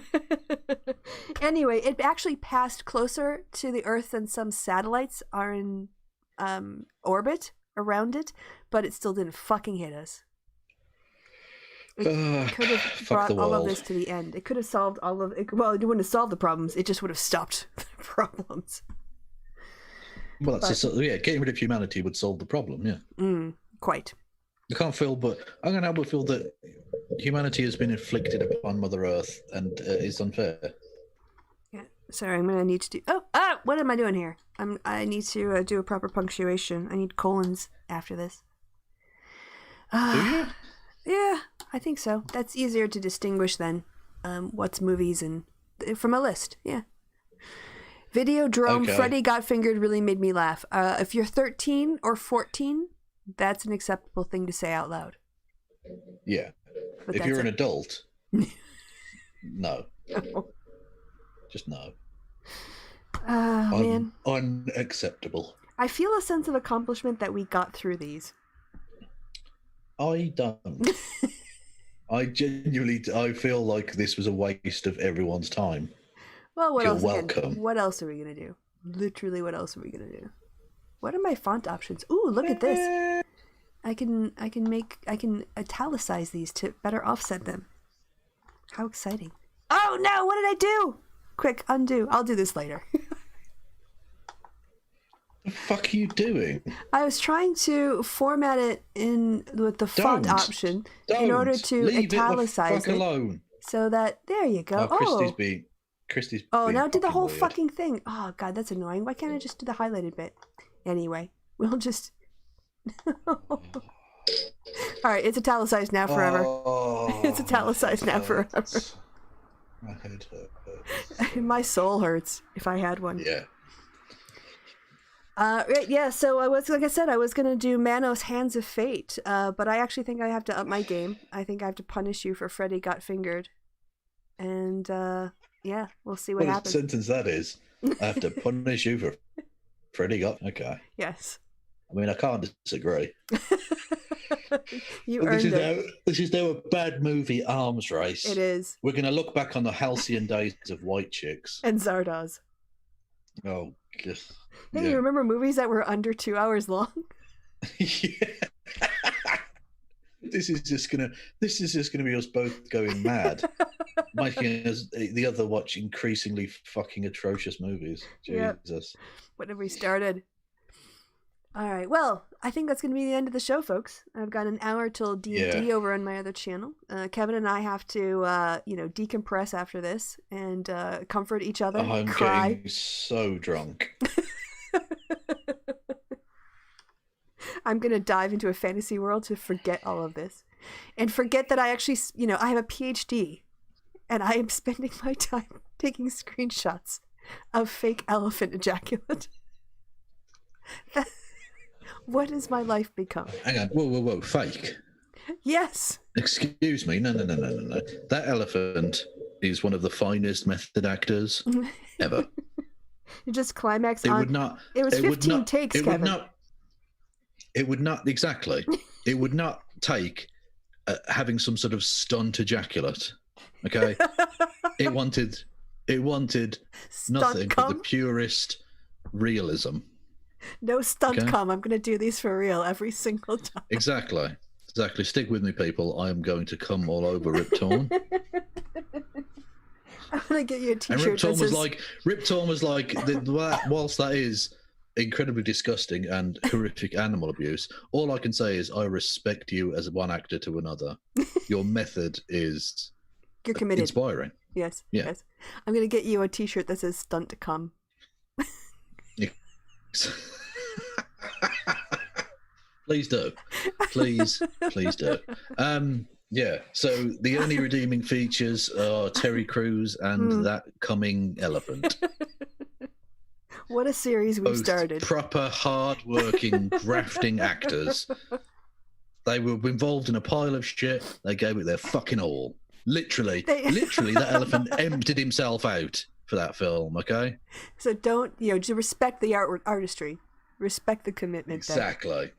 Anyway, it actually passed closer to the Earth than some satellites are in orbit around it, but it still didn't fucking hit us. It could have brought all of this to the end. It could have solved all of it. Well, it wouldn't have solved the problems. It just would have stopped the problems. Well, getting rid of humanity would solve the problem, yeah. Quite. I can't feel, but I'm going to have a feel that humanity has been inflicted upon Mother Earth and is unfair. Yeah. Sorry, I'm going to need to do... what am I doing here? I need to do a proper punctuation. I need colons after this. Do you? Yeah, I think so. That's easier to distinguish than what's movies and from a list. Yeah. Videodrome, okay. Freddy Got Fingered really made me laugh. If you're 13 or 14, that's an acceptable thing to say out loud. Yeah. But if you're an adult, no. Just no. Man. Unacceptable. I feel a sense of accomplishment that we got through these. I don't. I feel like this was a waste of everyone's time. Well, what else? Welcome. What else are we gonna do? Literally, what else are we gonna do? What are my font options? Ooh, look at this. I can italicize these to better offset them. How exciting! Oh no! What did I do? Quick, undo. I'll do this later. The fuck are you doing? I was trying to format it with the font option in order to italicize it. Alone. So that there you go. Kristi's now do the whole weird. Fucking thing. Oh god, that's annoying. Why can't I just do the highlighted bit? Anyway, we'll just. All right, it's italicized now forever. It's italicized now forever. My head hurts. My soul hurts if I had one. Yeah. Right, yeah. So I was, like I said, I was gonna do Manos Hands of Fate, but I actually think I have to up my game. I think I have to punish you for Freddie Got Fingered, and yeah, we'll see what happens. What sentence that is? I have to punish you for Freddie Got. Okay. Yes. I mean, I can't disagree. You earned it. This is now a bad movie arms race. It is. We're going to look back on the halcyon days of White Chicks and Zardoz. Oh, God. Hey, yeah. You remember movies that were under 2 hours long? Yeah. This is just gonna be us both going mad, making us the other watch increasingly fucking atrocious movies. Jesus. Yep. What have we started? All right. Well, I think that's going to be the end of the show, folks. I've got an hour till D&D over on my other channel. Kevin and I have to, decompress after this and comfort each other. I'm cry. Getting so drunk. I'm going to dive into a fantasy world to forget all of this and forget that I actually, I have a PhD and I am spending my time taking screenshots of fake elephant ejaculate. What has my life become? Hang on. Whoa. Fake? Yes. Excuse me. No. That elephant is one of the finest method actors ever. You just climax on... It was 15 takes, Kevin. It would not... Exactly. It would not take having some sort of stunt ejaculate. Okay? It wanted nothing but the purest realism. No stunt cum. I'm going to do these for real every single time. Exactly. Stick with me, people. I am going to come all over Rip Torn. I'm going to get you a t-shirt. And Rip Torn was like, whilst that is incredibly disgusting and horrific animal abuse, all I can say is I respect you as one actor to another. Your method is You're committed. Inspiring. Yes. Yeah. Yes. I'm going to get you a t-shirt that says stunt cum. Please do. Please do. Yeah, so the only redeeming features are Terry Crews and that coming elephant. What a series we've started. Proper, hard-working, grafting actors. They were involved in a pile of shit. They gave it their fucking all. Literally, that elephant emptied himself out for that film, okay? So don't, to respect the artistry. Respect the commitment. Exactly.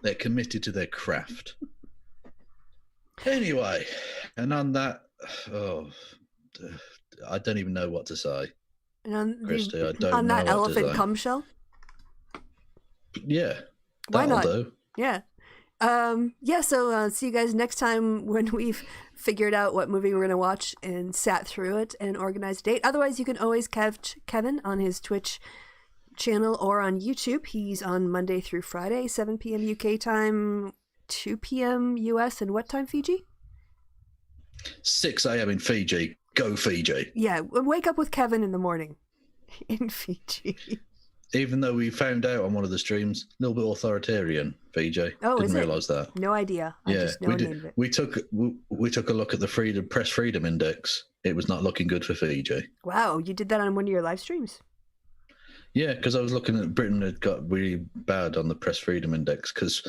They're committed to their craft. Anyway, and on that, I don't even know what to say. And on Kristi, I don't know that what elephant to say. cum shell? Yeah. Why not? Do. Yeah. So see you guys next time when we've figured out what movie we're going to watch and sat through it and organized a date. Otherwise, you can always catch Kevin on his Twitch channel or on YouTube. He's on Monday through Friday, 7 p.m. UK time, 2 p.m. US, and what time, Fiji? 6 a.m. in Fiji. Go Fiji. Yeah, wake up with Kevin in the morning in Fiji. Even though we found out on one of the streams, a little bit authoritarian, Fiji. Oh, didn't realise that. No idea. I just know it. We took a look at the Press Freedom Index. It was not looking good for Fiji. Wow, you did that on one of your live streams? Yeah, because I was looking at Britain had got really bad on the Press Freedom Index because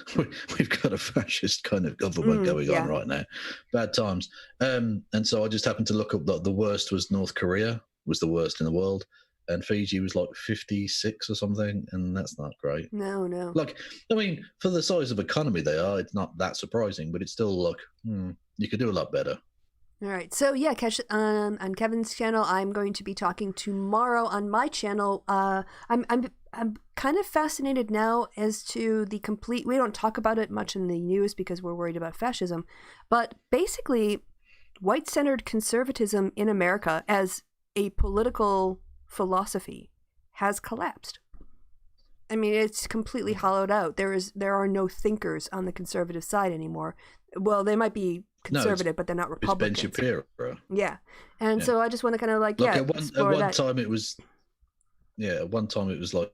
we've got a fascist kind of government going on right now. Bad times. And so I just happened to look up the worst was North Korea, was the worst in the world. And Fiji was like 56 or something, and that's not great. No. Like, I mean, for the size of economy they are, it's not that surprising, but it's still like, you could do a lot better. All right. So, yeah, catch it on Kevin's channel. I'm going to be talking tomorrow on my channel. I'm kind of fascinated now as to the complete... We don't talk about it much in the news because we're worried about fascism. But basically, white-centered conservatism in America as a political philosophy has collapsed. I mean, it's completely hollowed out. There are no thinkers on the conservative side anymore. Well, they might be conservative, but they're not Republicans. It's Ben Shapiro. Yeah. And so I just want to kind of at one time it was like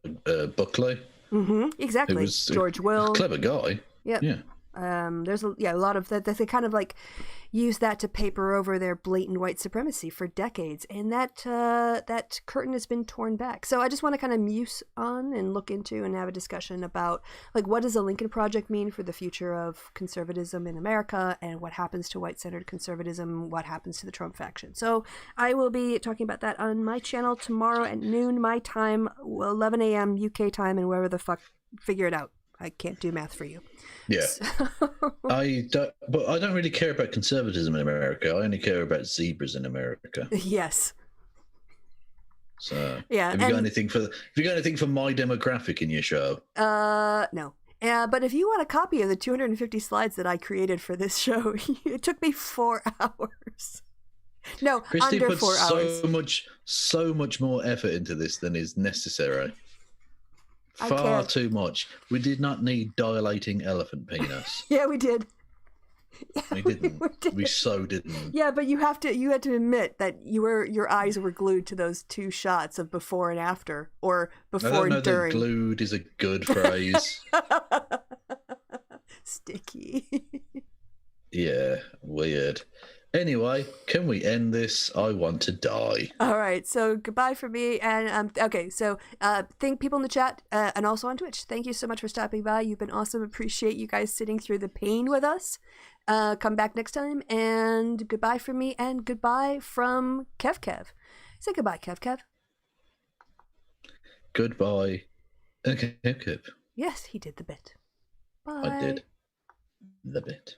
Buckley. Mm-hmm. Exactly. It was George Will. Clever guy. Yep. Yeah. There's a lot of that. They kind of like use that to paper over their blatant white supremacy for decades, and that curtain has been torn back. So I just want to kind of muse on and look into and have a discussion about like what does the Lincoln Project mean for the future of conservatism in America, and what happens to white-centered conservatism, what happens to the Trump faction. So I will be talking about that on my channel tomorrow at noon my time, 11 a.m. UK time, and wherever the fuck, figure it out. I can't do math for you. Yeah. So... I don't really care about conservatism in America. I only care about zebras in America. Yes. So yeah. Have you got anything for my demographic in your show? No. But if you want a copy of the 250 slides that I created for this show, it took me 4 hours. No, Kristi under puts 4 hours. so much more effort into this than is necessary. Far too much. We did not need dilating elephant penis. Yeah, we did. Yeah, we didn't. We so didn't. Yeah, but you had to admit that your eyes were glued to those 2 shots of before and after, or before and during. That glued is a good phrase. Sticky. Yeah, weird. Anyway, can we end this? I want to die. All right, so goodbye for me. And okay, so thank people in the chat and also on Twitch. Thank you so much for stopping by. You've been awesome. Appreciate you guys sitting through the pain with us. Come back next time. And goodbye from me, and goodbye from Kev. Say goodbye, Kev. Goodbye. Okay, Kev. Yes, he did the bit. Bye. I did the bit.